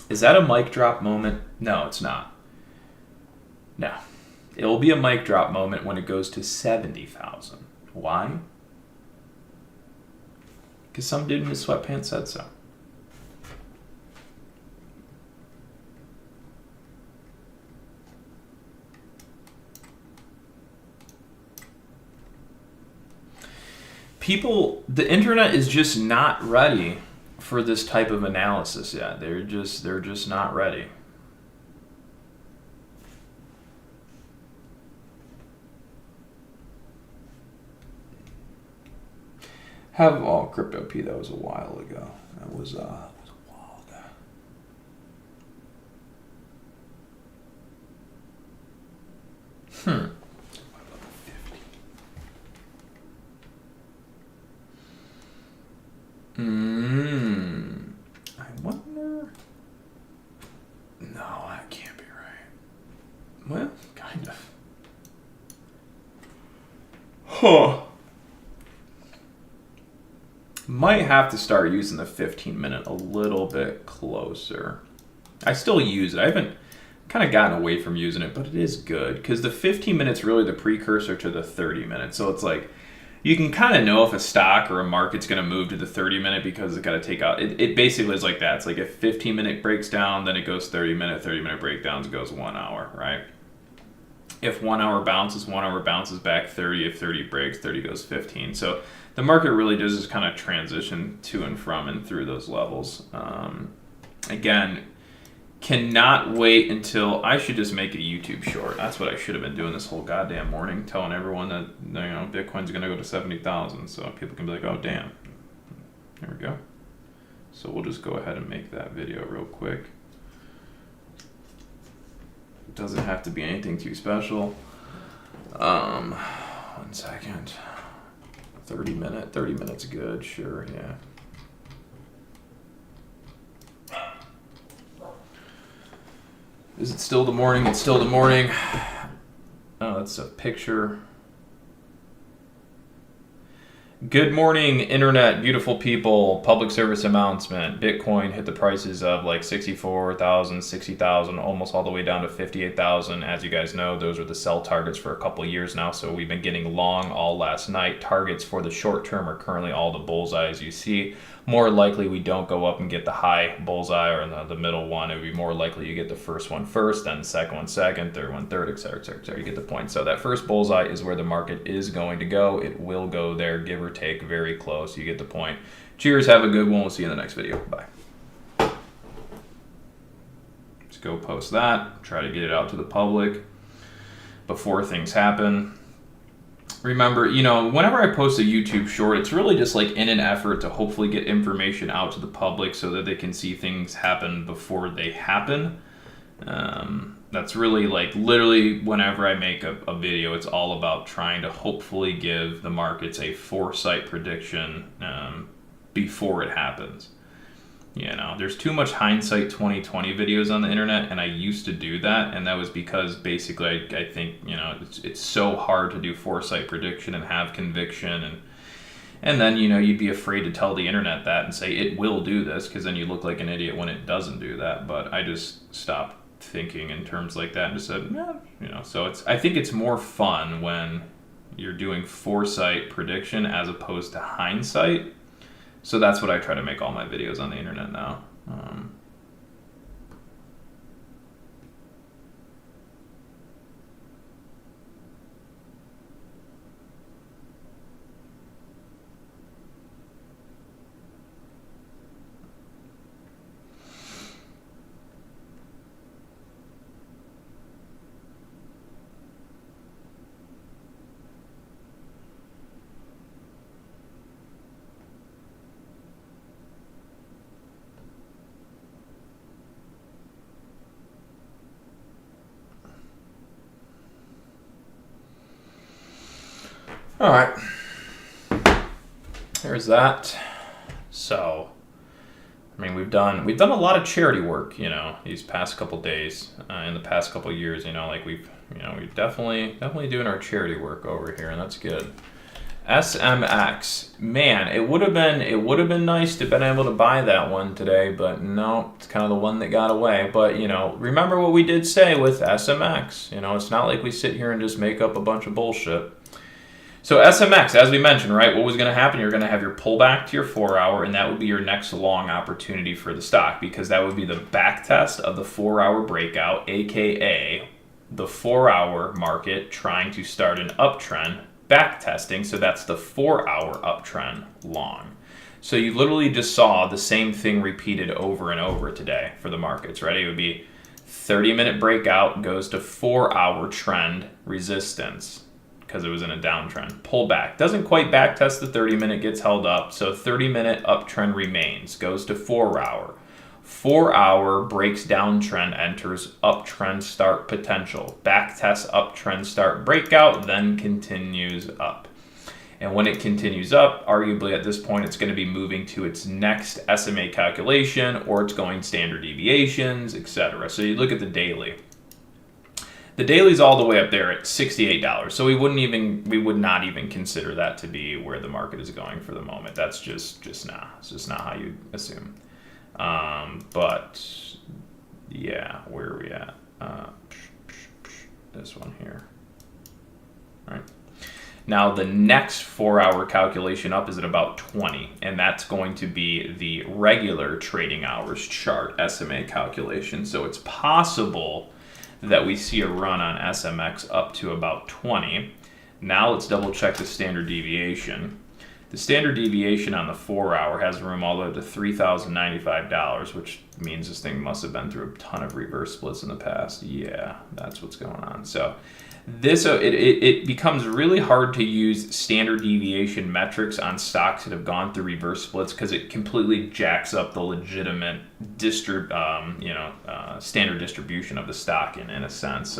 Is that a mic drop moment? No, it's not. No. It will be a mic drop moment when it goes to 70,000. Why? Because some dude in his sweatpants said so. The internet is just not ready for this type of analysis yet. They're just not ready. Crypto P, that was a while ago. That was a while ago. I wonder. No, that can't be right. Well, kind of. Huh. Might have to start using the 15-minute a little bit closer. I still use it. I haven't kind of gotten away from using it, but it is good because the 15 minutes really the precursor to the 30 minutes. So it's like you can kind of know if a stock or a market's going to move to the 30-minute because it's got to take out. It basically is like that. It's like if 15-minute breaks down, then it goes 30-minute. 30-minute breakdowns goes 1 hour, right? If 1 hour bounces, 1 hour bounces back 30. If 30 breaks, 30 goes 15. So the market really does just kind of transition to and from and through those levels. Again, cannot wait until I should just make a YouTube short. That's what I should have been doing this whole goddamn morning, telling everyone that Bitcoin's going to go to 70,000, so people can be like, oh damn. There we go. So we'll just go ahead and make that video real quick. It doesn't have to be anything too special. 1 second. 30 minutes good, sure, yeah. Is it still the morning? It's still the morning. Oh, that's a picture. Good morning, internet, beautiful people. Public service announcement. Bitcoin hit the prices of like 64,000, 60,000, almost all the way down to 58,000. As you guys know, those are the sell targets for a couple of years now. So we've been getting long all last night. Targets for the short term are currently all the bullseyes you see. More likely we don't go up and get the high bullseye or the middle one. It would be more likely you get the first one first, then the second one second, third one third, etc., etc., etc. You get the point. So that first bullseye is where the market is going to go. It will go there, give or take, very close. You get the point. Cheers. Have a good one. We'll see you in the next video. Bye. Let's go post that. Try to get it out to the public before things happen. Remember, whenever I post a YouTube short, it's really just like in an effort to hopefully get information out to the public so that they can see things happen before they happen. That's really like literally whenever I make a video, it's all about trying to hopefully give the markets a foresight prediction before it happens. There's too much hindsight 2020 videos on the internet, and I used to do that, and that was because basically I think it's so hard to do foresight prediction and have conviction, and then you'd be afraid to tell the internet that and say it will do this, because then you look like an idiot when it doesn't do that. But I just stopped thinking in terms like that and just said, so I think it's more fun when you're doing foresight prediction as opposed to hindsight. So that's what I try to make all my videos on the internet now. All right, there's that. So, I mean, we've done a lot of charity work, these past couple days, in the past couple years, like we're definitely doing our charity work over here, and that's good. SMX, man, it would have been nice to have been able to buy that one today, but no, it's kind of the one that got away. But remember what we did say with SMX. It's not like we sit here and just make up a bunch of bullshit. So SMX, as we mentioned, right, what was going to happen? You're going to have your pullback to your 4-hour, and that would be your next long opportunity for the stock, because that would be the back test of the 4-hour breakout, aka the 4-hour market trying to start an uptrend, back testing. So that's the 4-hour uptrend long. So you literally just saw the same thing repeated over and over today for the markets, right? It would be 30-minute breakout goes to 4-hour trend resistance, because it was in a downtrend. Pullback. Doesn't quite backtest the 30-minute, gets held up. So 30-minute uptrend remains. Goes to 4-hour. 4-hour breaks downtrend, enters uptrend start potential. Backtest uptrend start breakout, then continues up. And when it continues up, arguably at this point, it's going to be moving to its next SMA calculation, or it's going standard deviations, etc. So you look at the daily. The daily's all the way up there at $68. So we would not even consider that to be where the market is going for the moment. That's just not. It's just not how you assume. But yeah, where are we at? This one here. All right. Now the next 4-hour calculation up is at about 20, and that's going to be the regular trading hours chart SMA calculation. So it's possible that we see a run on SMX up to about 20. Now let's double check the standard deviation. The standard deviation on the 4-hour has room all the way up to $3,095, which means this thing must have been through a ton of reverse splits in the past. Yeah, that's what's going on. So this it becomes really hard to use standard deviation metrics on stocks that have gone through reverse splits, because it completely jacks up the legitimate standard distribution of the stock in a sense.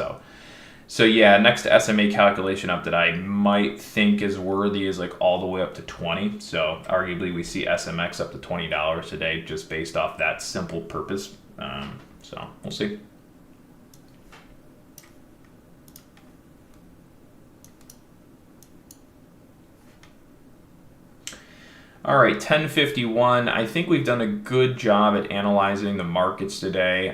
So yeah, next SMA calculation up that I might think is worthy is like all the way up to 20. So arguably we see SMX up to $20 today just based off that simple purpose. So we'll see. All right, 1051. I think we've done a good job at analyzing the markets today.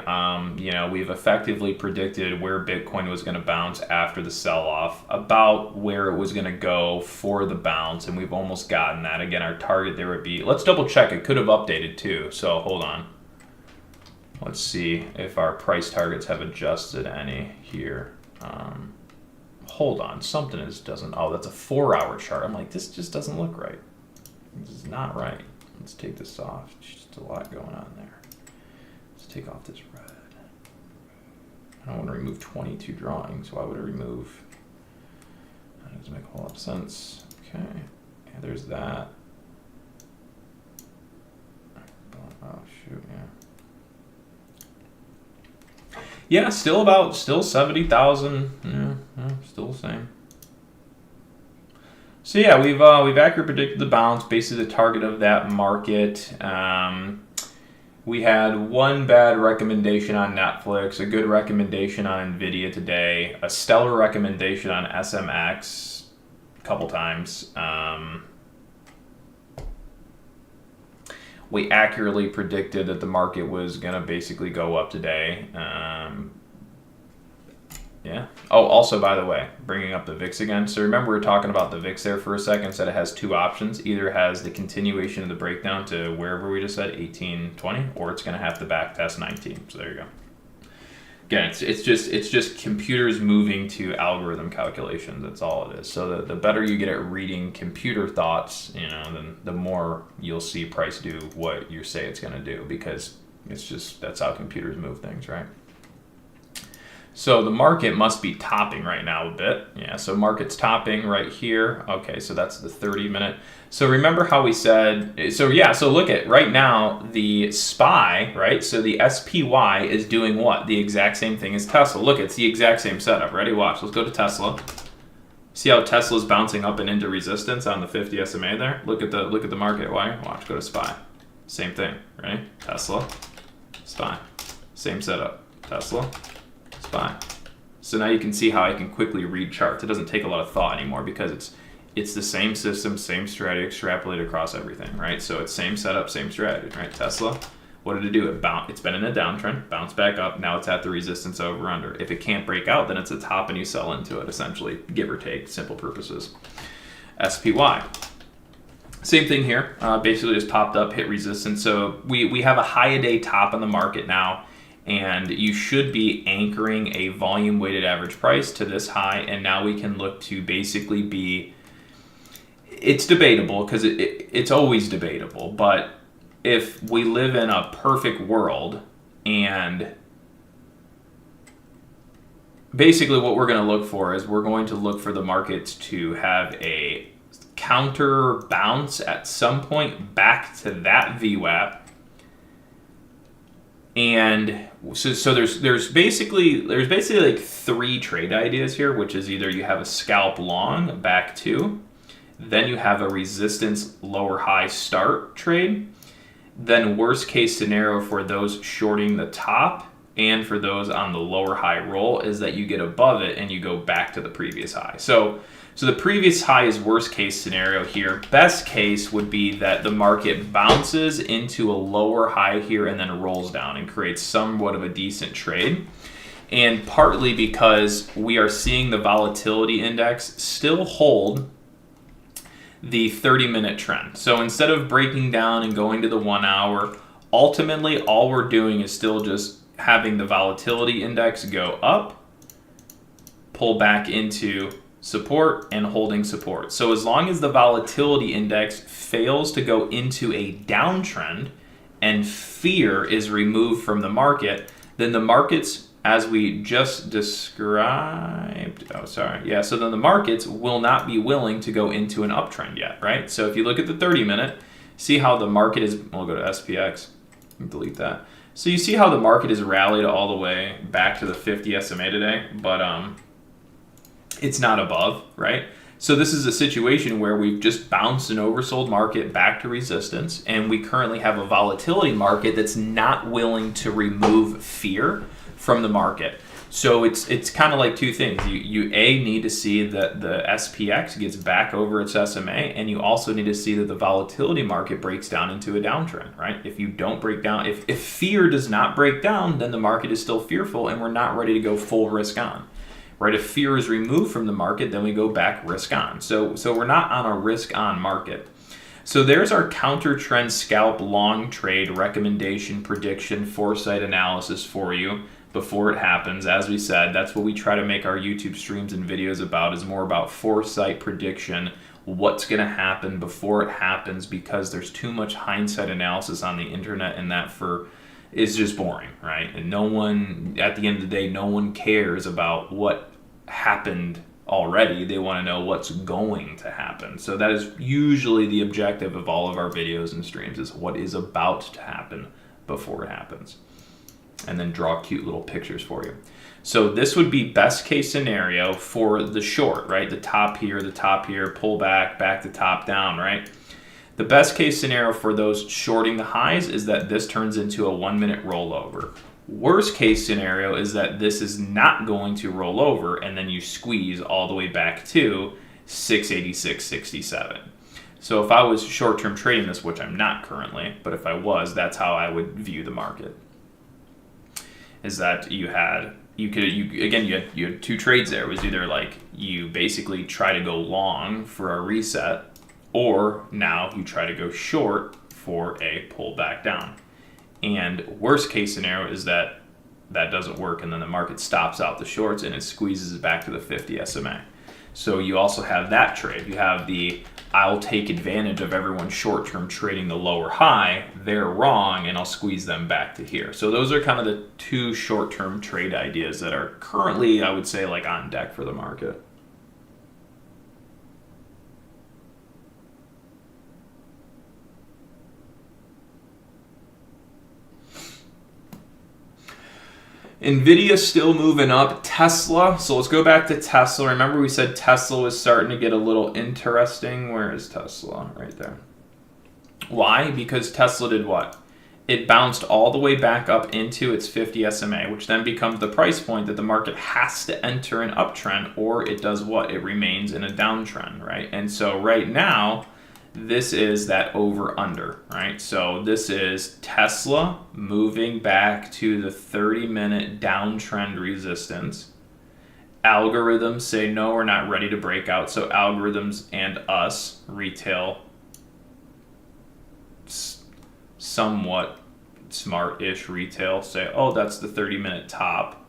We've effectively predicted where Bitcoin was going to bounce after the sell-off, about where it was going to go for the bounce, and we've almost gotten that. Again, our target there would be, let's double check, it could have updated too, so hold on. Let's see if our price targets have adjusted any here. Hold on, something doesn't, oh, that's a 4-hour chart. I'm like, this just doesn't look right. This is not right. Let's take this off. There's just a lot going on there. Let's take off this red. I don't want to remove 22 drawings. Why would I remove? That doesn't make a whole lot of sense. Okay. Yeah, there's that. Oh, shoot, yeah. Yeah, still 70,000. Yeah, still the same. So yeah, we've accurately predicted the bounce, basically the target of that market. We had one bad recommendation on Netflix, a good recommendation on Nvidia today, a stellar recommendation on SMX a couple times. We accurately predicted that the market was going to basically go up today. Yeah. Oh, also, by the way, bringing up the VIX again. So remember we were talking about the VIX there for a second, said it has two options. Either it has the continuation of the breakdown to wherever we just said, 1820, or it's going to have to back test 19. So there you go. Again, it's just computers moving to algorithm calculations. That's all it is. So the better you get at reading computer thoughts, then the more you'll see price do what you say it's going to do, because that's how computers move things, right? So the market must be topping right now a bit. Yeah, so market's topping right here. Okay, so that's the 30-minute. So remember how we said, so look at right now, the SPY, right? So the SPY is doing what? The exact same thing as Tesla. Look, it's the exact same setup. Ready? Watch. Let's go to Tesla. See how Tesla's bouncing up and into resistance on the 50 SMA there? Look at the market. Why? Watch, go to SPY. Same thing, right? Tesla, SPY. Same setup. Tesla, SPY. So now you can see how I can quickly read charts. It doesn't take a lot of thought anymore because it's the same system, same strategy, extrapolated across everything, right? So it's same setup, same strategy, right? Tesla, what did it do? It's been in a downtrend, bounced back up. Now it's at the resistance over under. If it can't break out, then it's a top and you sell into it, essentially, give or take, simple purposes. SPY. Same thing here. Basically just popped up, hit resistance. So we have a high a day top on the market now. And you should be anchoring a volume weighted average price to this high, and now we can look to basically be, it's debatable because it's always debatable, but if we live in a perfect world, and basically what we're going to look for is we're going to look for the markets to have a counter bounce at some point back to that VWAP. And so there's basically like three trade ideas here, which is either you have a scalp long back to, then you have a resistance lower high start trade, then worst case scenario for those shorting the top and for those on the lower high roll is that you get above it and you go back to the previous high. So the previous high is worst case scenario here. Best case would be that the market bounces into a lower high here and then rolls down and creates somewhat of a decent trade. And partly because we are seeing the volatility index still hold the 30-minute trend. So instead of breaking down and going to the 1 hour, ultimately all we're doing is still just having the volatility index go up, pull back into support, and holding support. So as long as the volatility index fails to go into a downtrend and fear is removed from the market, then the markets, as we just described, so then the markets will not be willing to go into an uptrend yet, right? So if you look at the 30-minute, see how the market is, we'll go to SPX, delete that. So you see how the market is rallied all the way back to the 50 SMA today, but it's not above, right? So this is a situation where we've just bounced an oversold market back to resistance, and we currently have a volatility market that's not willing to remove fear from the market. So it's kind of like two things. You need to see that the SPX gets back over its SMA, and you also need to see that the volatility market breaks down into a downtrend, right? If you don't break down, if fear does not break down, then the market is still fearful and we're not ready to go full risk on, right? If fear is removed from the market, then we go back risk on. So we're not on a risk on market. So there's our counter trend scalp long trade recommendation, prediction, foresight analysis for you before it happens. As we said, that's what we try to make our YouTube streams and videos about, is more about foresight, prediction, what's going to happen before it happens, because there's too much hindsight analysis on the internet, and that is just boring, right? And no one, at the end of the day, no one cares about what happened already. They want to know what's going to happen. So that is usually the objective of all of our videos and streams, is what is about to happen before it happens. And then draw cute little pictures for you. So this would be best case scenario for the short, right? The top here, pull back to top down, right? The best case scenario for those shorting the highs is that this turns into a 1 minute rollover. Worst case scenario is that this is not going to roll over, and then you squeeze all the way back to 686.67. So if I was short-term trading this, which I'm not currently, but if I was, that's how I would view the market. Is that you had two trades there. It was either like you basically try to go long for a reset, or now you try to go short for a pullback down. And worst case scenario is that doesn't work, and then the market stops out the shorts and it squeezes it back to the 50 SMA. So you also have that trade. You have the I'll take advantage of everyone short-term trading the lower high. They're wrong, and I'll squeeze them back to here. So those are kind of the two short-term trade ideas that are currently, I would say, like on deck for the market. Nvidia still moving up. Tesla. So let's go back to Tesla. Remember we said Tesla was starting to get a little interesting. Where is Tesla? Right there. Why? Because Tesla did what? It bounced all the way back up into its 50 SMA, which then becomes the price point that the market has to enter an uptrend, or it does what? It remains in a downtrend, right? And so right now, this is that over under, right? So this is Tesla moving back to the 30-minute downtrend resistance. Algorithms say, no, we're not ready to break out. So algorithms and us, retail, somewhat smart-ish retail, say, oh, that's the 30-minute top.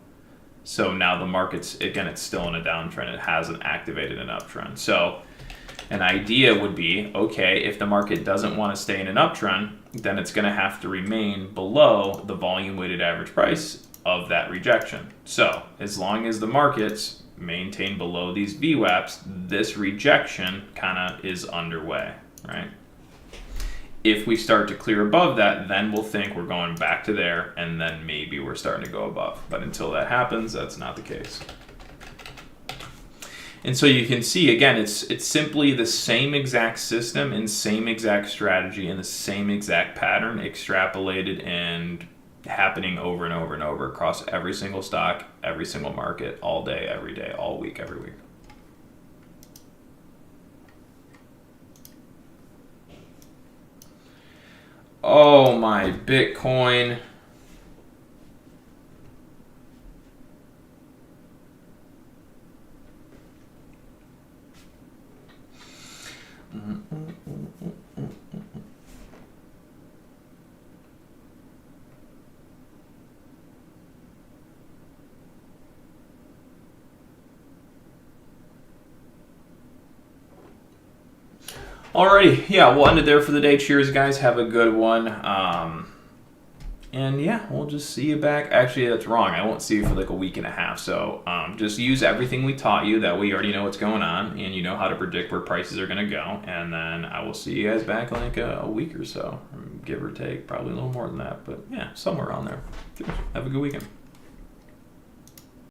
So now the market's, again, it's still in a downtrend. It hasn't activated an uptrend. So an idea would be, okay, if the market doesn't want to stay in an uptrend, then it's going to have to remain below the volume weighted average price of that rejection. So as long as the markets maintain below these VWAPs, this rejection kind of is underway, right? If we start to clear above that, then we'll think we're going back to there, and then maybe we're starting to go above. But until that happens, that's not the case. And so you can see, again, it's simply the same exact system and same exact strategy and the same exact pattern extrapolated and happening over and over and over across every single stock, every single market, all day, every day, all week, every week. Oh, my Bitcoin. Alrighty, yeah, we'll end it there for the day. Cheers, guys. Have a good one. And yeah, we'll just see you back. Actually, that's wrong. I won't see you for like a week and a half. So just use everything we taught you. That way you already know what's going on and you know how to predict where prices are going to go. And then I will see you guys back in like a week or so, give or take. Probably a little more than that. But yeah, somewhere around there. Have a good weekend.